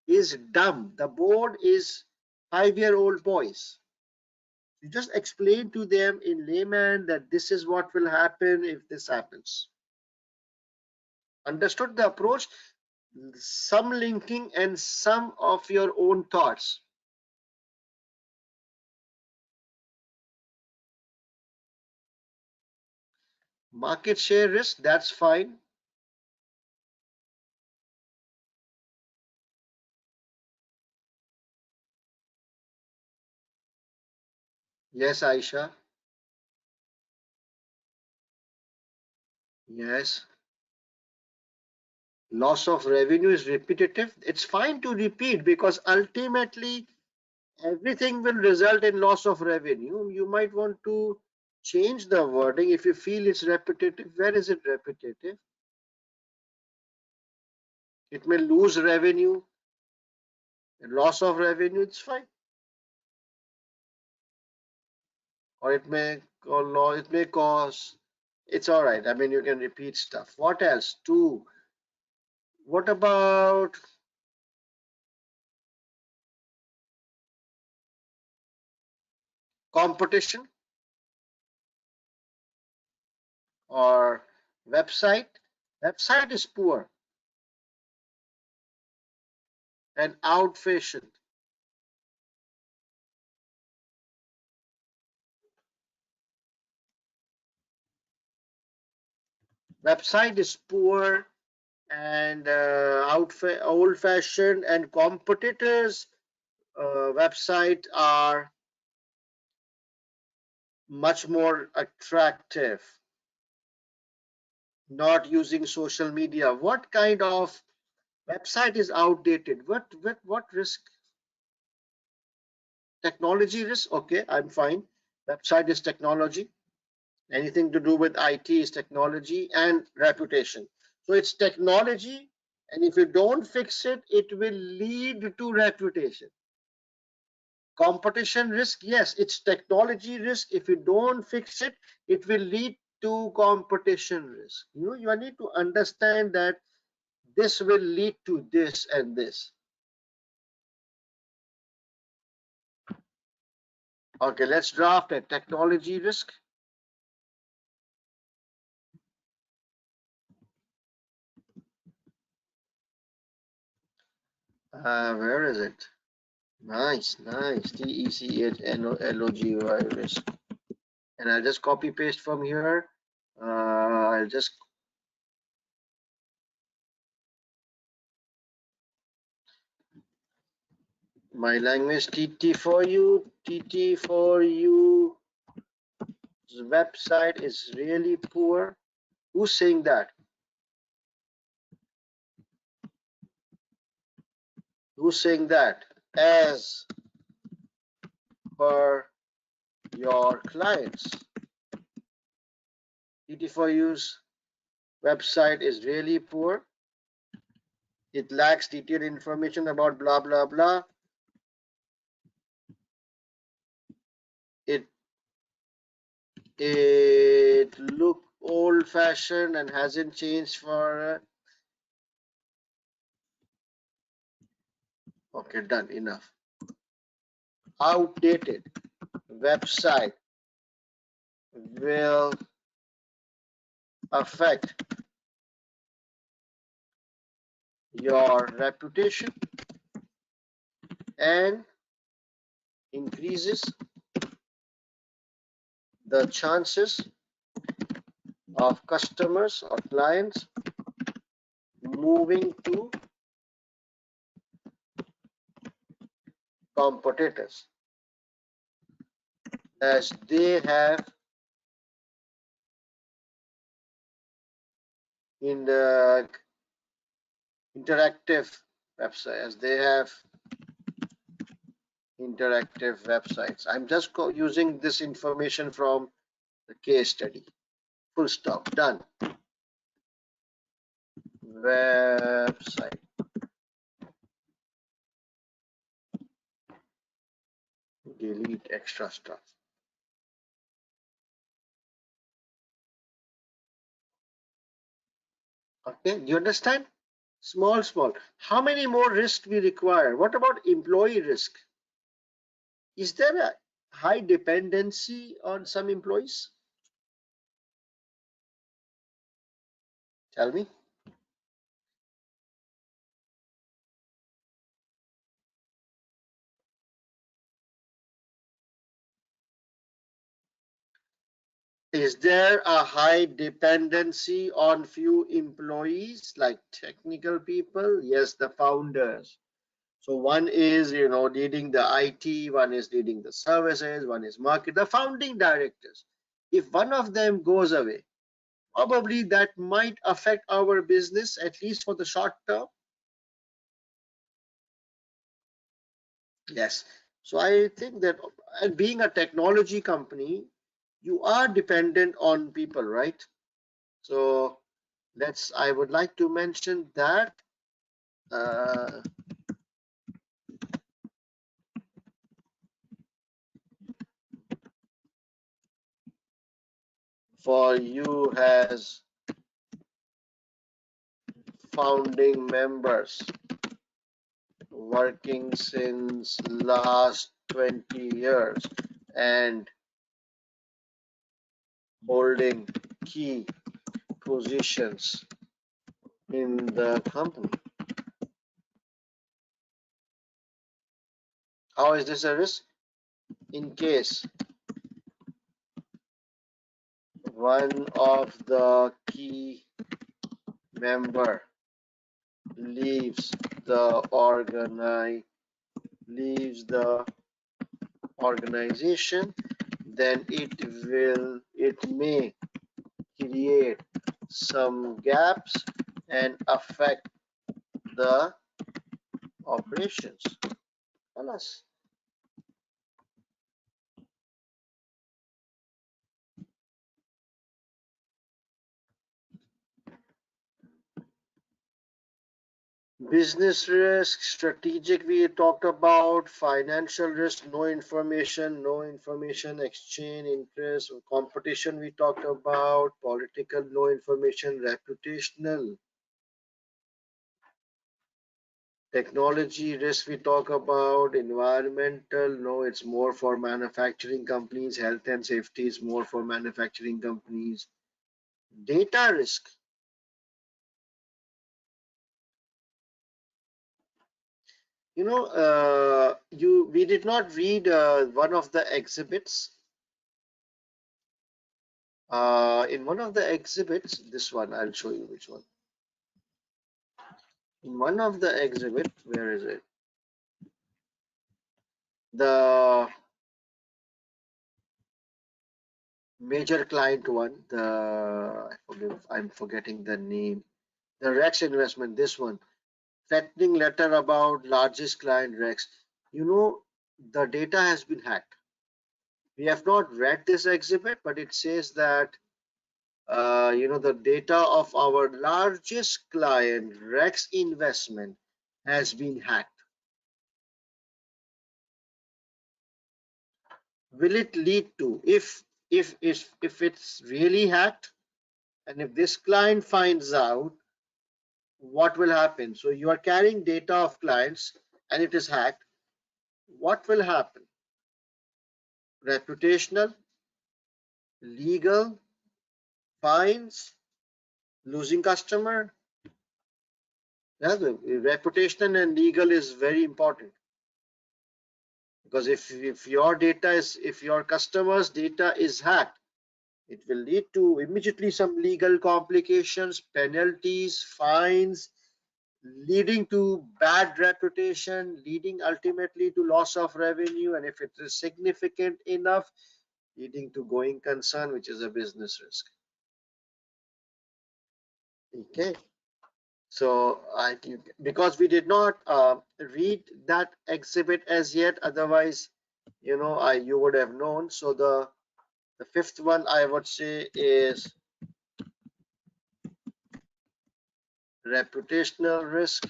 is dumb. The board is 5-year-old boys. You just explain to them in layman that this is what will happen if this happens. Understood the approach? Some linking and some of your own thoughts. Market share risk, that's fine. Yes, Aisha. Yes. Loss of revenue is repetitive. It's fine to repeat because ultimately everything will result in loss of revenue. You might want to change the wording if you feel it's repetitive. Where is it repetitive? It may lose revenue, loss of revenue, it's fine. Or it may cause, it's all right. I mean, you can repeat stuff. What else? Two. What about competition? or website. Website is poor and outfashioned. Website is poor and old-fashioned, and competitors' website are much more attractive. Not using social media. What kind of website is outdated? What risk? Technology risk? Okay, I'm fine. Website is technology. Anything to do with IT is technology and reputation. So it's technology, and if you don't fix it, it will lead to reputation. Competition risk, yes, it's technology risk. If you don't fix it, it will lead to competition risk. You need to understand that this will lead to this and this. Okay, let's draft a technology risk. Where is it? Nice, nice. TECHNOLOGY risk. And I'll just copy paste from here. I'll just my language TT for you. TT for you. Website is really poor. Who's saying that? Who's saying that? As per your clients. TT for you's website is really poor. It lacks detailed information about blah blah blah. It look old fashioned and hasn't changed for okay, done, enough. Outdated website will affect your reputation and increases the chances of customers or clients moving to competitors as they have in the interactive website, as they have interactive websites. I'm just using this information from the case study. Full stop, done. Website. Delete extra stuff. Okay, do you understand? Small, small. How many more risks we require? What about employee risk? Is there a high dependency on some employees? Tell me. Is there a high dependency on few employees like technical people? Yes, the founders. So one is, leading the IT, one is leading the services, one is market, the founding directors. If one of them goes away, probably that might affect our business, at least for the short term. Yes. So I think that, and being a technology company, you are dependent on people, right? So I would like to mention that uh, for you as founding members working since last 20 years and holding key positions in the company. How is this a risk? In case one of the key member leaves the organization, then it may create some gaps and affect the operations. Alas. Business risk, strategic we talked about, financial risk, no information exchange, interest, competition we talked about, political, no information, reputational, technology risk we talk about, environmental, no, it's more for manufacturing companies, health and safety is more for manufacturing companies, data risk. We did not read one of the exhibits. In one of the exhibits, this one, I'll show you which one. In one of the exhibit, where is it? The major client one, I'm forgetting the name. The Rex investment, this one. Threatening letter about largest client Rex. The data has been hacked. We have not read this exhibit, but it says that the data of our largest client, Rex Investment, has been hacked. Will it lead to, if it's really hacked, and if this client finds out, what will happen? So you are carrying data of clients and it is hacked. What will happen? Reputational, legal, fines, losing customer. Yeah, the reputational and legal is very important, because if your customers' data is hacked, it will lead to immediately some legal complications, penalties, fines, leading to bad reputation, leading ultimately to loss of revenue, and if it is significant enough, leading to going concern, which is a business risk. Okay. So because we did not read that exhibit as yet, otherwise, you would have known. So the fifth one I would say is reputational risk,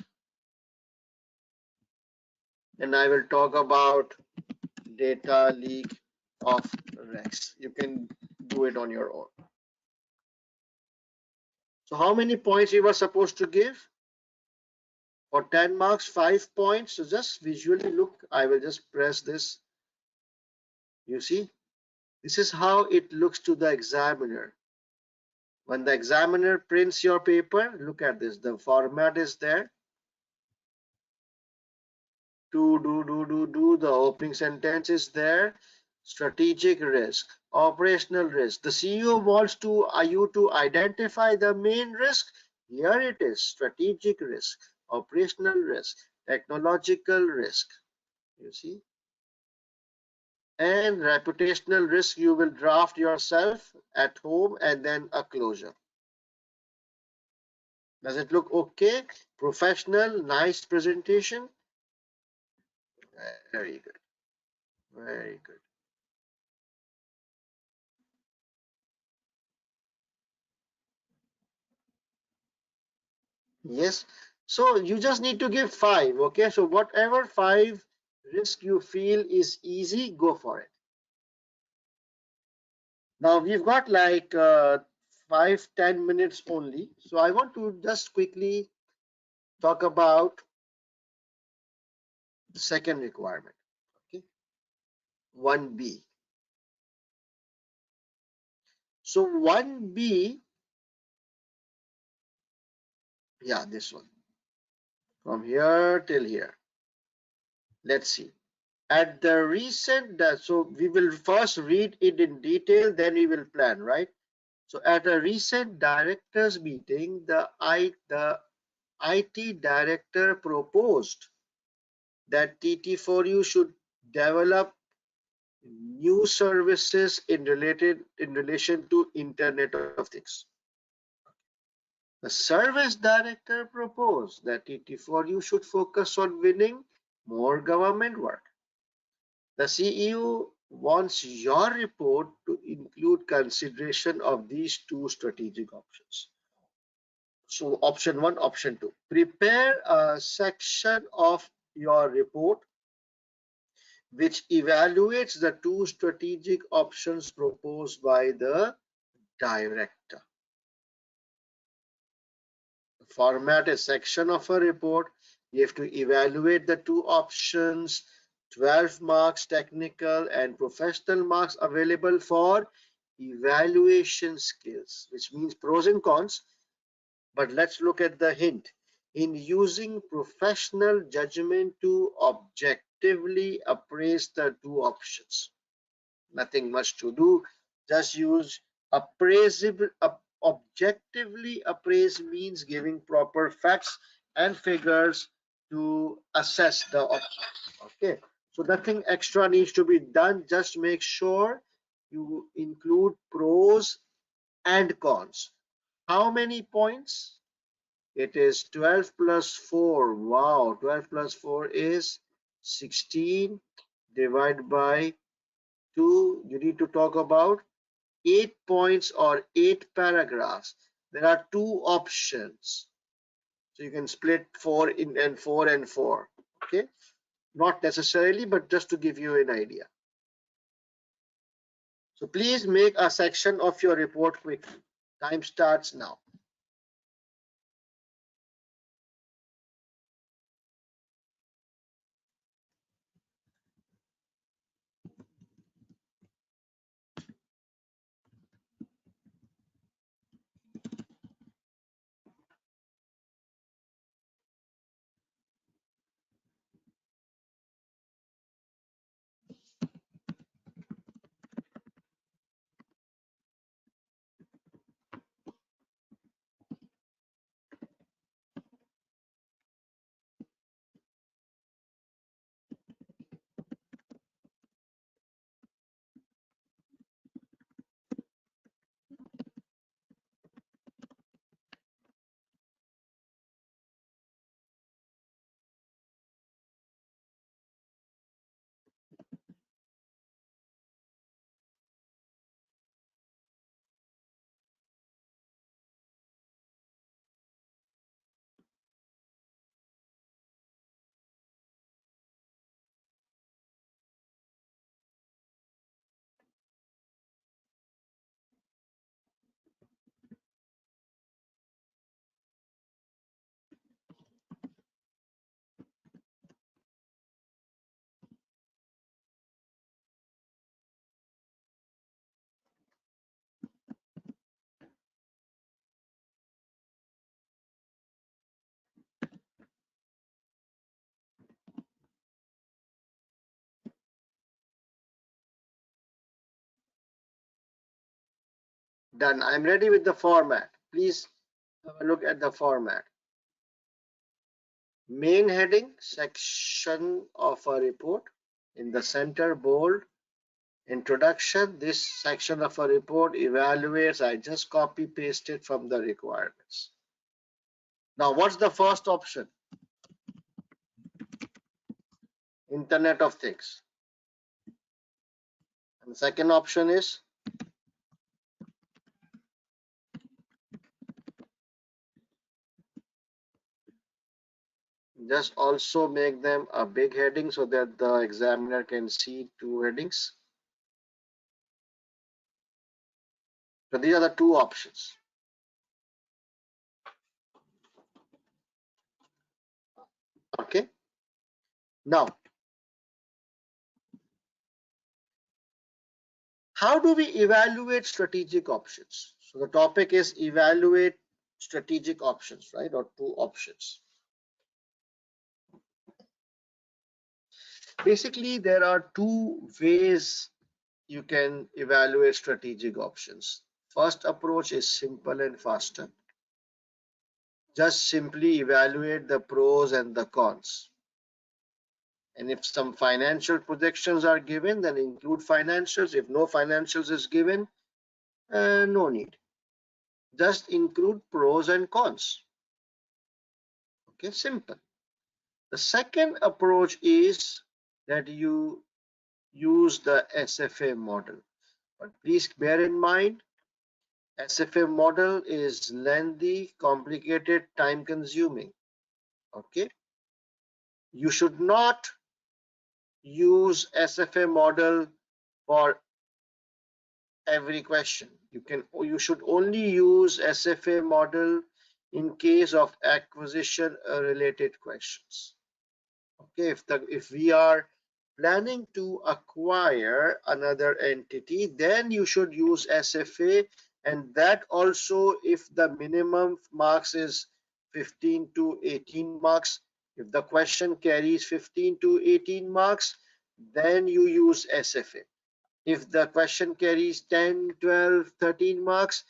and I will talk about data leak of Rex. You can do it on your own. So how many points we were supposed to give? For 10 marks, 5 points. So just visually look. I will just press this. You see, this is how it looks to the examiner. When the examiner prints your paper, look at this. The format is there. The opening sentence is there. Strategic risk, operational risk. The CEO wants you to identify the main risk. Here it is: strategic risk, operational risk, technological risk. You see, and reputational risk you will draft yourself at home, and then a closure. Does it look okay? Professional, nice presentation. Very good. Very good. Yes. So you just need to give 5. Okay. So whatever 5 risk you feel is easy, go for it. Now we've got like 5-10 minutes only. So I want to just quickly talk about the second requirement. Okay. 1B. So 1B, yeah, this one, from here till here. Let's see. At the recent, so we will first read it in detail, then we will plan, right? So at a recent directors meeting, the IT director proposed that TT4U should develop new services in relation to Internet of Things. The service director proposed that TT4U should focus on winning more government work. The CEO wants your report to include consideration of these two strategic options. So option 1, option 2. Prepare a section of your report which evaluates the two strategic options proposed by the director. Format a section of a report. You have to evaluate the two options, 12 marks technical and professional marks available for evaluation skills, which means pros and cons. But let's look at the hint. In using professional judgment to objectively appraise the two options. Nothing much to do. Just use appraisable. Objectively appraise means giving proper facts and figures to assess the option. Okay, so nothing extra needs to be done. Just make sure you include pros and cons. How many points? It is 12 plus 4. Wow, 12 plus 4 is 16 divided by 2. You need to talk about 8 points or 8 paragraphs. There are two options. So you can split 4 in and 4 and 4. Okay, not necessarily, but just to give you an idea. So please make a section of your report quickly. Time starts now. Done. I'm ready with the format. Please have a look at the format. Main heading, section of a report. In the center, bold. Introduction. This section of a report evaluates. I just copy pasted from the requirements. Now, what's the first option? Internet of Things. And the second option is just also make them a big heading so that the examiner can see two headings. So these are the two options. Okay. Now, how do we evaluate strategic options? So the topic is evaluate strategic options, right? Or two options. Basically, there are two ways you can evaluate strategic options. First approach is simple and faster. Just simply evaluate the pros and the cons. And if some financial projections are given, then include financials. If no financials is given, no need. Just include pros and cons. Okay, simple. The second approach is that you use the SFA model. But please bear in mind, SFA model is lengthy, complicated, time consuming. Okay. You should not use SFA model for every question. You should only use SFA model in case of acquisition related questions. Okay, if we are planning to acquire another entity, then you should use SFA, and that also if the minimum marks is 15 to 18 marks. If the question carries 15 to 18 marks, then you use SFA. If the question carries 10, 12, 13 marks,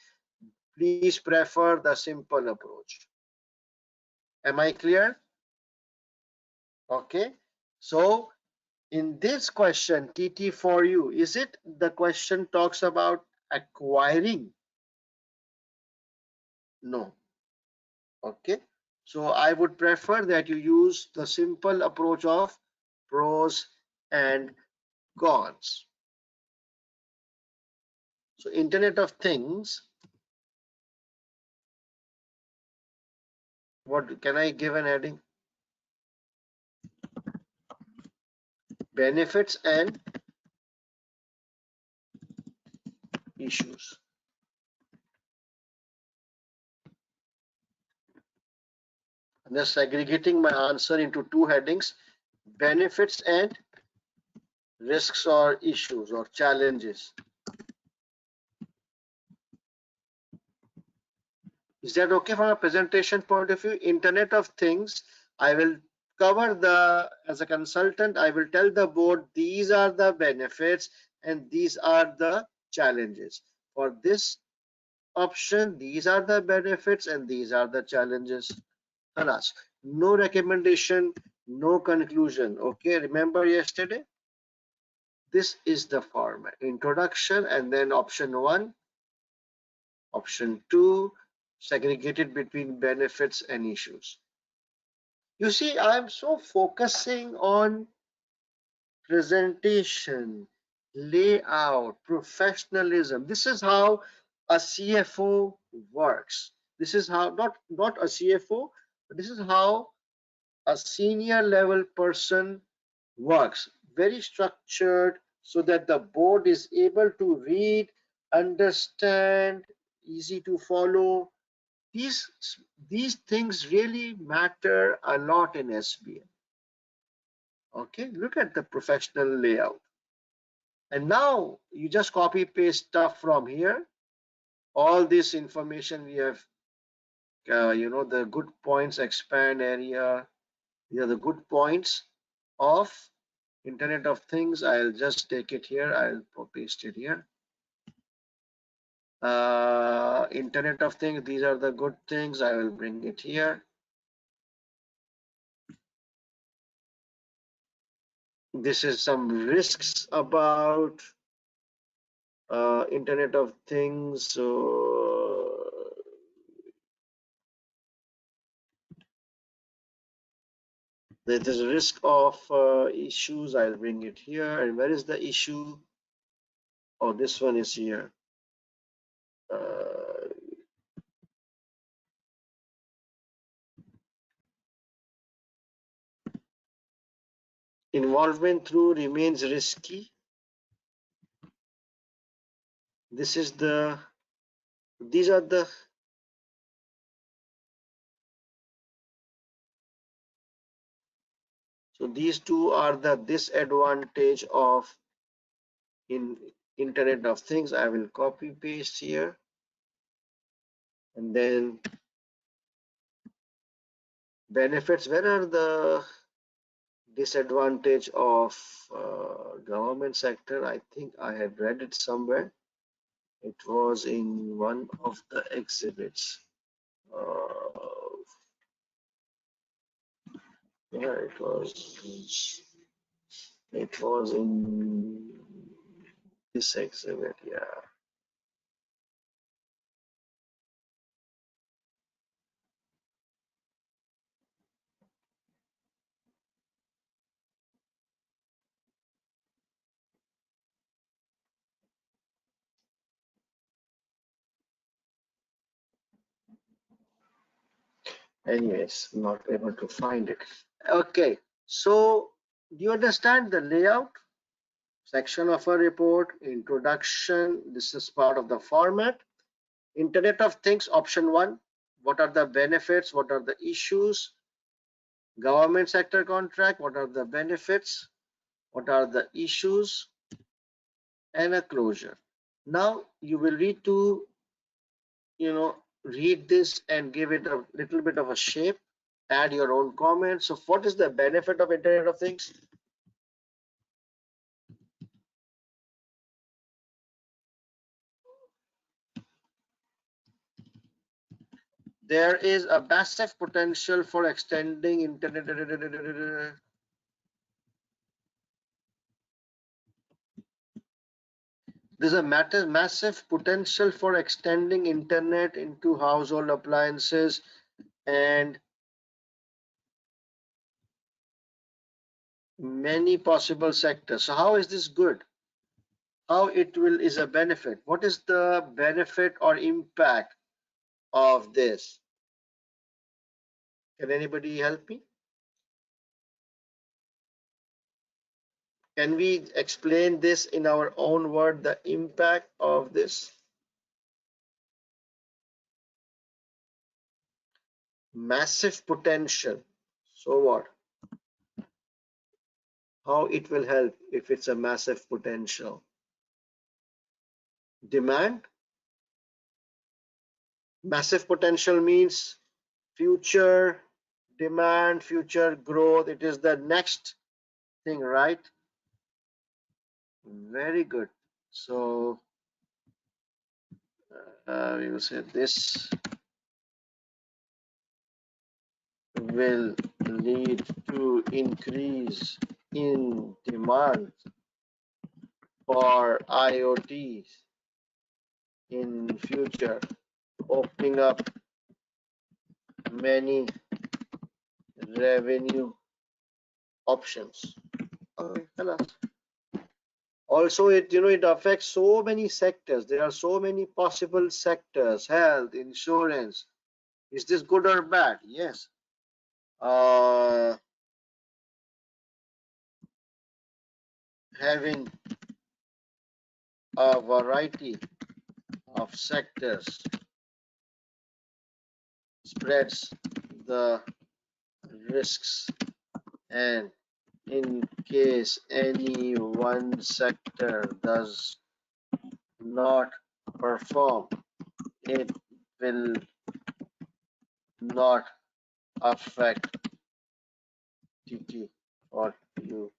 please prefer the simple approach. Am I clear? Okay. So in this question, TT for you, is it the question talks about acquiring? No. Okay. So I would prefer that you use the simple approach of pros and cons. So Internet of Things, what can I give an heading? Benefits and issues. I'm just segregating my answer into two headings: benefits and risks or issues or challenges. Is that okay from a presentation point of view? Internet of Things, I will cover as a consultant, I will tell the board these are the benefits and these are the challenges. For this option, these are the benefits and these are the challenges. Khalas. No recommendation, no conclusion. Okay, remember yesterday? This is the format: introduction and then option 1, option 2, segregated between benefits and issues. You see, I'm so focusing on presentation, layout, professionalism. This is how a CFO works. This is how, not a CFO, but this is how a senior level person works. Very structured so that the board is able to read, understand, easy to follow. These things really matter a lot in SBL. Okay, look at the professional layout. And now you just copy paste stuff from here. All this information we have, the good points, expand area. These are the good points of Internet of Things. I'll just take it here. I'll paste it here. Internet of Things, these are the good things. I will bring it here. This is some risks about Internet of Things. So there is a risk of issues. I'll bring it here. And where is the issue? Oh, this one is here. Involvement through remains risky. This is these are the so these two are the disadvantage of Internet of Things. I will copy paste here, and then benefits. Where are the disadvantage of government sector? I think I had read it somewhere. It was in one of the exhibits. Yeah, it was. It was in this exhibit. Yeah. Anyways, not able to find it. Okay. So, do you understand the layout? Section of a report, introduction. This is part of the format. Internet of Things, option 1. What are the benefits? What are the issues? Government sector contract. What are the benefits? What are the issues? And a closure. Now you will need to, read this and give it a little bit of a shape, add your own comments. So what is the benefit of Internet of Things? There is a massive potential for extending internet. There's a massive potential for extending internet into household appliances and many possible sectors. So how is this good? How it will is a benefit? What is the benefit or impact of this? Can anybody help me? Can we explain this in our own word, the impact of this? Massive potential. So what? How it will help if it's a massive potential? Demand. Massive potential means future demand, future growth. It is the next thing, right? Very good. So we will say this will lead to increase in demand for IoTs in future, opening up many revenue options. Okay, also, it affects so many sectors. There are so many possible sectors: health, insurance. Is this good or bad? Yes. Having a variety of sectors spreads the risks, and in case any one sector does not perform, it will not affect TT or you.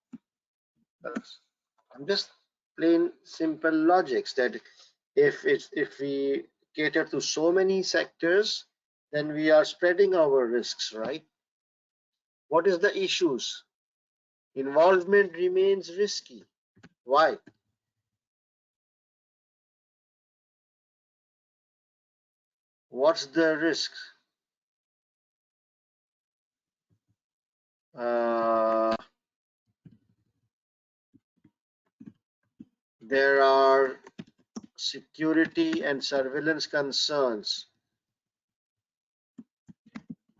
I'm just plain simple logics that if we cater to so many sectors, then we are spreading our risks, right? What is the issues? Involvement remains risky. Why? What's the risk? There are security and surveillance concerns.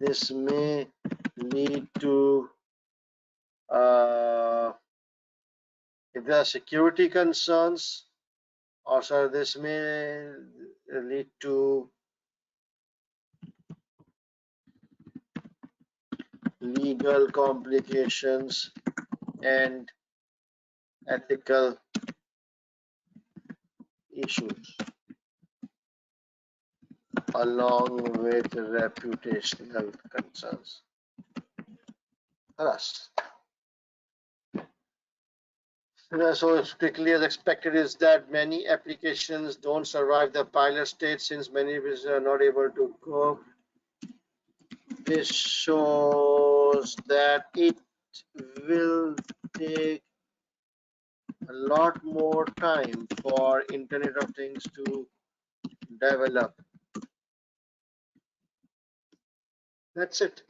This may lead to, if there are security concerns, also this may lead to legal complications and ethical issues along with reputational concerns. Yes. So quickly as expected is that many applications don't survive the pilot stage since many users are not able to cope. This shows that it will take a lot more time for Internet of Things to develop. That's it.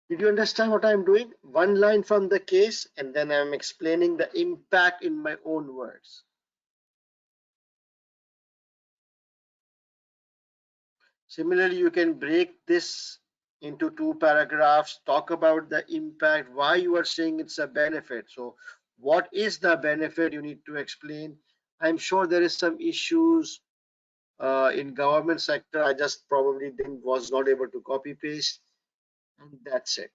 Did you understand what I'm doing? One line from the case, and then I'm explaining the impact in my own words. Similarly, you can break this into two paragraphs, talk about the impact, why you are saying it's a benefit. So what is the benefit you need to explain? I'm sure there is some issues in government sector. I just probably was not able to copy paste, and that's it.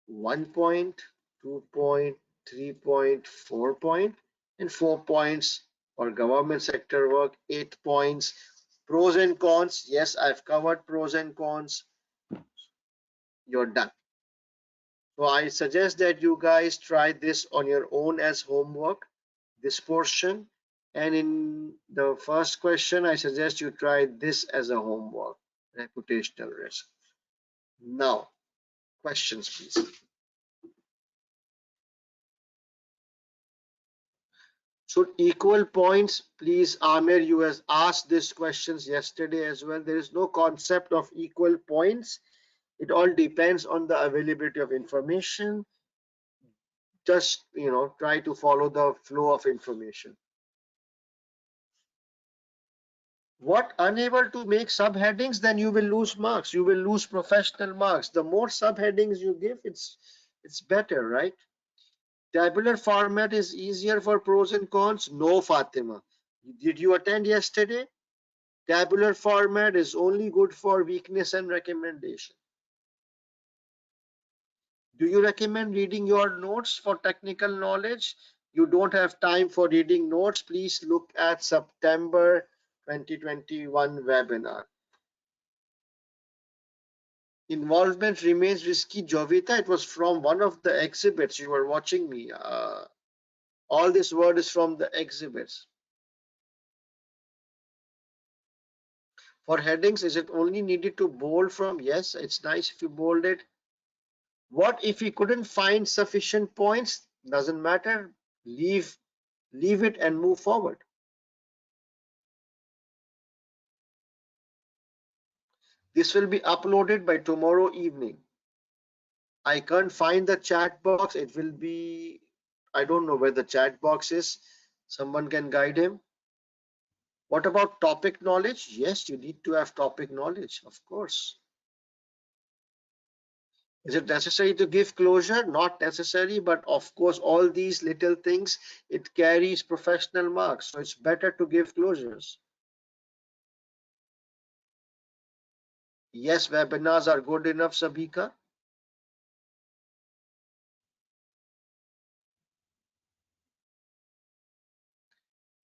1 point, 2 point, 3 point, 4 point, and 4 points for government sector work, 8 points. Pros and cons, yes, I've covered pros and cons. You're done. So I suggest that you guys try this on your own as homework, this portion. And in the first question, I suggest you try this as a homework, reputational risk. Now, questions, please. Should equal points, please, Amir, you has asked these questions yesterday as well. There is no concept of equal points. It all depends on the availability of information. Just, try to follow the flow of information. What, unable to make subheadings, then you will lose marks. You will lose professional marks. The more subheadings you give, it's better, right? Tabular format is easier for pros and cons. No, Fatima. Did you attend yesterday? Tabular format is only good for weakness and recommendation. Do you recommend reading your notes for technical knowledge? You don't have time for reading notes. Please look at September 2021 webinar. Involvement remains risky. Jovita, it was from one of the exhibits. You were watching me. All this word is from the exhibits. For headings, is it only needed to bold from? Yes, it's nice if you bold it. What if we couldn't find sufficient points? Doesn't matter. Leave it and move forward. This will be uploaded by tomorrow evening. I can't find the chat box. It will be, I don't know where the chat box is. Someone can guide him. What about topic knowledge? Yes, you need to have topic knowledge, of course. Is it necessary to give closure? Not necessary, but of course, all these little things, it carries professional marks. So it's better to give closures. Yes, webinars are good enough, Sabika.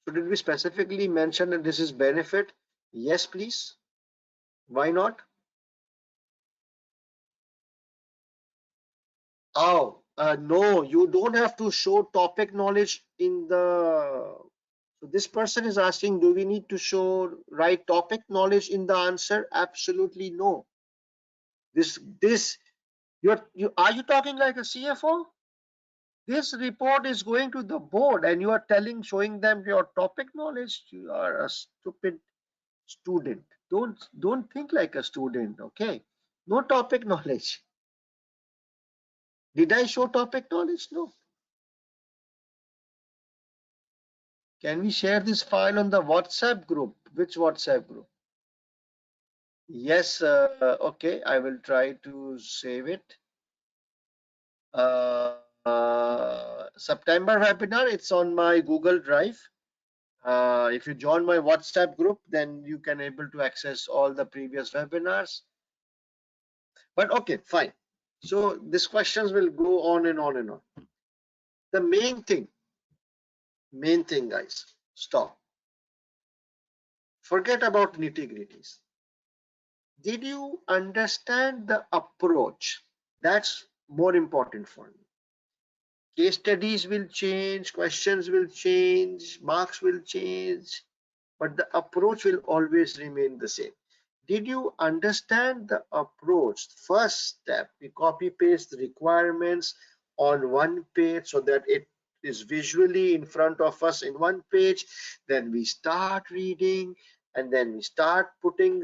Should it be specifically mentioned that this is benefit? Yes, please. Why not? Oh, no, you don't have to show topic knowledge in the. So this person is asking, do we need to show right topic knowledge in the answer? Absolutely no. Are you talking like a CFO? This report is going to the board and you are showing them your topic knowledge. You are a stupid student. Don't think like a student, okay? No topic knowledge. Did I show topic knowledge? No. Can we share this file on the WhatsApp group? Which WhatsApp group? Yes, okay, I will try to save it. September webinar, it's on my Google Drive. If you join my WhatsApp group, then you can able to access all the previous webinars. But okay, fine. So these questions will go on and on and on. The main thing guys, stop. Forget about nitty-gritties. Did you understand the approach? That's more important for me. Case studies will change, questions will change, marks will change, but the approach will always remain the same. Did you understand the approach? First step, we copy paste the requirements on one page so that it is visually in front of us in one page. Then we start reading, and then we start putting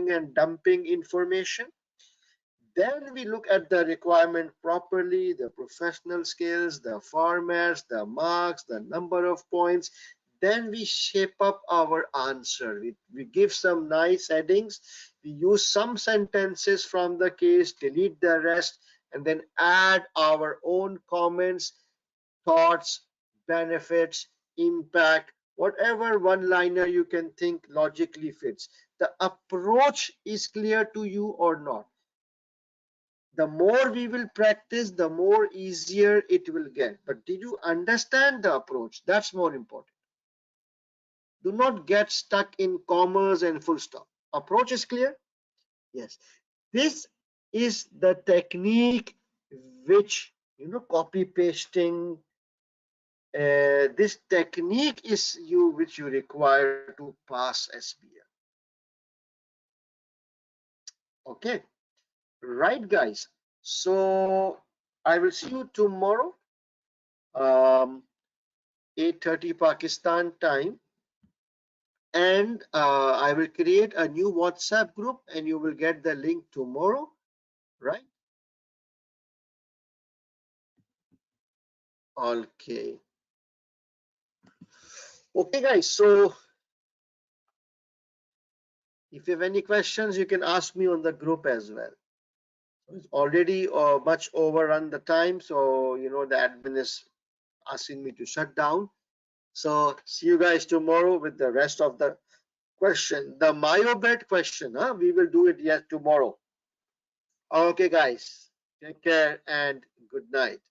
and dumping information. Then we look at the requirement properly, the professional skills, the formats, the marks, the number of points. Then we shape up our answer. We give some nice headings. We use some sentences from the case, delete the rest, and then add our own comments, thoughts, benefits, impact, whatever one-liner you can think logically fits. The approach is clear to you or not? The more we will practice, the more easier it will get. But did you understand the approach? That's more important. Do not get stuck in commas and full stop. Approach is clear? Yes. This is the technique which, copy pasting. This technique is which you require to pass SBL. Okay. Right, guys. So I will see you tomorrow. 8:30 Pakistan time, and I will create a new WhatsApp group, and you will get the link tomorrow, right? Okay. Okay, guys. So if you have any questions, you can ask me on the group as well. It's already much overrun the time, so the admin is asking me to shut down. So see you guys tomorrow with the rest of the question, the myobet question. We will do it yet tomorrow. Okay, guys. Take care and good night.